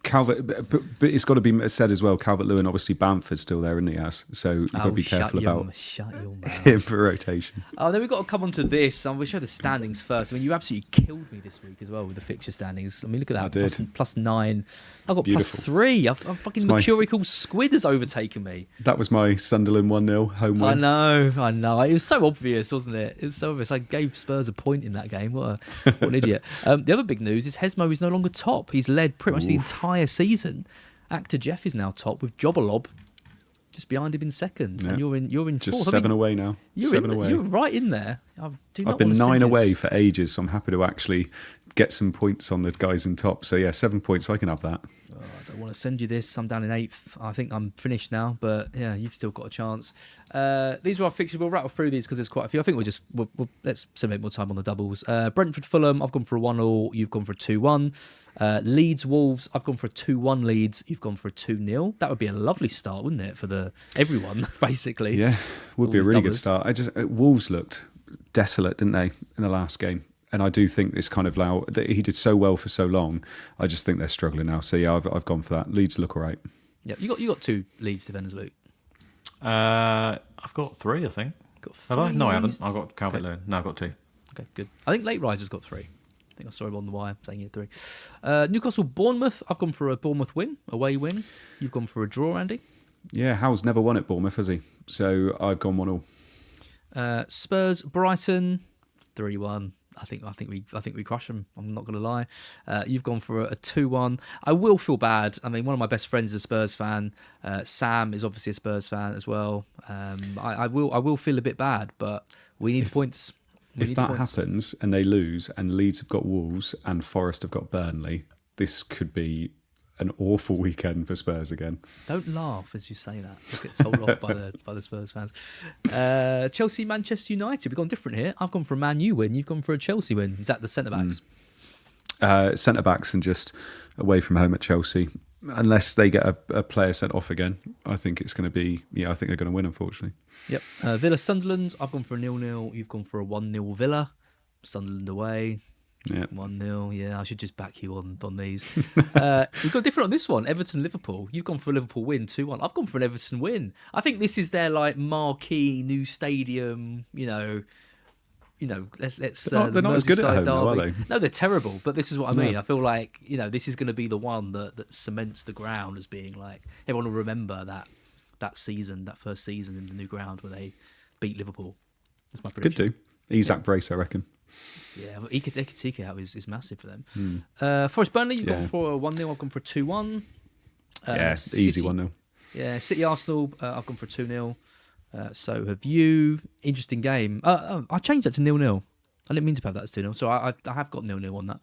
Calvert, but it's got to be said as well. Calvert-Lewin, obviously Bamford's still there, isn't he? So you've got to be careful about him for rotation. Oh, then we've got to come on to this. We'll show the standings first. I mean, you absolutely killed me this week as well with the fixture standings. I mean, look at that. I did. Plus 9. I've got Beautiful. +3. I'm fucking Mercurial Squid has overtaken me. That was my Sunderland 1-0 home win. I know. It was so obvious, wasn't it? It was so obvious. I gave Spurs a point in that game. What an idiot. The other big news is Hesmo is no longer top. He's led pretty much the entire season. Actor Jeff is now top with Jobberlob just behind him in second, Yeah. and you're in Just fourth. I 7 mean, away now. You're 7 in, away. You're right in there. I've been 9 away for ages, so I'm happy to actually get some points on the guys in top. So yeah, 7 points. I can have that. I don't want to send you this. I'm down in 8th. I think I'm finished now, but yeah, you've still got a chance. These are our fixtures. We'll rattle through these because there's quite a few. I think we'll let's spend a bit more time on the doubles. Brentford Fulham, I've gone for a 1-1. You've gone for a 2-1. Leeds Wolves, I've gone for a 2-1 Leeds. You've gone for a 2-0. That would be a lovely start, wouldn't it, for everyone basically? Yeah, would All be a these really doublers. good start. Wolves looked desolate, didn't they, in the last game? And I do think this kind of he did so well for so long. I just think they're struggling now. So yeah, I've gone for that. Leeds look all right. Yeah, you got 2 Leeds defenders, Luke. I've got 3, I think. Got Have I? No, I haven't. Leeds? I've got Calvert-Lewin. No, I've got 2. Okay, good. I think Late Riser's got 3. I think I saw him on the wire saying he had 3. Newcastle Bournemouth, I've gone for a Bournemouth win, away win. You've gone for a draw, Andy. Yeah, Howe's never won at Bournemouth, has he? So I've gone 1-1. Spurs Brighton 3-1. I think we crush them. I'm not going to lie. You've gone for a 2-1. I will feel bad. I mean, one of my best friends is a Spurs fan. Sam is obviously a Spurs fan as well. I will feel a bit bad, but we need points. If that happens and they lose and Leeds have got Wolves and Forest have got Burnley, this could be an awful weekend for Spurs again. Don't laugh as you say that. You'll get told off by the Spurs fans. Chelsea, Manchester United. We've gone different here. I've gone for a Man U win. You've gone for a Chelsea win. Is that the centre backs? Centre backs and just away from home at Chelsea. Unless they get a player sent off again, I think it's going to be. Yeah, I think they're going to win. Unfortunately. Yep. Villa, Sunderland. I've gone for a 0-0. You've gone for a 1-0 Villa. Sunderland away. Yeah. 1-0. Yeah, I should just back you on these. We've got different on this one. Everton, Liverpool. You've gone for a Liverpool win, 2-1. I've gone for an Everton win. I think this is their marquee new stadium. Let's They're not as good at home, though, are they? No, they're terrible. But this is what I mean. I feel like this is going to be the one that cements the ground as being like everyone will remember that season, that first season in the new ground where they beat Liverpool. That's my prediction. Could do. Isak Brace, I reckon. Yeah, but Ekitike out is massive for them. Forest Burnley, you've gone for a 1-0. I've gone for a 2-1. Yes, easy 1-0. Yeah, City Arsenal, I've gone for a 2-0. So have you. Interesting game. I changed that to 0-0. I didn't mean to have that as 2-0. So I have got 0-0 on that.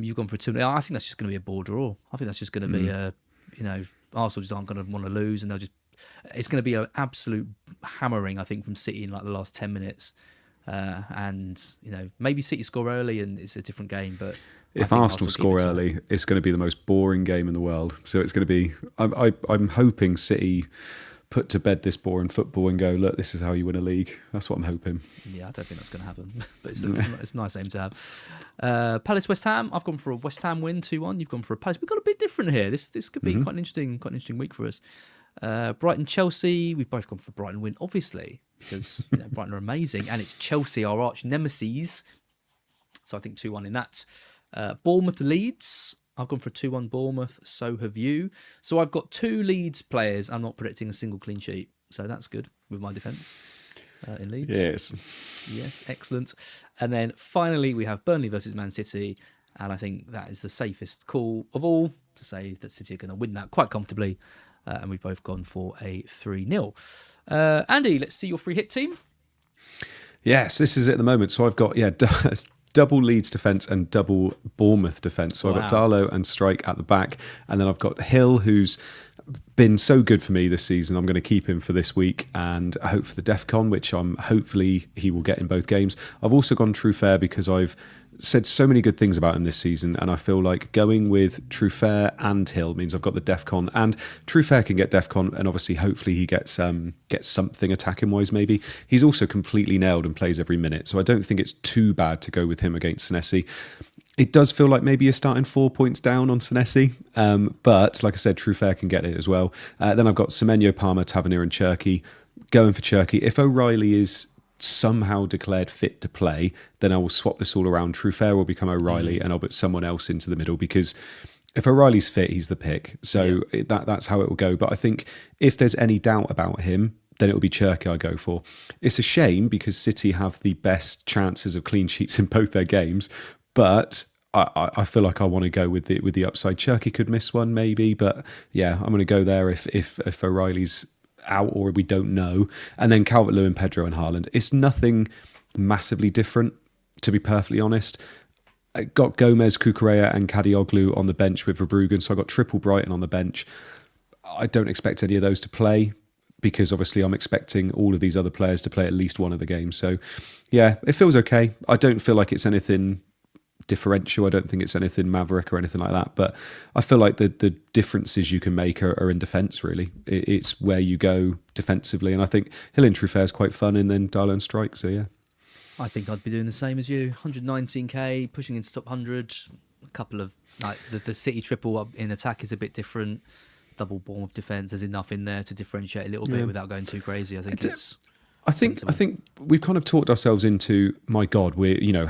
You've gone for a 2-0. I think that's just going to be a ball draw. I think that's just going to be Arsenal just aren't going to want to lose, and it's going to be an absolute hammering, I think, from City in the last 10 minutes. And maybe City score early and it's a different game, but if Arsenal score early, it's going to be the most boring game in the world. So it's going to be. I'm hoping City put to bed this boring football and go, look, this is how you win a league. That's what I'm hoping. Yeah, I don't think that's going to happen, but it's a nice aim to have. Palace West Ham. I've gone for a West Ham win 2-1. You've gone for a Palace. We've got a bit different here. This could be quite an interesting week for us. Brighton Chelsea. We've both gone for Brighton win, obviously, because Brighton are amazing, and it's Chelsea, our arch nemesis. So I think 2-1 in that. Bournemouth Leeds. I've gone for a 2-1 Bournemouth. So have you. So I've got 2 Leeds players. I'm not predicting a single clean sheet. So that's good with my defence in Leeds. Yes, excellent. And then finally we have Burnley versus Man City. And I think that is the safest call of all to say that City are going to win that quite comfortably. And we've both gone for a 3-0. Andy, let's see your free hit team. Yes, this is it at the moment. So I've got double Leeds defence and double Bournemouth defence. So I've got Darlow and Strike at the back. And then I've got Hill, who's been so good for me this season. I'm going to keep him for this week and I hope for the DEFCON, which hopefully he will get in both games. I've also gone Trufair because I've said so many good things about him this season, and I feel like going with Trufair and Hill means I've got the DEFCON, and Trufair can get DEFCON, and obviously hopefully he gets something attacking wise. Maybe he's also completely nailed and plays every minute, so I don't think it's too bad to go with him against Senesi. It does feel like maybe you're starting 4 points down on Senesi, but like I said, Trufair can get it as well. Then I've got Semenyo, Palmer, Tavernier and Cherky. Going for Cherky. If O'Reilly is somehow declared fit to play, then I will swap this all around. Trufair will become O'Reilly and I'll put someone else into the middle, because if O'Reilly's fit, he's the pick. So that's how it will go. But I think if there's any doubt about him, then it will be Cherky I go for. It's a shame because City have the best chances of clean sheets in both their games, but I feel like I want to go with the upside. Cherky could miss one maybe, but yeah, I'm going to go there if O'Reilly's out or we don't know. And then Calvert-Lewin, Pedro and Haaland. It's nothing massively different, to be perfectly honest. I got Gomez, Cucurella and Kadioglu on the bench with Verbruggen, so I got triple Brighton on the bench. I don't expect any of those to play because obviously I'm expecting all of these other players to play at least one of the games. So yeah, it feels okay. I don't feel like it's anything differential. I don't think it's anything maverick or anything like that, but I feel like the differences you can make are in defence, really. It's where you go defensively, and I think Hill and Trufair is quite fun, and then Darlow and Strike, so yeah. I think I'd be doing the same as you. 119k, pushing into top 100. A couple of like the City triple up in attack is a bit different. Double Bournemouth defence, there's enough in there to differentiate a little bit without going too crazy. I think it's. I think we've kind of talked ourselves into, my God, we're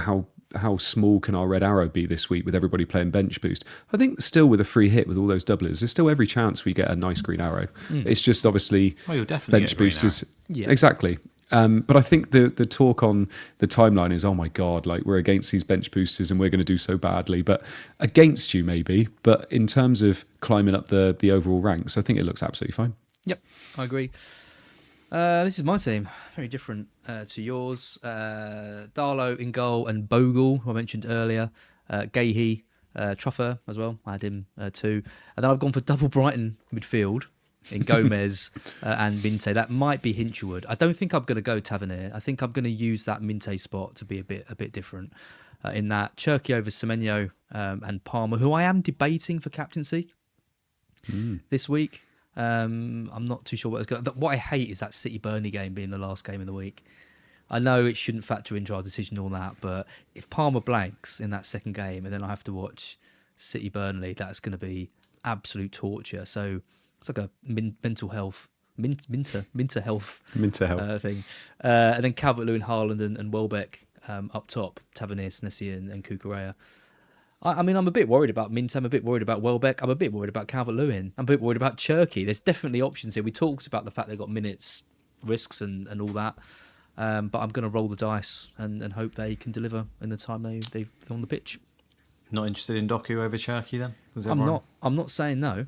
how small can our red arrow be this week with everybody playing bench boost? I think still with a free hit with all those doublers, there's still every chance we get a nice green arrow. It's just obviously you'll definitely bench get a green boost is Yeah. exactly. But I think the talk on the timeline is, oh my God, like we're against these bench boosters and we're going to do so badly. But against you maybe, but in terms of climbing up the overall ranks, I think it looks absolutely fine. Yep, I agree. This is my team, very different to yours. Darlow in goal and Bogle, who I mentioned earlier. Gahey, Truffer as well. I had him too. And then I've gone for double Brighton midfield in Gomez and Minte. That might be Hinchelwood. I don't think I'm going to go Tavernier. I think I'm going to use that Minte spot to be a bit different. In that, Cherky over Semenyo and Palmer, who I am debating for captaincy this week. I'm not too sure what I hate is that City Burnley game being the last game of the week. I know it shouldn't factor into our decision all that, but if Palmer blanks in that second game and then I have to watch City Burnley, that's going to be absolute torture. So it's like a mental health, minter health thing. And then Calvert-Lewin, Haaland and Welbeck up top, Tavernier, Senesi and Cucurella. I mean, I'm a bit worried about Mint. I'm a bit worried about Welbeck. I'm a bit worried about Calvert-Lewin. I'm a bit worried about Cherky. There's definitely options here. We talked about the fact they've got minutes, risks and all that. But I'm going to roll the dice and hope they can deliver in the time they're on the pitch. Not interested in Doku over Cherky then? I'm not saying no.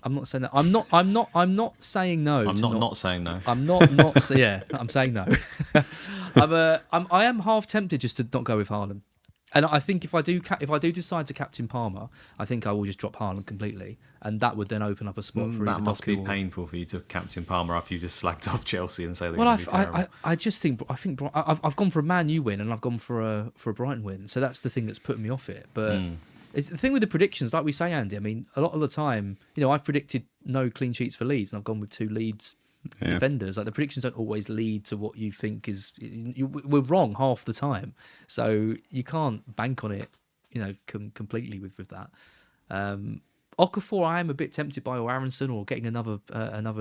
I'm not saying that. I'm not saying no. I'm not saying no. I'm not. Yeah, I'm saying no. I am half tempted just to not go with Haaland. And I think if I do decide to captain Palmer, I think I will just drop Haaland completely, and that would then open up a spot for that either must Doku be or... painful for you to captain Palmer after you just slagged off Chelsea and say they're Well, going to be terrible. I just think I've gone for a Man U win and I've gone for a Brighton win, so that's the thing that's putting me off it. But it's the thing with the predictions, like we say, Andy. I mean, a lot of the time, I've predicted no clean sheets for Leeds, and I've gone with 2 Leeds defenders. Like the predictions don't always lead to what you think is. We're wrong half the time, so you can't bank on it. Completely with that. Okafor, I am a bit tempted by, or Aronson, or getting another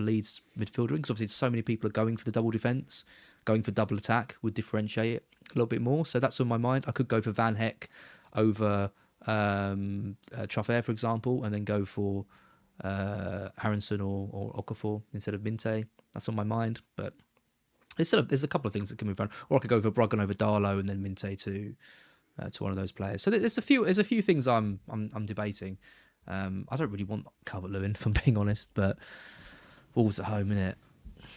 Leeds midfielder, because obviously so many people are going for the double defence, going for double attack would differentiate it a little bit more. So that's on my mind. I could go for Van Heck over Truffair, for example, and then go for Aronson or Okafor instead of Minte. That's on my mind, but there's a couple of things that can move around. Or I could go for Bruggen over Darlow and then Minte to one of those players. So there's a few things I'm debating. I don't really want Calvert-Lewin, if I'm being honest, but Wolves at home, innit?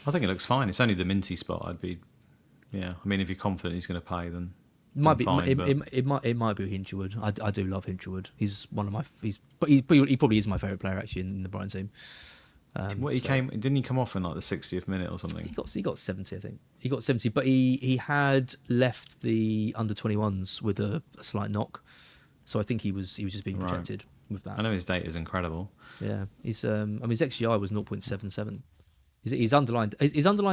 I think it looks fine. It's only the Minty spot. I mean, if you're confident he's going to play, then It might be. fine, It might be Hinchelwood. I do love Hinchelwood. He's one of my. He probably is my favourite player actually in the Brighton team. Didn't he come off in like the 60th minute or something? He got 70, I think. He got 70, but he had left the under 21s with a slight knock, so I think he was just being rejected with that. I know his data is incredible. Yeah, his XGI was 0.77. His underlying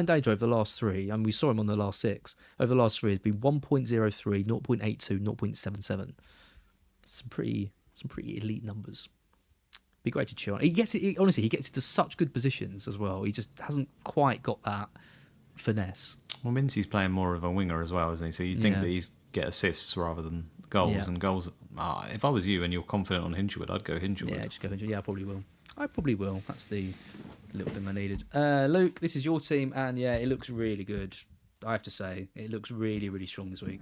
data over the last 3, and we saw him on the last 6. Over the last 3, has been 1.03, 0.82, 0.77. Some pretty elite numbers. Be great to cheer on. Honestly, he gets into such good positions as well. He just hasn't quite got that finesse. Well, Minty's playing more of a winger as well, isn't he? So you'd think that he's get assists rather than goals. Yeah. And goals. If I was you and you're confident on Hinchelwood, I'd go Hinchelwood. Yeah, just go Hinchelwood. Yeah, I probably will. That's the little thing I needed. Luke, this is your team, and yeah, it looks really good. I have to say, it looks really, really strong this week.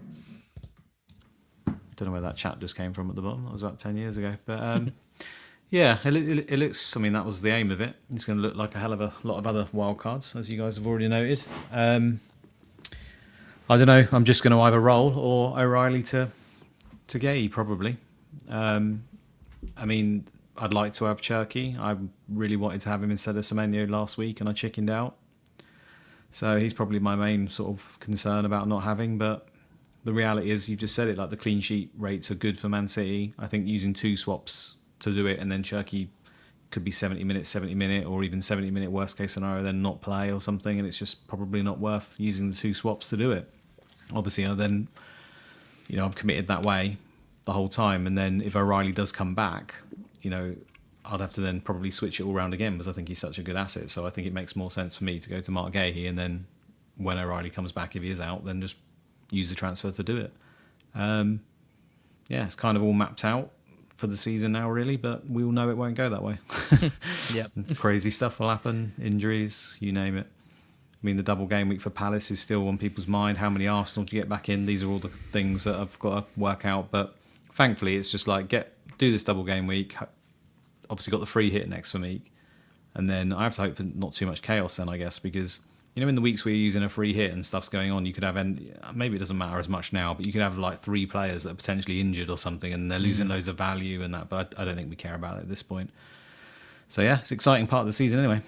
don't know where that chat just came from at the bottom. That was about 10 years ago. But yeah, it looks, I mean, that was the aim of it. It's going to look like a hell of a lot of other wildcards, as you guys have already noted. I don't know. I'm just going to either roll or O'Reilly to Gay, probably. I mean, I'd like to have Cherky. I really wanted to have him instead of Semenyo last week, and I chickened out. So he's probably my main sort of concern about not having. But the reality is, you've just said it, like the clean sheet rates are good for Man City. I think using 2 swaps to do it, and then Cherky could be 70 minute, or even 70 minute worst case scenario, then not play or something, and it's just probably not worth using the 2 swaps to do it. Obviously, then, you know, I'm committed that way the whole time, and then if O'Reilly does come back, you know, I'd have to then probably switch it all around again, because I think he's such a good asset. So I think it makes more sense for me to go to Mark Gahey, and then when O'Reilly comes back, if he is out, then just use the transfer to do it. Yeah, it's kind of all mapped out for the season now, really, but we all know it won't go that way. Yep. Crazy stuff will happen, injuries, you name it. I mean, the double game week for Palace is still on people's mind. How many Arsenal do you get back in? These are all the things that I've got to work out. But thankfully, it's just like, do this double game week. Obviously got the free hit next week. And then I have to hope for not too much chaos then, I guess, because, you know, in the weeks where you're using a free hit and stuff's going on, you could have, maybe it doesn't matter as much now, but you could have like 3 players that are potentially injured or something, and they're losing loads of value and that, but I don't think we care about it at this point. So yeah, it's an exciting part of the season anyway.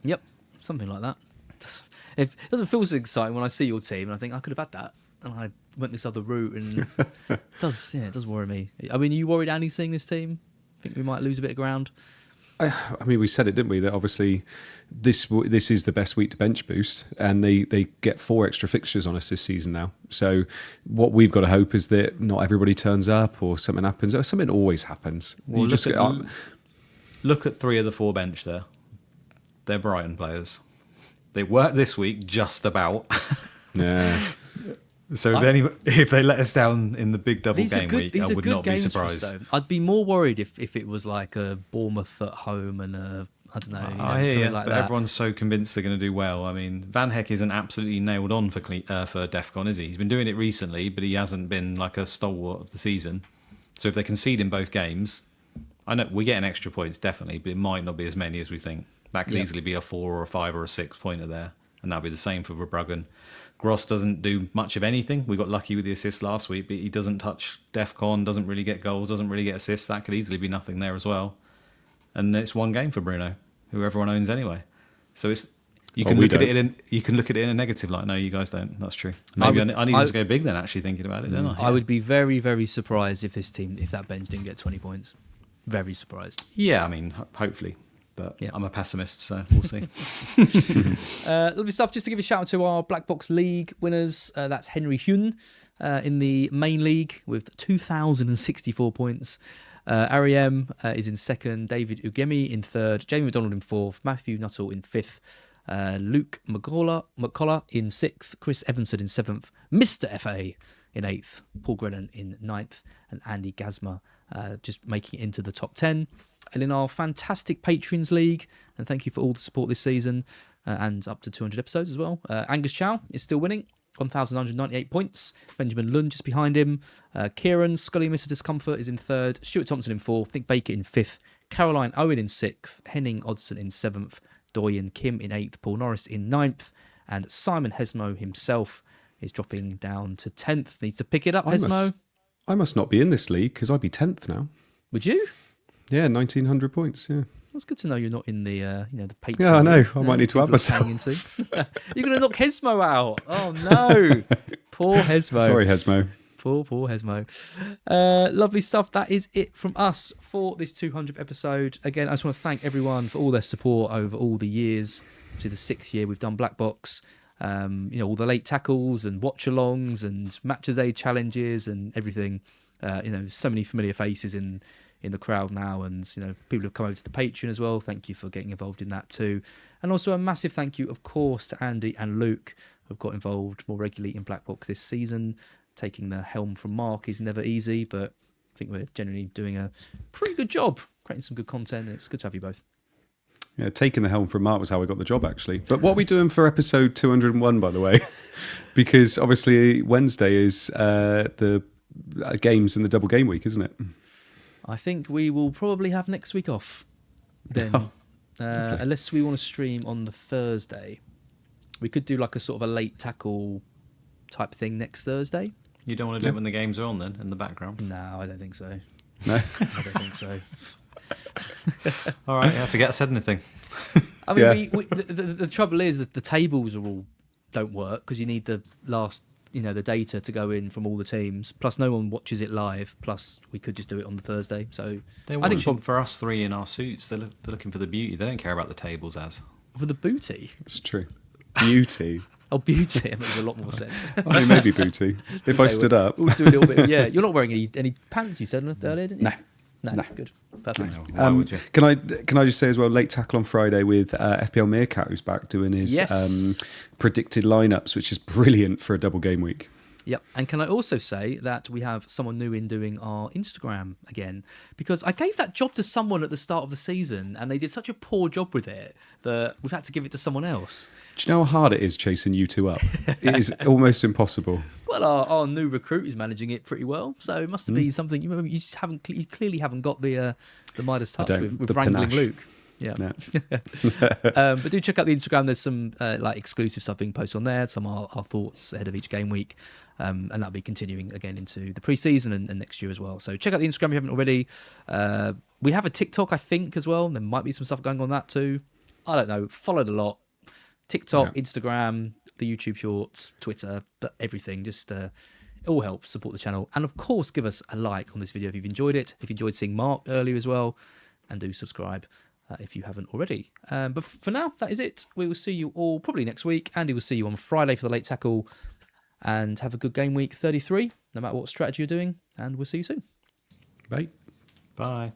Yep, something like that. It doesn't feel so exciting when I see your team and I think I could have had that, and I went this other route, and it does worry me. I mean, are you worried, Andy, seeing this team? Think we might lose a bit of ground? I mean, we said it, didn't we? That obviously this is the best week to bench boost, and they get 4 extra fixtures on us this season now. So what we've got to hope is that not everybody turns up, or something happens. Or something always happens. Well, look at 3 of the 4 bench there. They're Brighton players. They worked this week just about. Yeah. So if they let us down in the big double game week, I would not be surprised. I'd be more worried if it was like a Bournemouth at home and I don't know. I hear you, like but that. everyone's so convinced they're going to do well. I mean, Van Heck isn't absolutely nailed on for DEFCON, is he? He's been doing it recently, but he hasn't been like a stalwart of the season. So if they concede in both games, I know we're getting extra points, definitely, but it might not be as many as we think. That could easily be a 4 or a 5 or a 6 pointer there, and that'll be the same for Verbruggen. Gross doesn't do much of anything. We got lucky with the assist last week, but he doesn't touch DEFCON, doesn't really get goals, doesn't really get assists. That could easily be nothing there as well. And it's 1 game for Bruno, who everyone owns anyway. So it's you can look at it in a negative light. No, you guys don't. That's true. Maybe I need them to go big then. Actually thinking about it, don't I? I would be very, very surprised if that bench didn't get 20 points. Very surprised. Yeah, I mean, hopefully. But I'm a pessimist, so we'll see. Lovely stuff. Just to give a shout out to our Black Box League winners. That's Henry Hyun in the main league with 2,064 points. Ariam is in 2nd. David Ugemi in 3rd. Jamie McDonald in 4th. Matthew Nuttall in 5th. Luke McCullough in 6th. Chris Evanson in 7th. Mr. FA in 8th. Paul Grennan in 9th. And Andy Gazma just making it into the top 10. And in our fantastic Patreons League, and thank you for all the support this season, and up to 200 episodes as well. Angus Chow is still winning, 1,198 points. Benjamin Lund just behind him. Kieran, Scully Mr. Discomfort is in 3rd. Stuart Thompson in 4th. Nick Baker in 5th. Caroline Owen in 6th. Henning Odson in 7th. Doyen Kim in 8th. Paul Norris in 9th. And Simon Hesmo himself is dropping down to 10th. Needs to pick it up, Hesmo. I must not be in this league, because I'd be 10th now. Would you? Yeah, 1,900 points, yeah. That's good to know you're not in the, the Patreon. Yeah, I know. I might need to add myself. You're going to knock Hesmo out. Oh, no. Poor Hesmo. Sorry, Hesmo. Poor Hesmo. Lovely stuff. That is it from us for this 200th episode. Again, I just want to thank everyone for all their support over all the years. To the 6th year we've done Black Box. All the late tackles and watch-alongs and match-a-day challenges and everything. So many familiar faces in the crowd now, and people have come over to the Patreon as well. Thank you for getting involved in that too. And also a massive thank you, of course, to Andy and Luke, who've got involved more regularly in Black Box this season. Taking the helm from Mark is never easy, but I think we're generally doing a pretty good job, creating some good content, and it's good to have you both. Yeah, taking the helm from Mark was how we got the job, actually. But what are we doing for episode 201, by the way? Because obviously Wednesday is the games in the double game week, isn't it? I think we will probably have next week off then. Unless we want to stream on the Thursday. We could do like a sort of a late tackle type thing next Thursday. You don't want to do it when the games are on then, in the background? No, I don't think so. No. I don't think so. All right, I forget I said anything. I mean, Yeah. the trouble is that the tables don't work because you need the last, the data to go in from all the teams. Plus, no one watches it live. Plus, we could just do it on the Thursday. So They're I think watching for us three in our suits. They're looking for the beauty. They don't care about the tables as. for the booty. It's true. Beauty. Oh, beauty. That makes a lot more sense. I mean, maybe booty. If I stood up. We'll do a little bit. Yeah, you're not wearing any pants. You said earlier, didn't you? No. Good. Perfect. Why would you? Can I just say as well, late tackle on Friday with FPL Meerkat, who's back doing his predicted lineups, which is brilliant for a double game week. Yep. And can I also say that we have someone new in doing our Instagram again? Because I gave that job to someone at the start of the season and they did such a poor job with it that we've had to give it to someone else. Do you know how hard it is chasing you two up? It is almost impossible. Well, our new recruit is managing it pretty well. So it must be something you clearly haven't got the Midas touch with wrangling panache. Luke. Yeah. No. But do check out the Instagram. There's some exclusive stuff being posted on there. Some our thoughts ahead of each game week. And that'll be continuing again into the preseason and next year as well. So check out the Instagram if you haven't already. We have a TikTok, I think, as well. There might be some stuff going on that too. I don't know. Follow the lot. TikTok, Instagram, the YouTube Shorts, Twitter, everything. Just it all helps support the channel. And of course, give us a like on this video if you've enjoyed it. If you enjoyed seeing Mark earlier as well. And do subscribe if you haven't already. But for now, that is it. We will see you all probably next week. Andy will see you on Friday for the late tackle. And have a good game week 33, no matter what strategy you're doing. And we'll see you soon. Bye. Bye.